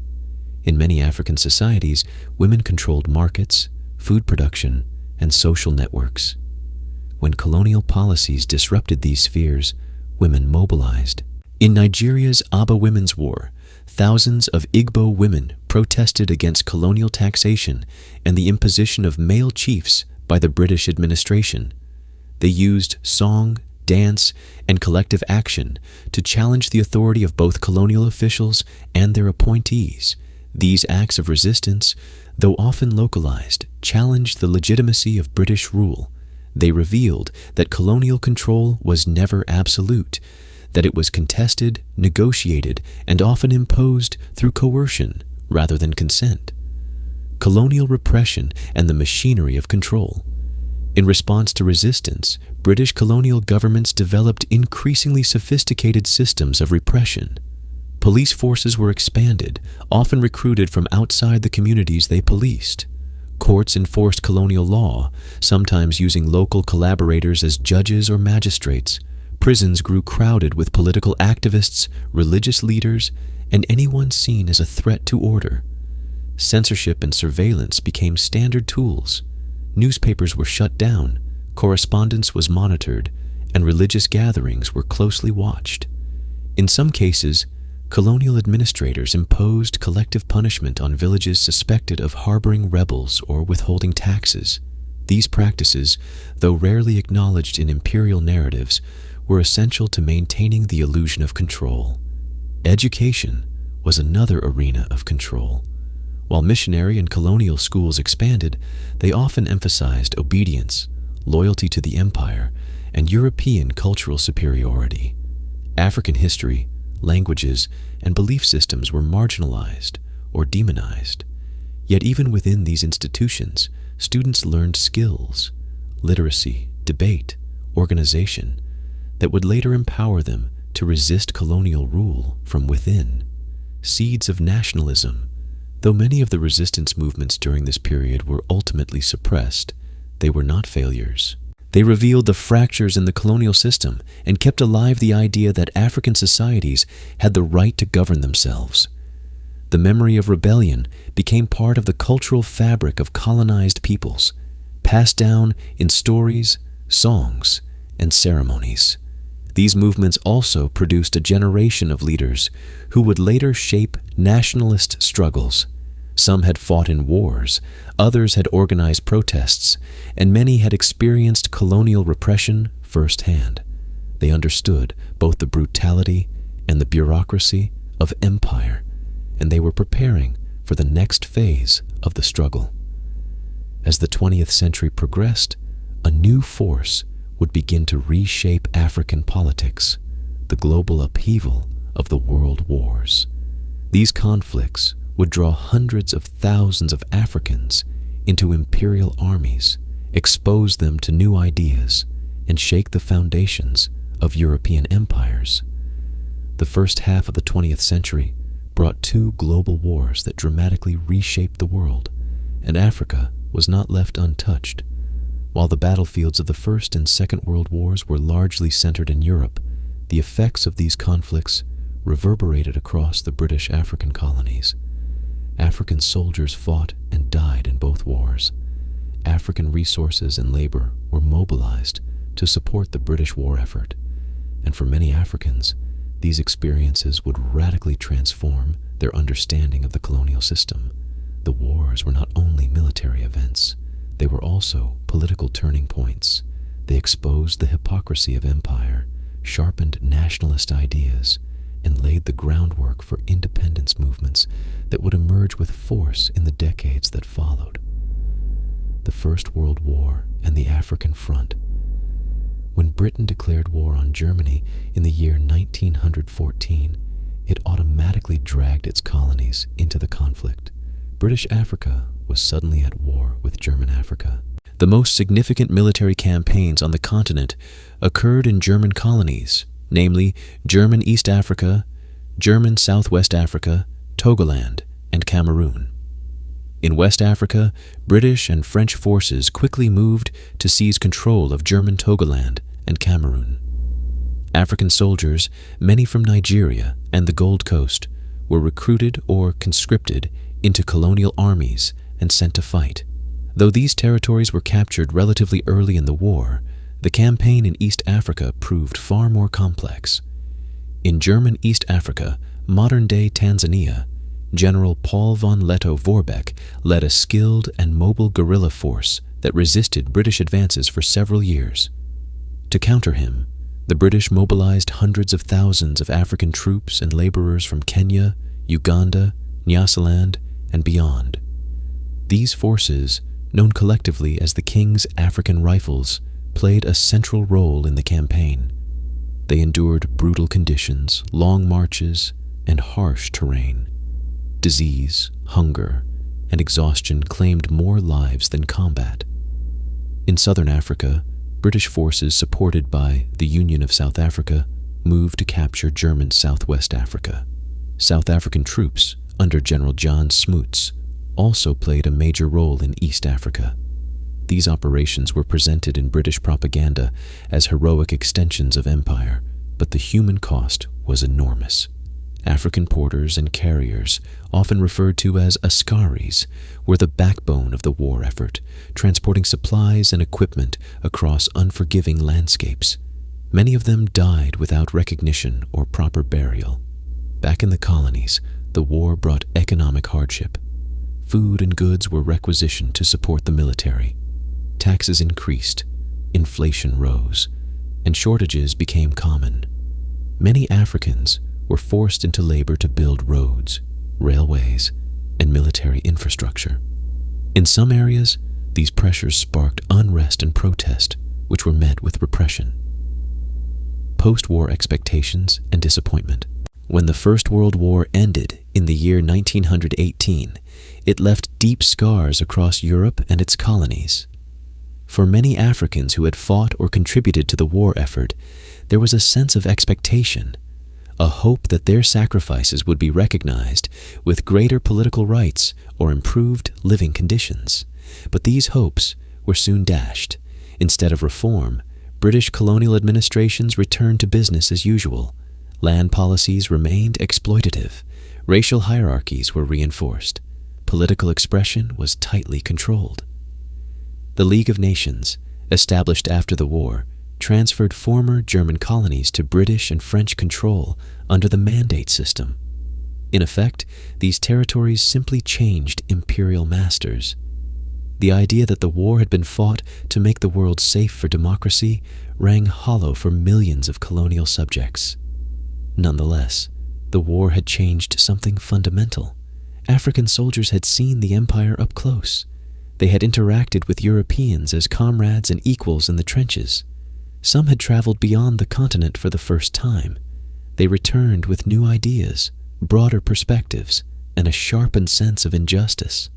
In many African societies, women controlled markets, food production, and social networks. When colonial policies disrupted these spheres, women mobilized. In Nigeria's Aba Women's War, thousands of Igbo women protested against colonial taxation and the imposition of male chiefs by the British administration. They used song, dance, and collective action to challenge the authority of both colonial officials and their appointees. These acts of resistance, though often localized, challenged the legitimacy of British rule. They revealed that colonial control was never absolute, that it was contested, negotiated, and often imposed through coercion rather than consent. Colonial repression and the machinery of control. In response to resistance, British colonial governments developed increasingly sophisticated systems of repression. Police forces were expanded, often recruited from outside the communities they policed. Courts enforced colonial law, sometimes using local collaborators as judges or magistrates. Prisons grew crowded with political activists, religious leaders, and anyone seen as a threat to order. Censorship and surveillance became standard tools. Newspapers were shut down, correspondence was monitored, and religious gatherings were closely watched. In some cases, colonial administrators imposed collective punishment on villages suspected of harboring rebels or withholding taxes. These practices, though rarely acknowledged in imperial narratives, were essential to maintaining the illusion of control. Education was another arena of control. While missionary and colonial schools expanded, they often emphasized obedience, loyalty to the empire, and European cultural superiority. African history, languages, and belief systems were marginalized or demonized. Yet even within these institutions, students learned skills, literacy, debate, organization, that would later empower them to resist colonial rule from within. Seeds of nationalism. Though many of the resistance movements during this period were ultimately suppressed, they were not failures. They revealed the fractures in the colonial system and kept alive the idea that African societies had the right to govern themselves. The memory of rebellion became part of the cultural fabric of colonized peoples, passed down in stories, songs, and ceremonies. These movements also produced a generation of leaders who would later shape nationalist struggles. Some had fought in wars, others had organized protests, and many had experienced colonial repression firsthand. They understood both the brutality and the bureaucracy of empire, and they were preparing for the next phase of the struggle. As the 20th century progressed, a new force would begin to reshape African politics, the global upheaval of the world wars. These conflicts would draw hundreds of thousands of Africans into imperial armies, expose them to new ideas, and shake the foundations of European empires. The first half of the 20th century brought two global wars that dramatically reshaped the world, and Africa was not left untouched. While the battlefields of the First and Second World Wars were largely centered in Europe, the effects of these conflicts reverberated across the British African colonies. African soldiers fought and died in both wars. African resources and labor were mobilized to support the British war effort, and for many Africans, these experiences would radically transform their understanding of the colonial system. The wars were not only military events, they were also political turning points. They exposed the hypocrisy of empire, sharpened nationalist ideas, and laid the groundwork for independence movements that would emerge with force in the decades that followed. The First World War and the African Front. When Britain declared war on Germany in the year 1914, it automatically dragged its colonies into the conflict. British Africa was suddenly at war with German Africa. The most significant military campaigns on the continent occurred in German colonies, namely German East Africa, German Southwest Africa, Togoland, and Cameroon. In West Africa, British and French forces quickly moved to seize control of German Togoland and Cameroon. African soldiers, many from Nigeria and the Gold Coast, were recruited or conscripted into colonial armies and sent to fight. Though these territories were captured relatively early in the war, the campaign in East Africa proved far more complex. In German East Africa, modern-day Tanzania, General Paul von Lettow-Vorbeck led a skilled and mobile guerrilla force that resisted British advances for several years. To counter him, the British mobilized hundreds of thousands of African troops and laborers from Kenya, Uganda, Nyasaland, and beyond. These forces, known collectively as the King's African Rifles, played a central role in the campaign. They endured brutal conditions, long marches, and harsh terrain. Disease, hunger, and exhaustion claimed more lives than combat. In southern Africa, British forces supported by the Union of South Africa moved to capture German Southwest Africa. South African troops, under General John Smuts, also played a major role in East Africa. These operations were presented in British propaganda as heroic extensions of empire, but the human cost was enormous. African porters and carriers, often referred to as askaris, were the backbone of the war effort, transporting supplies and equipment across unforgiving landscapes. Many of them died without recognition or proper burial. Back in the colonies, the war brought economic hardship. Food and goods were requisitioned to support the military. Taxes increased, inflation rose, and shortages became common. Many Africans were forced into labor to build roads, railways, and military infrastructure. In some areas, these pressures sparked unrest and protest, which were met with repression. Post-war expectations and disappointment. When the First World War ended in the year 1918, it left deep scars across Europe and its colonies. For many Africans who had fought or contributed to the war effort, there was a sense of expectation, a hope that their sacrifices would be recognized with greater political rights or improved living conditions. But these hopes were soon dashed. Instead of reform, British colonial administrations returned to business as usual. Land policies remained exploitative. Racial hierarchies were reinforced. Political expression was tightly controlled. The League of Nations, established after the war, transferred former German colonies to British and French control under the Mandate system. In effect, these territories simply changed imperial masters. The idea that the war had been fought to make the world safe for democracy rang hollow for millions of colonial subjects. Nonetheless, the war had changed something fundamental. African soldiers had seen the empire up close. They had interacted with Europeans as comrades and equals in the trenches. Some had traveled beyond the continent for the first time. They returned with new ideas, broader perspectives, and a sharpened sense of injustice.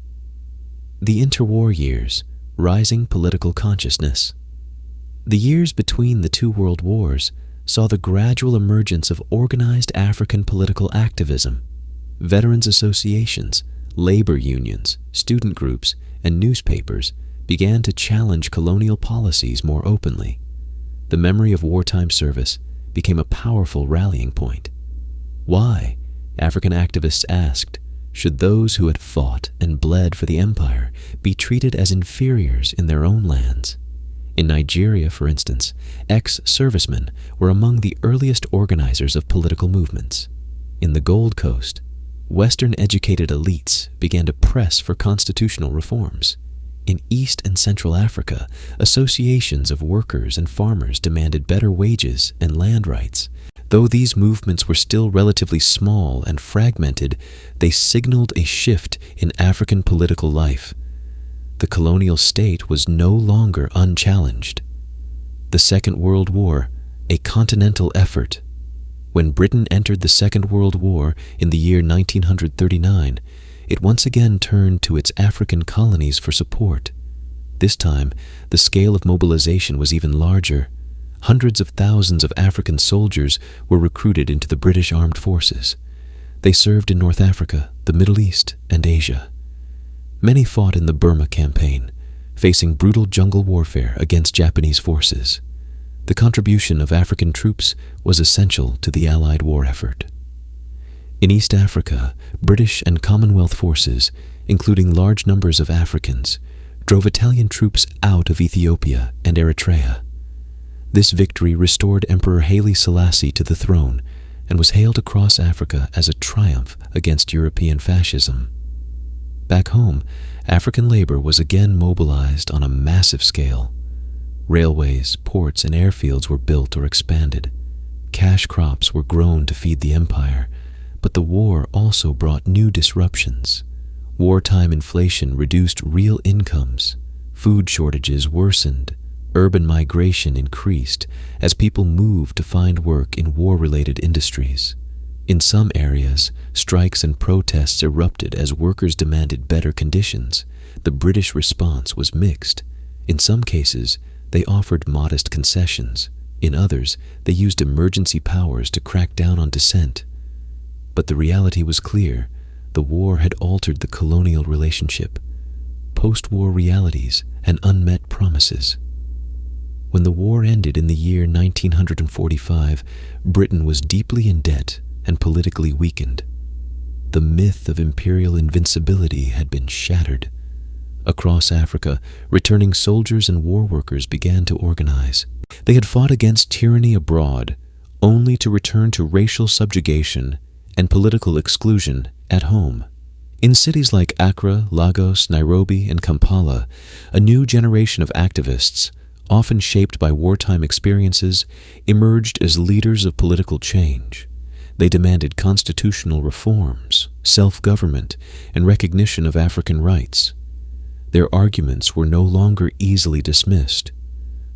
The interwar years, rising political consciousness. The years between the two world wars saw the gradual emergence of organized African political activism. Veterans associations, labor unions, student groups, and newspapers began to challenge colonial policies more openly. The memory of wartime service became a powerful rallying point. Why, African activists asked, should those who had fought and bled for the empire be treated as inferiors in their own lands? In Nigeria, for instance, ex-servicemen were among the earliest organizers of political movements. In the Gold Coast, Western-educated elites began to press for constitutional reforms. In East and Central Africa, associations of workers and farmers demanded better wages and land rights. Though these movements were still relatively small and fragmented, they signaled a shift in African political life. The colonial state was no longer unchallenged. The Second World War, a continental effort. When Britain entered the Second World War in the year 1939, it once again turned to its African colonies for support. This time, the scale of mobilization was even larger. Hundreds of thousands of African soldiers were recruited into the British armed forces. They served in North Africa, the Middle East, and Asia. Many fought in the Burma campaign, facing brutal jungle warfare against Japanese forces. The contribution of African troops was essential to the Allied war effort. In East Africa, British and Commonwealth forces, including large numbers of Africans, drove Italian troops out of Ethiopia and Eritrea. This victory restored Emperor Haile Selassie to the throne and was hailed across Africa as a triumph against European fascism. Back home, African labor was again mobilized on a massive scale. Railways, ports, and airfields were built or expanded. Cash crops were grown to feed the empire, but the war also brought new disruptions. Wartime inflation reduced real incomes. Food shortages worsened. Urban migration increased as people moved to find work in war-related industries. In some areas, strikes and protests erupted as workers demanded better conditions. The British response was mixed. In some cases, they offered modest concessions. In others, they used emergency powers to crack down on dissent. But the reality was clear. The war had altered the colonial relationship, post-war realities, and unmet promises. When the war ended in the year 1945, Britain was deeply in debt and politically weakened. The myth of imperial invincibility had been shattered. Across Africa, returning soldiers and war workers began to organize. They had fought against tyranny abroad, only to return to racial subjugation and political exclusion at home. In cities like Accra, Lagos, Nairobi, and Kampala, a new generation of activists, often shaped by wartime experiences, emerged as leaders of political change. They demanded constitutional reforms, self-government, and recognition of African rights. Their arguments were no longer easily dismissed.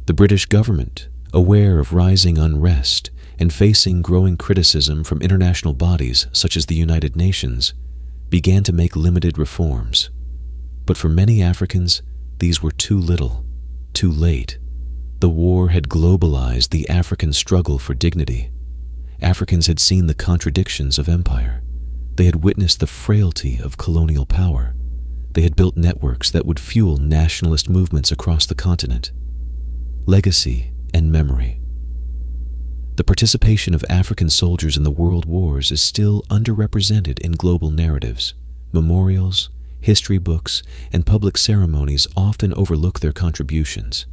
The British government, aware of rising unrest and facing growing criticism from international bodies such as the United Nations, began to make limited reforms. But for many Africans, these were too little, too late. The war had globalized the African struggle for dignity. Africans had seen the contradictions of empire. They had witnessed the frailty of colonial power. They had built networks that would fuel nationalist movements across the continent. Legacy and memory. The participation of African soldiers in the world wars is still underrepresented in global narratives. Memorials, history books, and public ceremonies often overlook their contributions.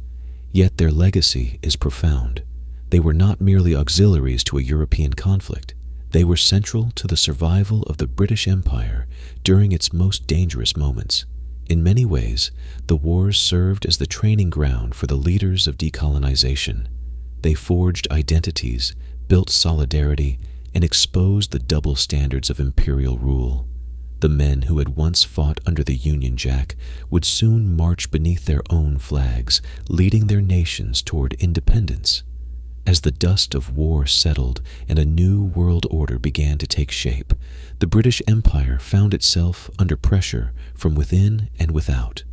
Yet their legacy is profound. They were not merely auxiliaries to a European conflict. They were central to the survival of the British Empire during its most dangerous moments. In many ways, the wars served as the training ground for the leaders of decolonization. They forged identities, built solidarity, and expose the double standards of imperial rule. The men who had once fought under the Union Jack would soon march beneath their own flags, leading their nations toward independence. As the dust of war settled and a new world order began to take shape, the British Empire found itself under pressure from within and without.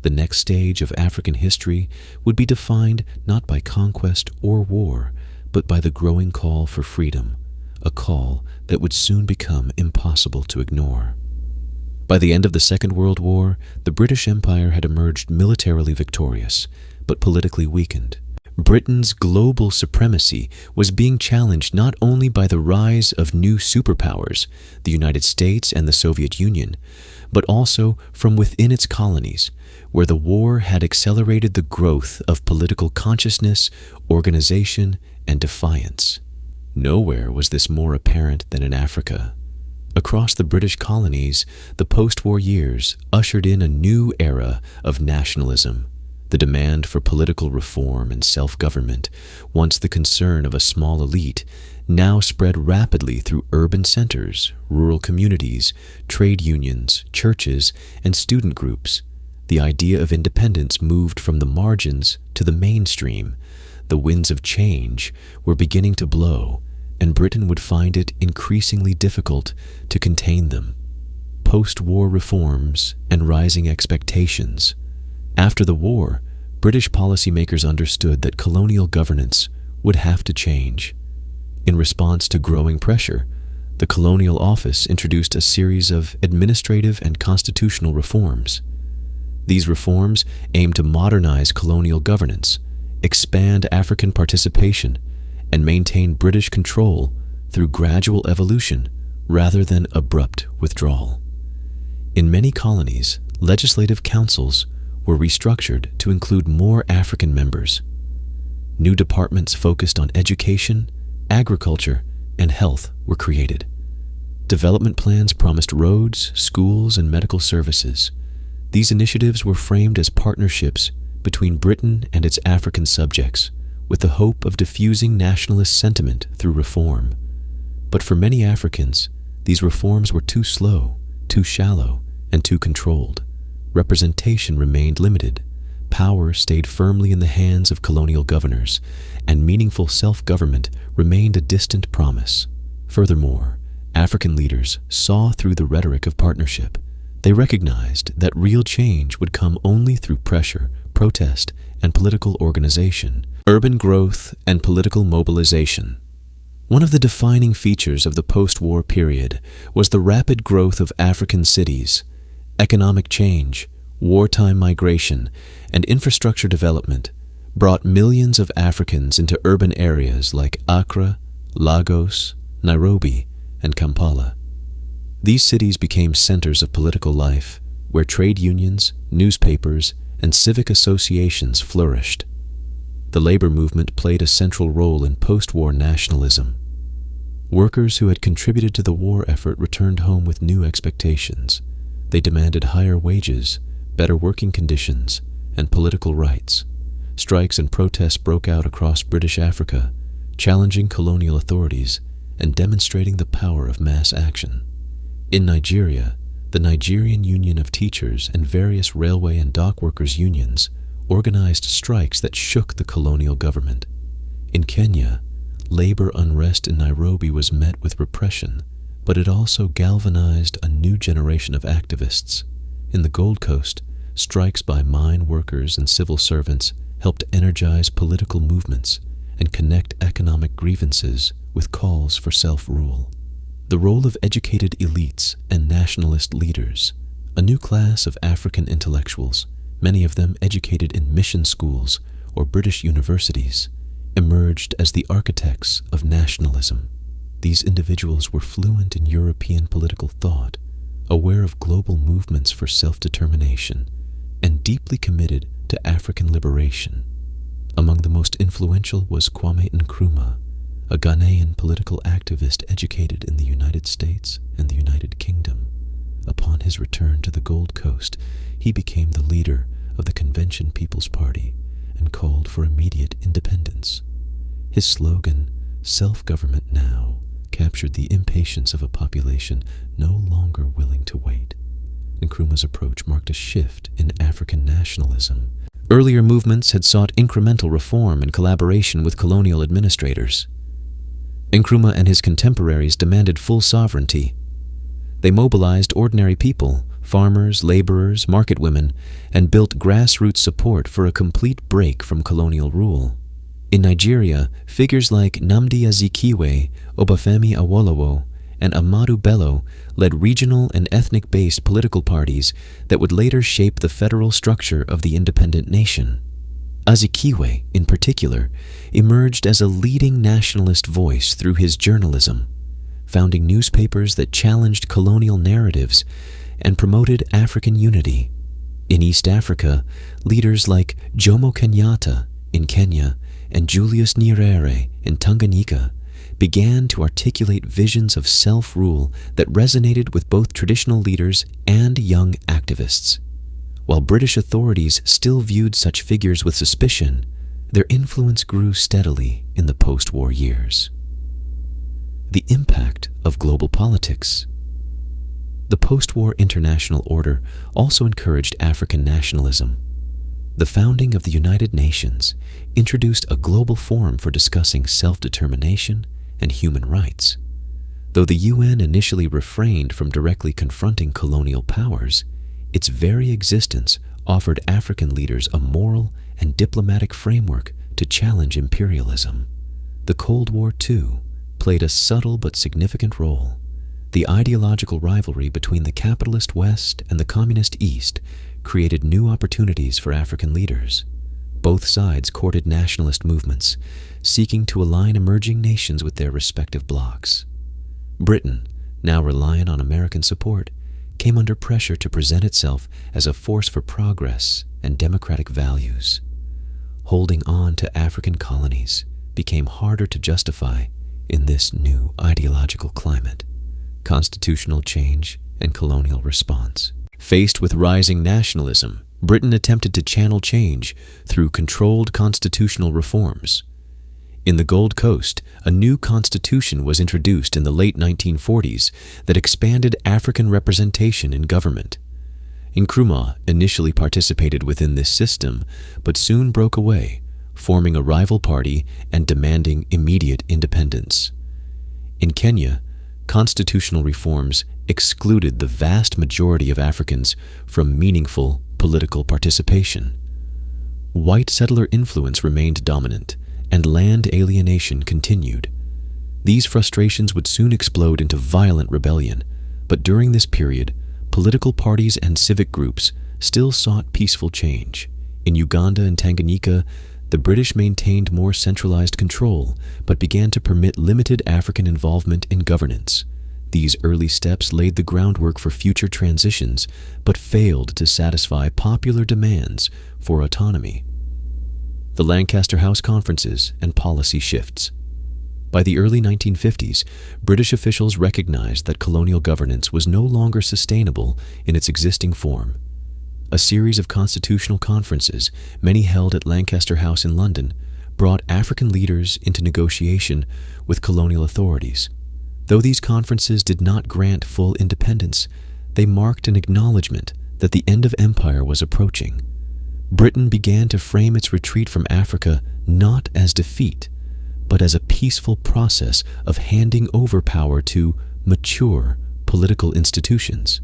The next stage of African history would be defined not by conquest or war, but by the growing call for freedom, a call that would soon become impossible to ignore. By the end of the Second World War, the British Empire had emerged militarily victorious, but politically weakened. Britain's global supremacy was being challenged not only by the rise of new superpowers, the United States and the Soviet Union, but also from within its colonies, where the war had accelerated the growth of political consciousness, organization, and defiance. Nowhere was this more apparent than in Africa. Across the British colonies, the post-war years ushered in a new era of nationalism. The demand for political reform and self-government, once the concern of a small elite, now spread rapidly through urban centers, rural communities, trade unions, churches, and student groups. The idea of independence moved from the margins to the mainstream. The winds of change were beginning to blow, and Britain would find it increasingly difficult to contain them. Post-war reforms and rising expectations. After the war, British policymakers understood that colonial governance would have to change. In response to growing pressure, the Colonial Office introduced a series of administrative and constitutional reforms. These reforms aimed to modernize colonial governance, expand African participation, and maintain British control through gradual evolution rather than abrupt withdrawal. In many colonies, legislative councils were restructured to include more African members. New departments focused on education, agriculture, and health were created. Development plans promised roads, schools, and medical services. These initiatives were framed as partnerships between Britain and its African subjects, with the hope of diffusing nationalist sentiment through reform. But for many Africans, these reforms were too slow, too shallow, and too controlled. Representation remained limited, power stayed firmly in the hands of colonial governors, and meaningful self-government remained a distant promise. Furthermore, African leaders saw through the rhetoric of partnership. They recognized that real change would come only through pressure, protest, and political organization. Urban growth and political mobilization. One of the defining features of the post-war period was the rapid growth of African cities. Economic change, wartime migration, and infrastructure development brought millions of Africans into urban areas like Accra, Lagos, Nairobi, and Kampala. These cities became centers of political life, where trade unions, newspapers, and civic associations flourished. The labor movement played a central role in post-war nationalism. Workers who had contributed to the war effort returned home with new expectations. They demanded higher wages, better working conditions, and political rights. Strikes and protests broke out across British Africa, challenging colonial authorities and demonstrating the power of mass action. In Nigeria, the Nigerian Union of Teachers and various railway and dock workers' unions organized strikes that shook the colonial government. In Kenya, labor unrest in Nairobi was met with repression, but it also galvanized a new generation of activists. In the Gold Coast, strikes by mine workers and civil servants helped energize political movements and connect economic grievances with calls for self-rule. The role of educated elites and nationalist leaders, a new class of African intellectuals, many of them educated in mission schools or British universities, emerged as the architects of nationalism. These individuals were fluent in European political thought, aware of global movements for self-determination, and deeply committed to African liberation. Among the most influential was Kwame Nkrumah, a Ghanaian political activist educated in the United States and the United Kingdom. Upon his return to the Gold Coast, he became the leader of the Convention People's Party and called for immediate independence. His slogan, "Self-government now, captured the impatience of a population no longer willing to wait. Nkrumah's approach marked a shift in African nationalism. Earlier movements had sought incremental reform in collaboration with colonial administrators. Nkrumah and his contemporaries demanded full sovereignty. They mobilized ordinary people, farmers, laborers, market women, and built grassroots support for a complete break from colonial rule. In Nigeria, figures like Nnamdi Azikiwe, Obafemi Awolowo, and Ahmadu Bello led regional and ethnic-based political parties that would later shape the federal structure of the independent nation. Azikiwe, in particular, emerged as a leading nationalist voice through his journalism, founding newspapers that challenged colonial narratives and promoted African unity. In East Africa, leaders like Jomo Kenyatta in Kenya and Julius Nyerere in Tanganyika began to articulate visions of self-rule that resonated with both traditional leaders and young activists. While British authorities still viewed such figures with suspicion, their influence grew steadily in the post-war years. The impact of global politics. The post-war international order also encouraged African nationalism. The founding of the United Nations introduced a global forum for discussing self-determination and human rights. Though the UN initially refrained from directly confronting colonial powers, its very existence offered African leaders a moral and diplomatic framework to challenge imperialism. The Cold War, too, played a subtle but significant role. The ideological rivalry between the capitalist West and the communist East created new opportunities for African leaders. Both sides courted nationalist movements, seeking to align emerging nations with their respective blocs. Britain, now reliant on American support, came under pressure to present itself as a force for progress and democratic values. Holding on to African colonies became harder to justify in this new ideological climate. Constitutional change and colonial response. Faced with rising nationalism, Britain attempted to channel change through controlled constitutional reforms. In the Gold Coast, a new constitution was introduced in the late 1940s that expanded African representation in government. Nkrumah initially participated within this system, but soon broke away, forming a rival party and demanding immediate independence. In Kenya, constitutional reforms excluded the vast majority of Africans from meaningful political participation. White settler influence remained dominant, and land alienation continued. These frustrations would soon explode into violent rebellion, but during this period, political parties and civic groups still sought peaceful change. In Uganda and Tanganyika, the British maintained more centralized control, but began to permit limited African involvement in governance. These early steps laid the groundwork for future transitions, but failed to satisfy popular demands for autonomy. The Lancaster House Conferences and policy shifts. By the early 1950s, British officials recognized that colonial governance was no longer sustainable in its existing form. A series of constitutional conferences, many held at Lancaster House in London, brought African leaders into negotiation with colonial authorities. Though these conferences did not grant full independence, they marked an acknowledgement that the end of empire was approaching. Britain began to frame its retreat from Africa not as defeat, but as a peaceful process of handing over power to mature political institutions.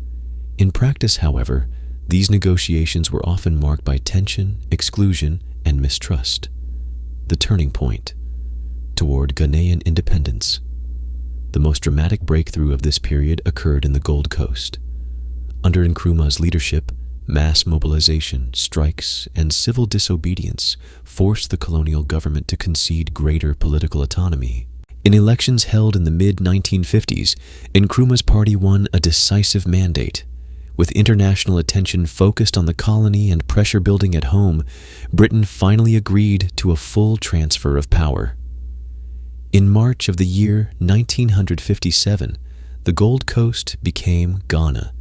In practice, however, these negotiations were often marked by tension, exclusion, and mistrust. The turning point toward Ghanaian independence. The most dramatic breakthrough of this period occurred in the Gold Coast. Under Nkrumah's leadership, mass mobilization, strikes, and civil disobedience forced the colonial government to concede greater political autonomy. In elections held in the mid-1950s, Nkrumah's party won a decisive mandate. With international attention focused on the colony and pressure building at home, Britain finally agreed to a full transfer of power. In March of the year 1957, the Gold Coast became Ghana,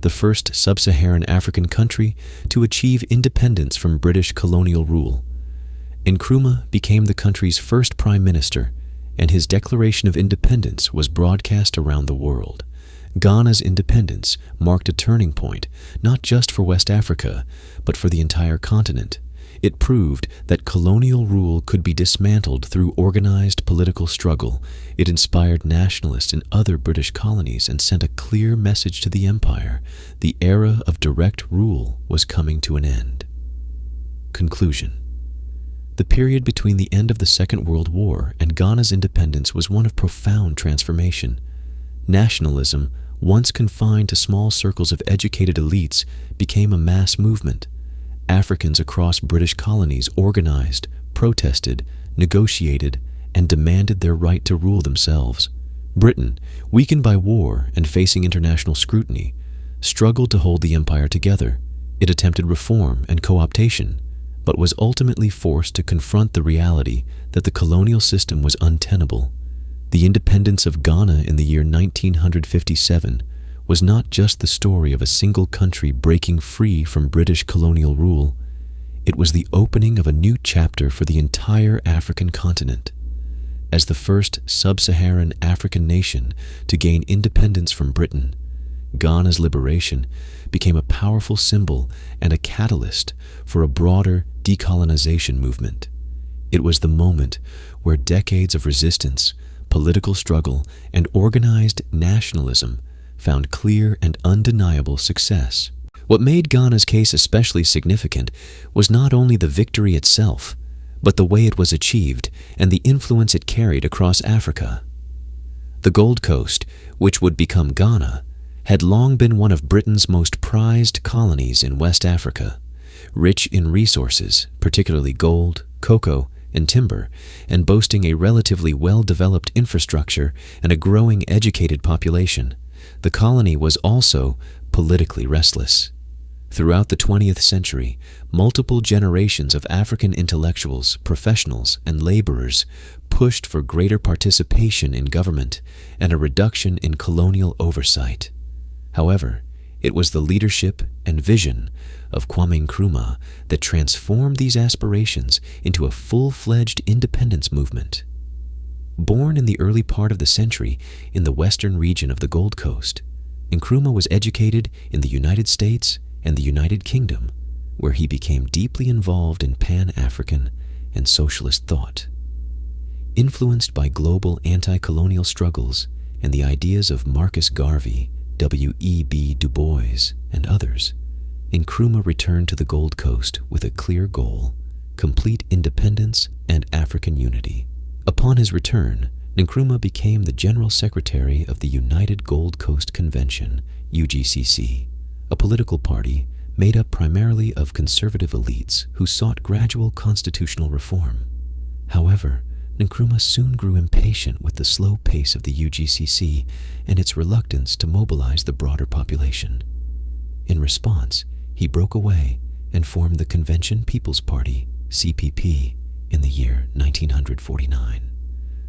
the first sub-Saharan African country to achieve independence from British colonial rule. Nkrumah became the country's first prime minister and his declaration of independence was broadcast around the world. Ghana's independence marked a turning point, not just for West Africa, but for the entire continent. It proved that colonial rule could be dismantled through organized political struggle. It inspired nationalists in other British colonies and sent a clear message to the empire: the era of direct rule was coming to an end. Conclusion. The period between the end of the Second World War and Ghana's independence was one of profound transformation. Nationalism, once confined to small circles of educated elites, became a mass movement. Africans across British colonies organized, protested, negotiated, and demanded their right to rule themselves. Britain, weakened by war and facing international scrutiny, struggled to hold the empire together. It attempted reform and co-optation, but was ultimately forced to confront the reality that the colonial system was untenable. The independence of Ghana in the year 1957 was not just the story of a single country breaking free from British colonial rule. It was the opening of a new chapter for the entire African continent. As the first sub-Saharan African nation to gain independence from Britain, Ghana's liberation became a powerful symbol and a catalyst for a broader decolonization movement. It was the moment where decades of resistance, political struggle, and organized nationalism found clear and undeniable success. What made Ghana's case especially significant was not only the victory itself, but the way it was achieved and the influence it carried across Africa. The Gold Coast, which would become Ghana, had long been one of Britain's most prized colonies in West Africa, rich in resources, particularly gold, cocoa, and timber, and boasting a relatively well-developed infrastructure and a growing educated population. The colony was also politically restless. Throughout the 20th century, multiple generations of African intellectuals, professionals, and laborers pushed for greater participation in government and a reduction in colonial oversight. However, it was the leadership and vision of Kwame Nkrumah that transformed these aspirations into a full-fledged independence movement. Born in the early part of the century in the western region of the Gold Coast, Nkrumah was educated in the United States and the United Kingdom, where he became deeply involved in Pan-African and socialist thought. Influenced by global anti-colonial struggles and the ideas of Marcus Garvey, W.E.B. Du Bois, and others, Nkrumah returned to the Gold Coast with a clear goal: complete independence and African unity. Upon his return, Nkrumah became the General Secretary of the United Gold Coast Convention, UGCC, a political party made up primarily of conservative elites who sought gradual constitutional reform. However, Nkrumah soon grew impatient with the slow pace of the UGCC and its reluctance to mobilize the broader population. In response, he broke away and formed the Convention People's Party, CPP, in the year 1949.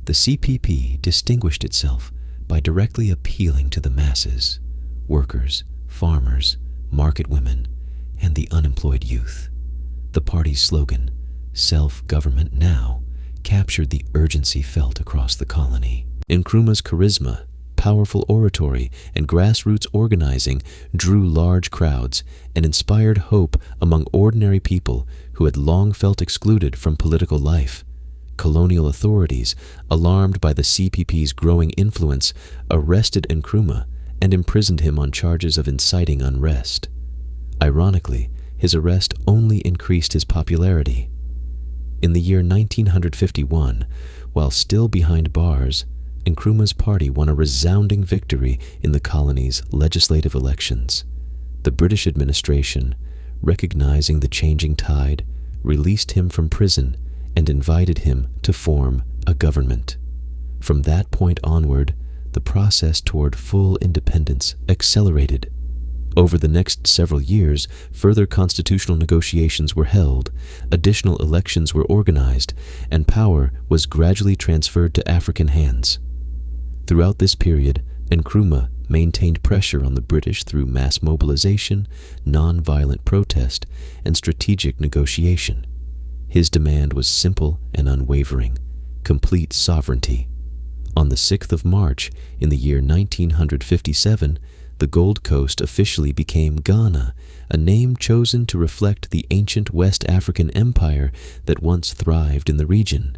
The CPP distinguished itself by directly appealing to the masses: workers, farmers, market women, and the unemployed youth. The party's slogan, "Self-Government Now," captured the urgency felt across the colony. Nkrumah's charisma, powerful oratory, and grassroots organizing drew large crowds and inspired hope among ordinary people who had long felt excluded from political life. Colonial authorities, alarmed by the CPP's growing influence, arrested Nkrumah and imprisoned him on charges of inciting unrest. Ironically, his arrest only increased his popularity. In the year 1951, while still behind bars, Nkrumah's party won a resounding victory in the colony's legislative elections. The British administration, recognizing the changing tide, released him from prison and invited him to form a government. From that point onward, the process toward full independence accelerated. Over the next several years, further constitutional negotiations were held, additional elections were organized, and power was gradually transferred to African hands. Throughout this period, Nkrumah maintained pressure on the British through mass mobilization, non-violent protest, and strategic negotiation. His demand was simple and unwavering: complete sovereignty. On the 6th of March in the year 1957, the Gold Coast officially became Ghana, a name chosen to reflect the ancient West African empire that once thrived in the region.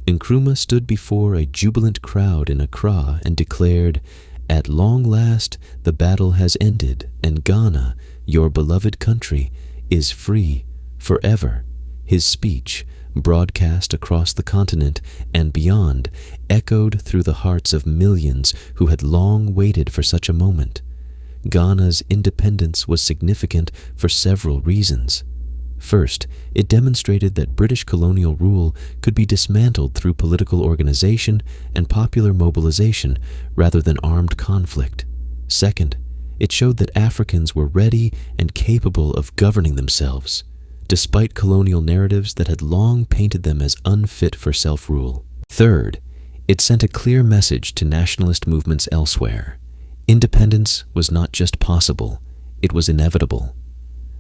Nkrumah stood before a jubilant crowd in Accra and declared, "At long last the battle has ended, and Ghana, your beloved country, is free forever." His speech, broadcast across the continent and beyond, echoed through the hearts of millions who had long waited for such a moment. Ghana's independence was significant for several reasons. First, it demonstrated that British colonial rule could be dismantled through political organization and popular mobilization rather than armed conflict. Second, it showed that Africans were ready and capable of governing themselves, despite colonial narratives that had long painted them as unfit for self-rule. Third, it sent a clear message to nationalist movements elsewhere. Independence was not just possible, it was inevitable.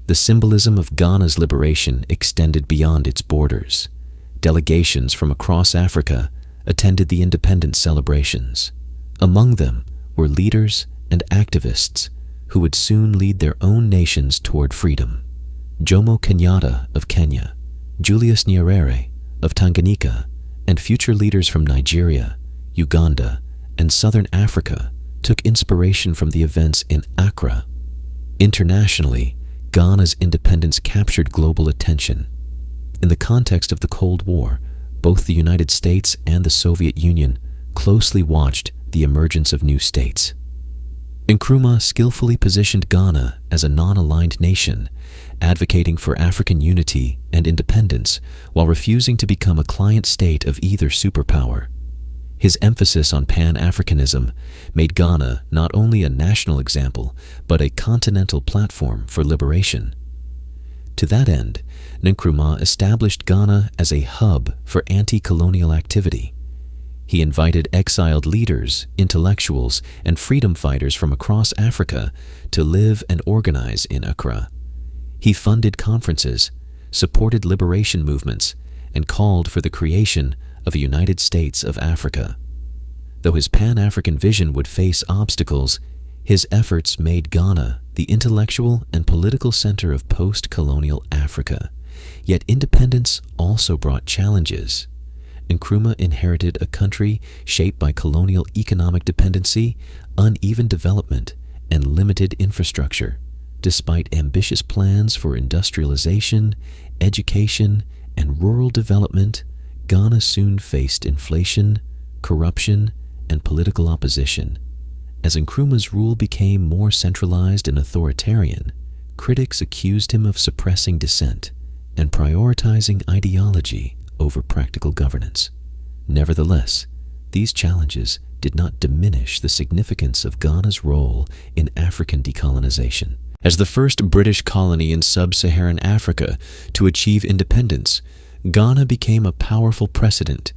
The symbolism of Ghana's liberation extended beyond its borders. Delegations from across Africa attended the independence celebrations. Among them were leaders and activists who would soon lead their own nations toward freedom. Jomo Kenyatta of Kenya, Julius Nyerere of Tanganyika, and future leaders from Nigeria, Uganda, and Southern Africa took inspiration from the events in Accra. Internationally, Ghana's independence captured global attention. In the context of the Cold War, both the United States and the Soviet Union closely watched the emergence of new states. Nkrumah skillfully positioned Ghana as a non-aligned nation, advocating for African unity and independence while refusing to become a client state of either superpower. His emphasis on Pan-Africanism made Ghana not only a national example, but a continental platform for liberation. To that end, Nkrumah established Ghana as a hub for anti-colonial activity. He invited exiled leaders, intellectuals, and freedom fighters from across Africa to live and organize in Accra. He funded conferences, supported liberation movements, and called for the creation of a United States of Africa. Though his Pan-African vision would face obstacles, his efforts made Ghana the intellectual and political center of post-colonial Africa. Yet independence also brought challenges. Nkrumah inherited a country shaped by colonial economic dependency, uneven development, and limited infrastructure. Despite ambitious plans for industrialization, education, and rural development, Ghana soon faced inflation, corruption, and political opposition. As Nkrumah's rule became more centralized and authoritarian, critics accused him of suppressing dissent and prioritizing ideology over practical governance. Nevertheless, these challenges did not diminish the significance of Ghana's role in African decolonization. As the first British colony in sub-Saharan Africa to achieve independence, Ghana became a powerful precedent.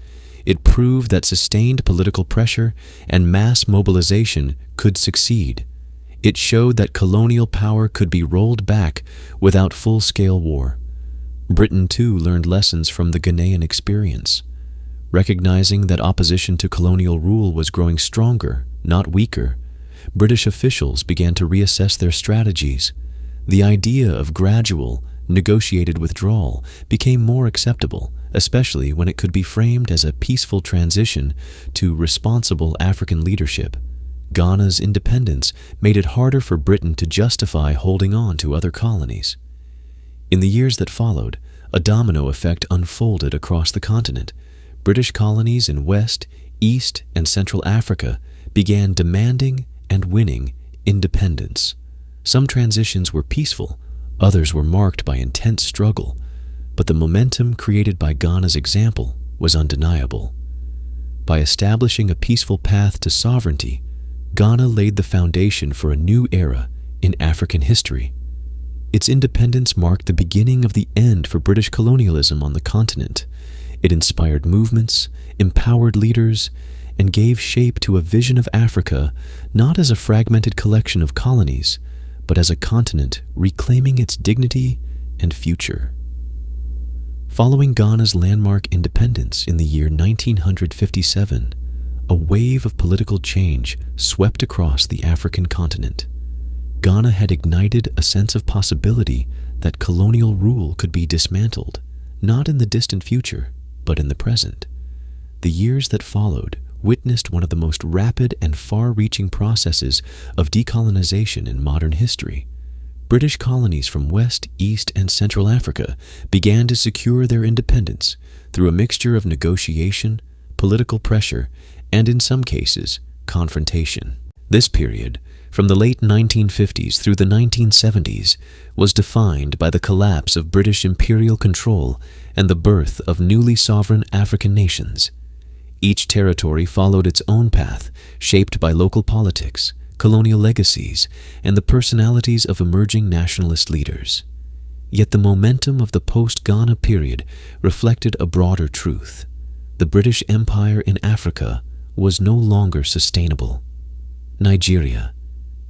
It proved that sustained political pressure and mass mobilization could succeed. It showed that colonial power could be rolled back without full-scale war. Britain, too, learned lessons from the Ghanaian experience. Recognizing that opposition to colonial rule was growing stronger, not weaker, British officials began to reassess their strategies. The idea of gradual, negotiated withdrawal became more acceptable, especially when it could be framed as a peaceful transition to responsible African leadership. Ghana's independence made it harder for Britain to justify holding on to other colonies. In the years that followed, a domino effect unfolded across the continent. British colonies in West, East, and Central Africa began demanding and winning independence. Some transitions were peaceful, others were marked by intense struggle, but the momentum created by Ghana's example was undeniable. By establishing a peaceful path to sovereignty, Ghana laid the foundation for a new era in African history. Its independence marked the beginning of the end for British colonialism on the continent. It inspired movements, empowered leaders, and gave shape to a vision of Africa not as a fragmented collection of colonies, but as a continent reclaiming its dignity and future. Following Ghana's landmark independence in the year 1957, a wave of political change swept across the African continent. Ghana had ignited a sense of possibility that colonial rule could be dismantled, not in the distant future, but in the present. The years that followed witnessed one of the most rapid and far-reaching processes of decolonization in modern history. British colonies from West, East, and Central Africa began to secure their independence through a mixture of negotiation, political pressure, and in some cases, confrontation. This period, from the late 1950s through the 1970s, was defined by the collapse of British imperial control and the birth of newly sovereign African nations. Each territory followed its own path, shaped by local politics, colonial legacies, and the personalities of emerging nationalist leaders. Yet the momentum of the post-Ghana period reflected a broader truth. The British Empire in Africa was no longer sustainable. Nigeria.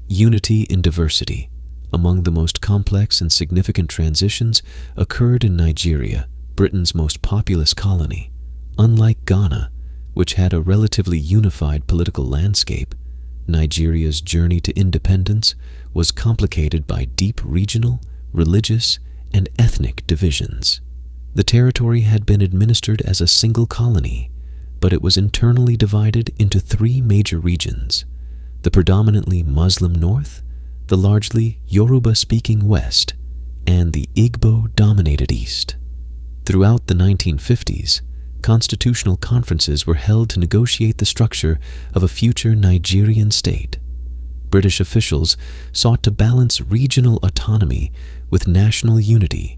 Unity in diversity. Among the most complex and significant transitions occurred in Nigeria, Britain's most populous colony. Unlike Ghana, which had a relatively unified political landscape, Nigeria's journey to independence was complicated by deep regional, religious, and ethnic divisions. The territory had been administered as a single colony, but it was internally divided into three major regions: the predominantly Muslim North, the largely Yoruba-speaking West, and the Igbo-dominated East. Throughout the 1950s, constitutional conferences were held to negotiate the structure of a future Nigerian state. British officials sought to balance regional autonomy with national unity,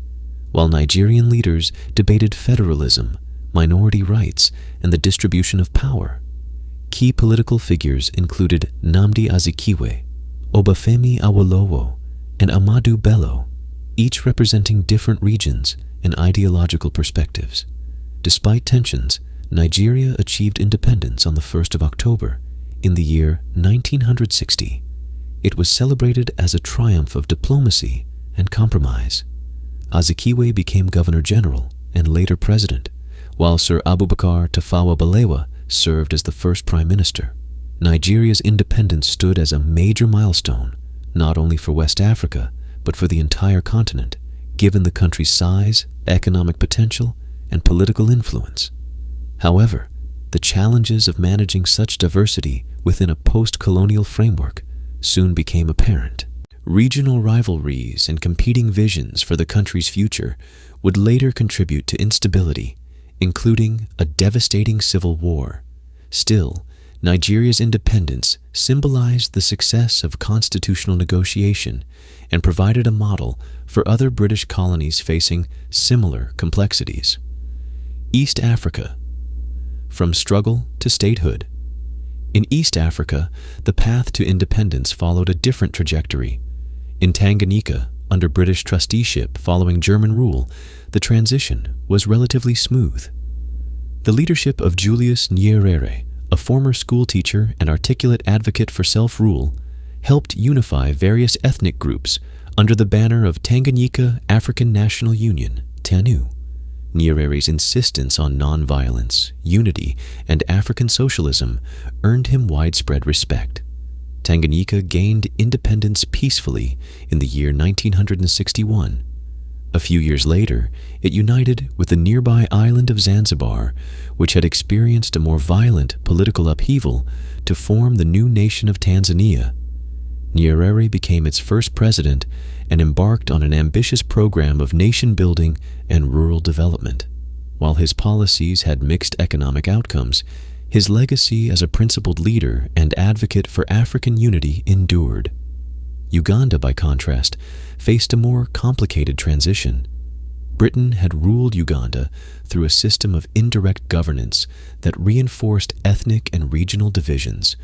while Nigerian leaders debated federalism, minority rights, and the distribution of power. Key political figures included Nnamdi Azikiwe, Obafemi Awolowo, and Ahmadu Bello, each representing different regions and ideological perspectives. Despite tensions, Nigeria achieved independence on the 1st of October in the year 1960. It was celebrated as a triumph of diplomacy and compromise. Azikiwe became Governor General and later President, while Sir Abubakar Tafawa Balewa served as the first Prime Minister. Nigeria's independence stood as a major milestone, not only for West Africa, but for the entire continent, given the country's size, economic potential, and political influence. However, the challenges of managing such diversity within a post-colonial framework soon became apparent. Regional rivalries and competing visions for the country's future would later contribute to instability, including a devastating civil war. Still, Nigeria's independence symbolized the success of constitutional negotiation and provided a model for other British colonies facing similar complexities. East Africa. From struggle to statehood. In East Africa, the path to independence followed a different trajectory. In Tanganyika, under British trusteeship following German rule, the transition was relatively smooth. The leadership of Julius Nyerere, a former schoolteacher and articulate advocate for self-rule, helped unify various ethnic groups under the banner of Tanganyika African National Union, TANU. Nyerere's insistence on nonviolence, unity, and African socialism earned him widespread respect. Tanganyika gained independence peacefully in the year 1961. A few years later, it united with the nearby island of Zanzibar, which had experienced a more violent political upheaval, to form the new nation of Tanzania. Nyerere became its first president and embarked on an ambitious program of nation-building and rural development. While his policies had mixed economic outcomes, his legacy as a principled leader and advocate for African unity endured. Uganda, by contrast, faced a more complicated transition. Britain had ruled Uganda through a system of indirect governance that reinforced ethnic and regional divisions,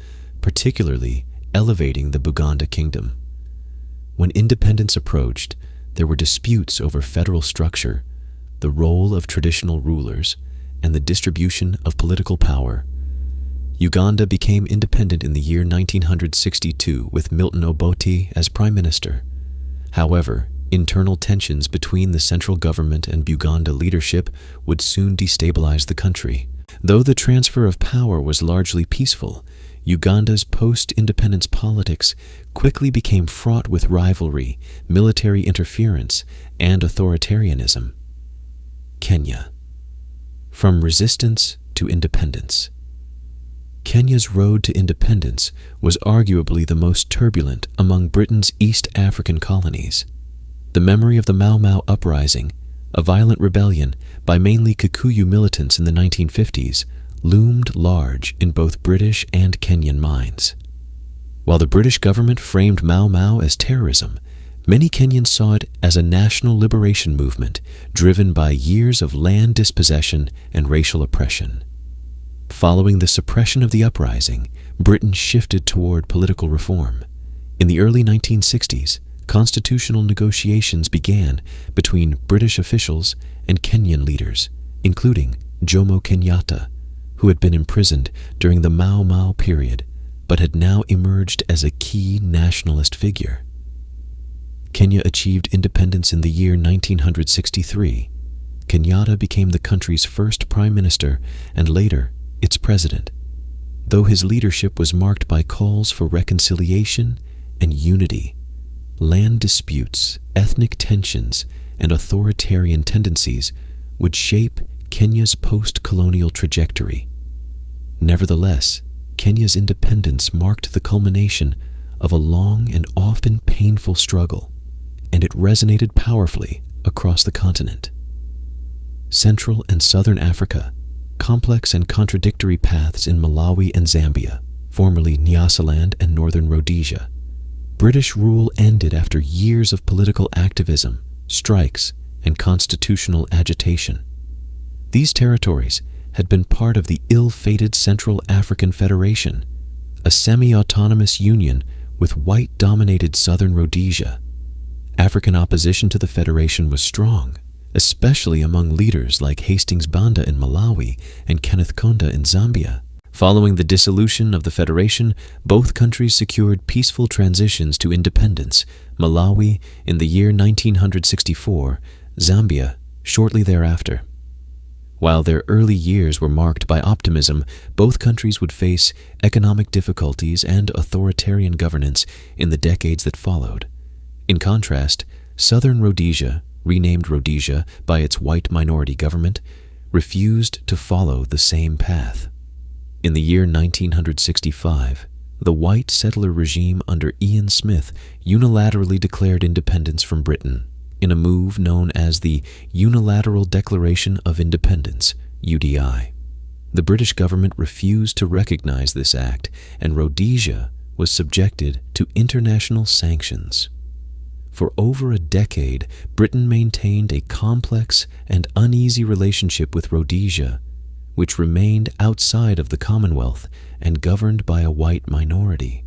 particularly elevating the Buganda kingdom. When independence approached, there were disputes over federal structure, the role of traditional rulers, and the distribution of political power. Uganda became independent in the year 1962 with Milton Obote as Prime Minister. However, internal tensions between the central government and Buganda leadership would soon destabilize the country. Though the transfer of power was largely peaceful, Uganda's post-independence politics quickly became fraught with rivalry, military interference, and authoritarianism. Kenya. From resistance to independence. Kenya's road to independence was arguably the most turbulent among Britain's East African colonies. The memory of the Mau Mau uprising, a violent rebellion by mainly Kikuyu militants in the 1950s, loomed large in both British and Kenyan minds. While the British government framed Mau Mau as terrorism, many Kenyans saw it as a national liberation movement driven by years of land dispossession and racial oppression. Following the suppression of the uprising, Britain shifted toward political reform. In the early 1960s, constitutional negotiations began between British officials and Kenyan leaders, including Jomo Kenyatta, who had been imprisoned during the Mau Mau period, but had now emerged as a key nationalist figure. Kenya achieved independence in the year 1963. Kenyatta became the country's first prime minister and later its president, though his leadership was marked by calls for reconciliation and unity. Land disputes, ethnic tensions, and authoritarian tendencies would shape Kenya's post-colonial trajectory. Nevertheless, Kenya's independence marked the culmination of a long and often painful struggle, and it resonated powerfully across the continent. Central and Southern Africa, complex and contradictory paths in Malawi and Zambia, formerly Nyasaland and Northern Rhodesia. British rule ended after years of political activism, strikes, and constitutional agitation. These territories had been part of the ill-fated Central African Federation, a semi-autonomous union with white-dominated Southern Rhodesia. African opposition to the federation was strong, especially among leaders like Hastings Banda in Malawi and Kenneth Kaunda in Zambia. Following the dissolution of the federation, both countries secured peaceful transitions to independence, Malawi in the year 1964, Zambia shortly thereafter. While their early years were marked by optimism, both countries would face economic difficulties and authoritarian governance in the decades that followed. In contrast, Southern Rhodesia, renamed Rhodesia by its white minority government, refused to follow the same path. In the year 1965, the white settler regime under Ian Smith unilaterally declared independence from Britain in a move known as the Unilateral Declaration of Independence, UDI. The British government refused to recognize this act, and Rhodesia was subjected to international sanctions. For over a decade, Britain maintained a complex and uneasy relationship with Rhodesia, which remained outside of the Commonwealth and governed by a white minority.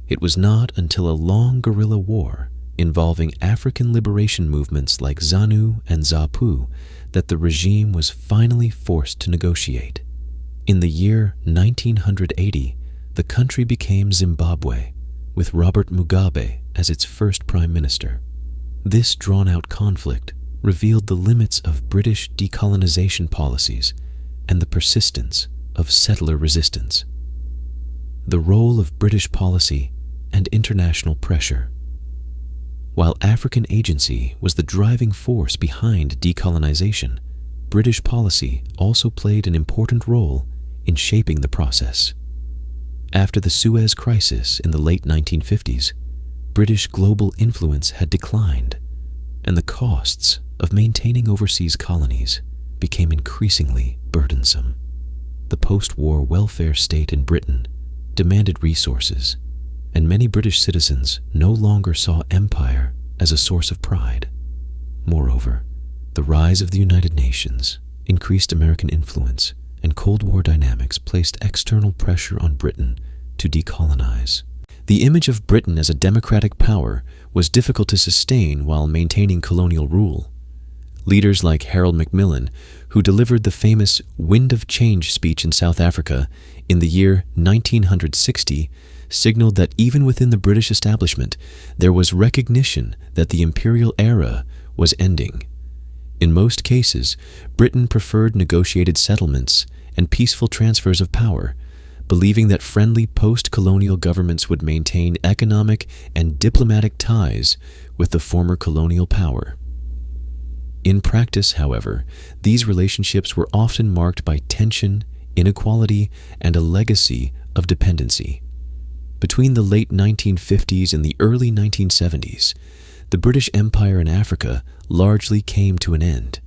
It was not until a long guerrilla war involving African liberation movements like ZANU and ZAPU that the regime was finally forced to negotiate. In the year 1980, the country became Zimbabwe, with Robert Mugabe as its first prime minister. This drawn-out conflict revealed the limits of British decolonization policies and the persistence of settler resistance. The role of British policy and international pressure. While African agency was the driving force behind decolonization, British policy also played an important role in shaping the process. After the Suez Crisis in the late 1950s, British global influence had declined, and the costs of maintaining overseas colonies became increasingly burdensome. The post-war welfare state in Britain demanded resources, and many British citizens no longer saw empire as a source of pride. Moreover, the rise of the United Nations, increased American influence, and Cold War dynamics placed external pressure on Britain to decolonize. The image of Britain as a democratic power was difficult to sustain while maintaining colonial rule. Leaders like Harold Macmillan, who delivered the famous Wind of Change speech in South Africa in the year 1960, signaled that even within the British establishment, there was recognition that the imperial era was ending. In most cases, Britain preferred negotiated settlements and peaceful transfers of power, believing that friendly post-colonial governments would maintain economic and diplomatic ties with the former colonial power. In practice, however, these relationships were often marked by tension, inequality, and a legacy of dependency. Between the late 1950s and the early 1970s, the British Empire in Africa largely came to an end.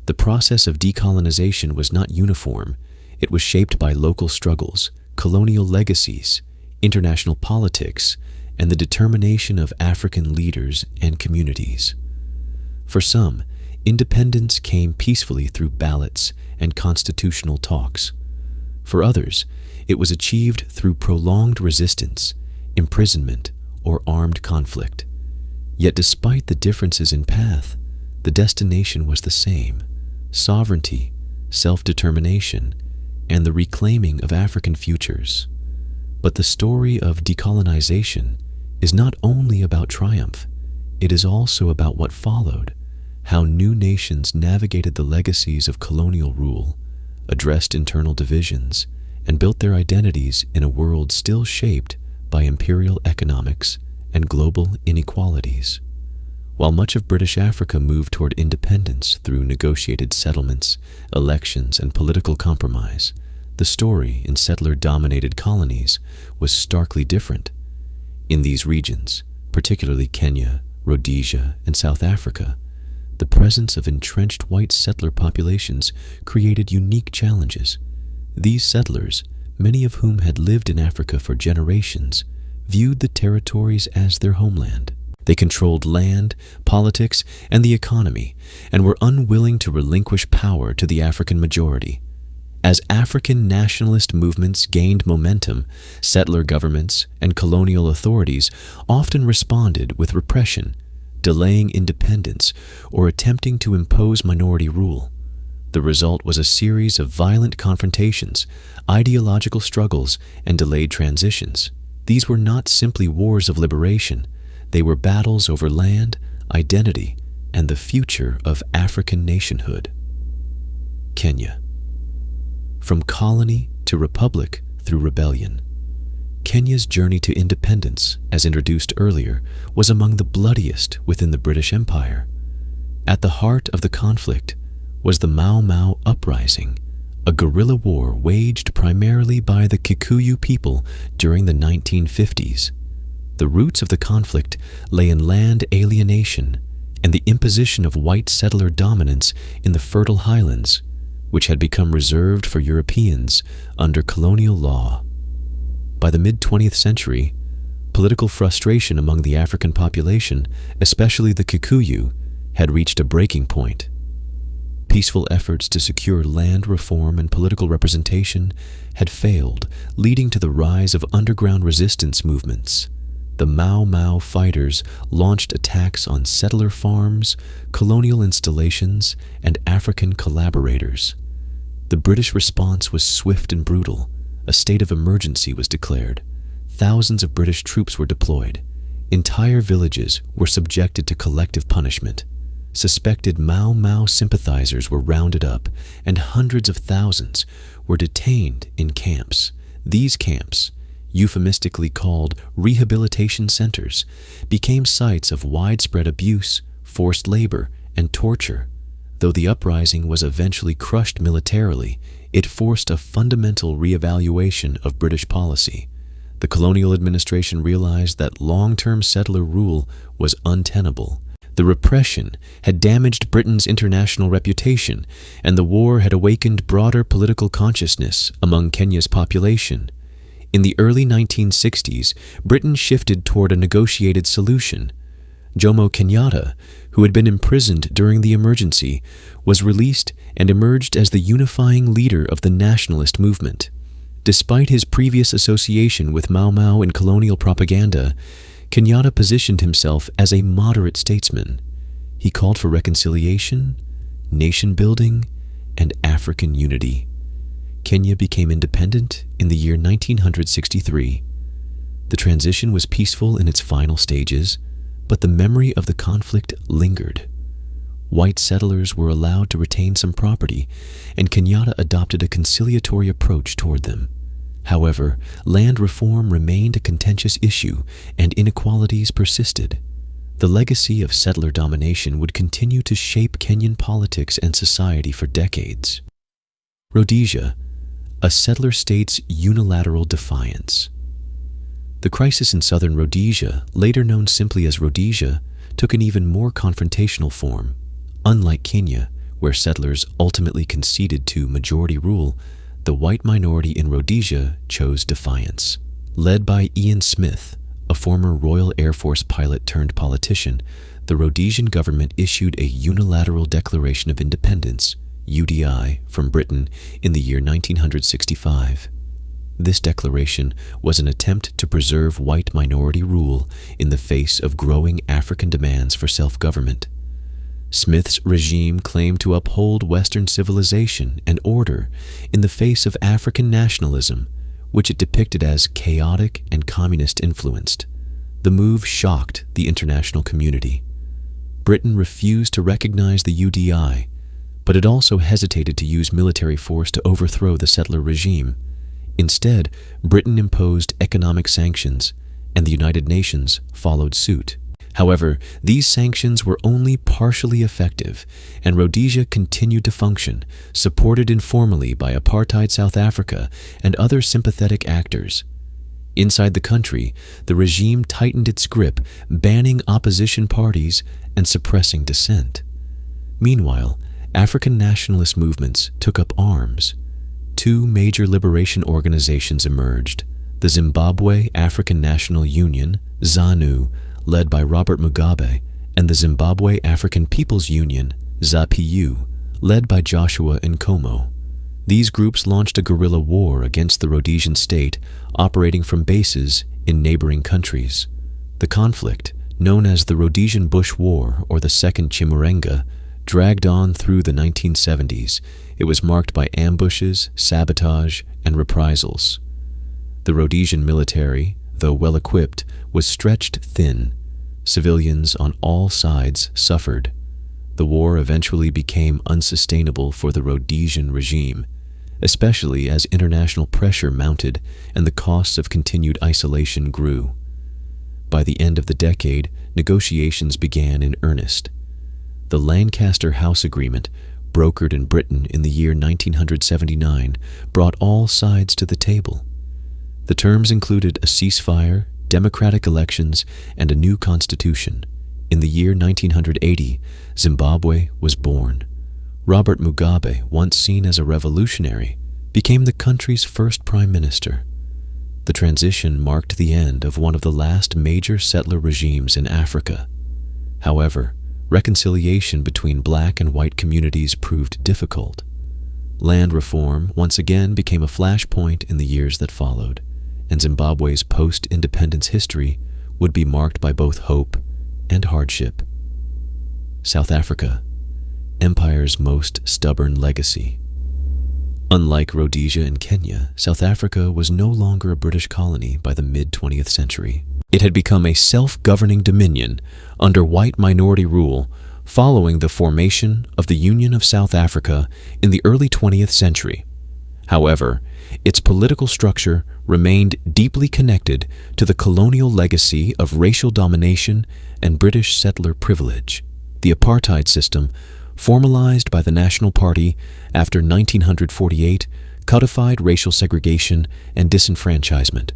The process of decolonization was not uniform. It was shaped by local struggles, colonial legacies, international politics, and the determination of African leaders and communities. For some, independence came peacefully through ballots and constitutional talks. For others, it was achieved through prolonged resistance, imprisonment, or armed conflict. Yet despite the differences in path, the destination was the same: sovereignty, self-determination, and the reclaiming of African futures. But the story of decolonization is not only about triumph, it is also about what followed, how new nations navigated the legacies of colonial rule, addressed internal divisions, and built their identities in a world still shaped by imperial economics and global inequalities. While much of British Africa moved toward independence through negotiated settlements, elections, and political compromise, the story in settler-dominated colonies was starkly different. In these regions, particularly Kenya, Rhodesia, and South Africa, the presence of entrenched white settler populations created unique challenges. These settlers, many of whom had lived in Africa for generations, viewed the territories as their homeland. They controlled land, politics, and the economy, and were unwilling to relinquish power to the African majority. As African nationalist movements gained momentum, settler governments and colonial authorities often responded with repression, delaying independence, or attempting to impose minority rule. The result was a series of violent confrontations, ideological struggles, and delayed transitions. These were not simply wars of liberation. They were battles over land, identity, and the future of African nationhood. Kenya. From colony to republic through rebellion. Kenya's journey to independence, as introduced earlier, was among the bloodiest within the British Empire. At the heart of the conflict was the Mau Mau Uprising, a guerrilla war waged primarily by the Kikuyu people during the 1950s. The roots of the conflict lay in land alienation and the imposition of white settler dominance in the Fertile Highlands, which had become reserved for Europeans under colonial law. By the mid-20th century, political frustration among the African population, especially the Kikuyu, had reached a breaking point. Peaceful efforts to secure land reform and political representation had failed, leading to the rise of underground resistance movements. The Mau Mau fighters launched attacks on settler farms, colonial installations, and African collaborators. The British response was swift and brutal. A state of emergency was declared. Thousands of British troops were deployed. Entire villages were subjected to collective punishment. Suspected Mau Mau sympathizers were rounded up, and hundreds of thousands were detained in camps. These camps, euphemistically called rehabilitation centers, became sites of widespread abuse, forced labor, and torture. Though the uprising was eventually crushed militarily, it forced a fundamental reevaluation of British policy. The colonial administration realized that long-term settler rule was untenable. The repression had damaged Britain's international reputation, and the war had awakened broader political consciousness among Kenya's population. In the early 1960s, Britain shifted toward a negotiated solution. Jomo Kenyatta, who had been imprisoned during the emergency, was released and emerged as the unifying leader of the nationalist movement. Despite his previous association with Mau Mau in colonial propaganda, Kenyatta positioned himself as a moderate statesman. He called for reconciliation, nation-building, and African unity. Kenya became independent in the year 1963. The transition was peaceful in its final stages, but the memory of the conflict lingered. white settlers were allowed to retain some property, and Kenyatta adopted a conciliatory approach toward them. However, land reform remained a contentious issue, and inequalities persisted. The legacy of settler domination would continue to shape Kenyan politics and society for decades. Rhodesia, a settler state's unilateral defiance. The crisis in southern Rhodesia, later known simply as Rhodesia, took an even more confrontational form. Unlike Kenya, where settlers ultimately conceded to majority rule, the white minority in Rhodesia chose defiance. Led by Ian Smith, a former Royal Air Force pilot turned politician, the Rhodesian government issued a unilateral Declaration of Independence, UDI, from Britain in the year 1965. This declaration was an attempt to preserve white minority rule in the face of growing African demands for self-government. Smith's regime claimed to uphold Western civilization and order in the face of African nationalism, which it depicted as chaotic and communist-influenced. The move shocked the international community. Britain refused to recognize the UDI, but it also hesitated to use military force to overthrow the settler regime. Instead, Britain imposed economic sanctions, and the United Nations followed suit. However, these sanctions were only partially effective, and Rhodesia continued to function, supported informally by apartheid South Africa and other sympathetic actors. Inside the country, the regime tightened its grip, banning opposition parties and suppressing dissent. Meanwhile, African nationalist movements took up arms. Two major liberation organizations emerged: the Zimbabwe African National Union, ZANU, led by Robert Mugabe, and the Zimbabwe African People's Union, ZAPU, led by Joshua Nkomo. These groups launched a guerrilla war against the Rhodesian state, operating from bases in neighboring countries. The conflict, known as the Rhodesian Bush War or the Second Chimurenga, dragged on through the 1970s. It was marked by ambushes, sabotage, and reprisals. The Rhodesian military, though well-equipped, was stretched thin. Civilians on all sides suffered. The war eventually became unsustainable for the Rhodesian regime, especially as international pressure mounted and the costs of continued isolation grew. By the end of the decade, negotiations began in earnest. The Lancaster House Agreement, brokered in Britain in the year 1979, brought all sides to the table. The terms included a ceasefire, democratic elections, and a new constitution. In the year 1980, Zimbabwe was born. Robert Mugabe, once seen as a revolutionary, became the country's first prime minister. The transition marked the end of one of the last major settler regimes in Africa. However, reconciliation between black and white communities proved difficult. Land reform once again became a flashpoint in the years that followed, and Zimbabwe's post-independence history would be marked by both hope and hardship. South Africa, empire's most stubborn legacy. Unlike Rhodesia and Kenya, South Africa was no longer a British colony by the mid-20th century. It had become a self-governing dominion under white minority rule following the formation of the Union of South Africa in the early 20th century. However, its political structure remained deeply connected to the colonial legacy of racial domination and British settler privilege. The apartheid system, formalized by the National Party after 1948, codified racial segregation and disenfranchisement.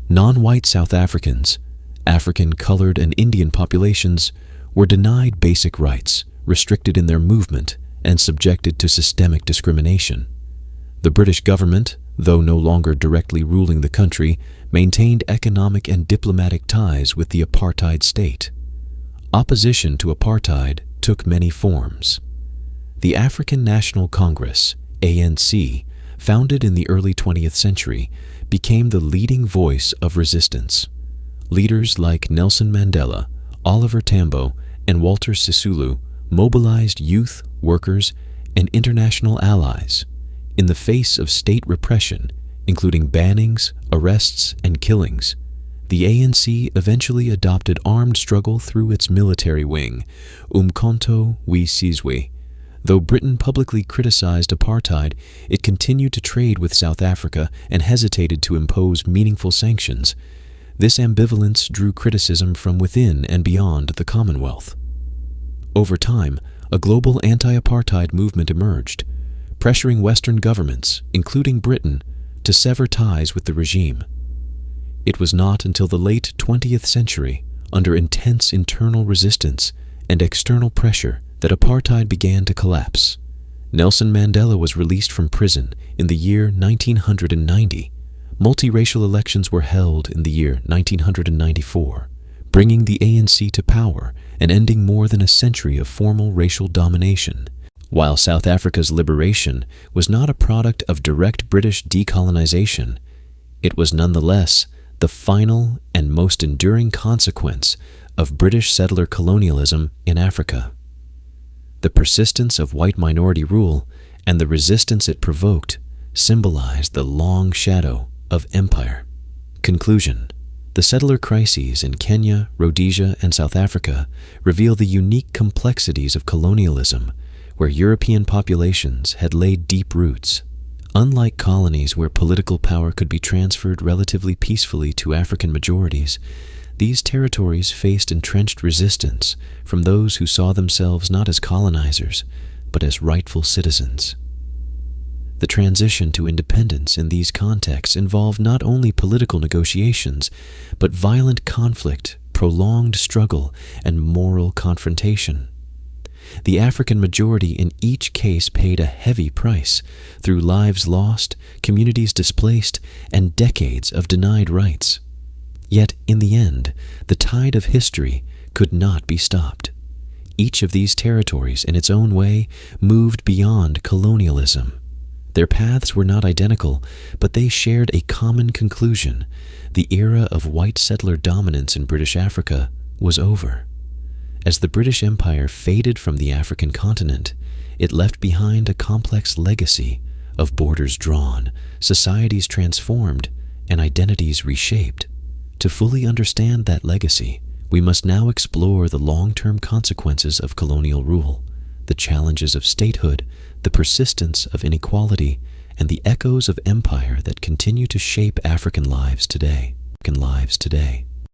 Non-white South Africans, African, colored, and Indian populations were denied basic rights, restricted in their movement, and subjected to systemic discrimination. The British government, though no longer directly ruling the country, maintained economic and diplomatic ties with the apartheid state. Opposition to apartheid took many forms. The African National Congress, ANC, founded in the early 20th century, became the leading voice of resistance. Leaders like Nelson Mandela, Oliver Tambo, and Walter Sisulu mobilized youth, workers, and international allies. In the face of state repression, including bannings, arrests, and killings, The ANC eventually adopted armed struggle through its military wing, Umkhonto we Sizwe. Though Britain publicly criticized apartheid, it continued to trade with South Africa and hesitated to impose meaningful sanctions. This ambivalence drew criticism from within and beyond the Commonwealth. Over time, a global anti-apartheid movement emerged, pressuring Western governments, including Britain, to sever ties with the regime. It was not until the late 20th century, under intense internal resistance and external pressure, that apartheid began to collapse. Nelson Mandela was released from prison in the year 1990. Multiracial elections were held in the year 1994, bringing the ANC to power and ending more than a century of formal racial domination. While South Africa's liberation was not a product of direct British decolonization, it was nonetheless the final and most enduring consequence of British settler colonialism in Africa. The persistence of white minority rule and the resistance it provoked symbolized the long shadow of empire. Conclusion: the settler crises in Kenya, Rhodesia, and South Africa reveal the unique complexities of colonialism, where European populations had laid deep roots. Unlike colonies where political power could be transferred relatively peacefully to African majorities, these territories faced entrenched resistance from those who saw themselves not as colonizers, but as rightful citizens. The transition to independence in these contexts involved not only political negotiations, but violent conflict, prolonged struggle, and moral confrontation. The African majority in each case paid a heavy price through lives lost, communities displaced, and decades of denied rights. Yet, in the end, the tide of history could not be stopped. Each of these territories, in its own way, moved beyond colonialism. Their paths were not identical, but they shared a common conclusion: the era of white settler dominance in British Africa was over. As the British Empire faded from the African continent, it left behind a complex legacy of borders drawn, societies transformed, and identities reshaped. To fully understand that legacy, we must now explore the long-term consequences of colonial rule, the challenges of statehood, the persistence of inequality, and the echoes of empire that continue to shape African lives today.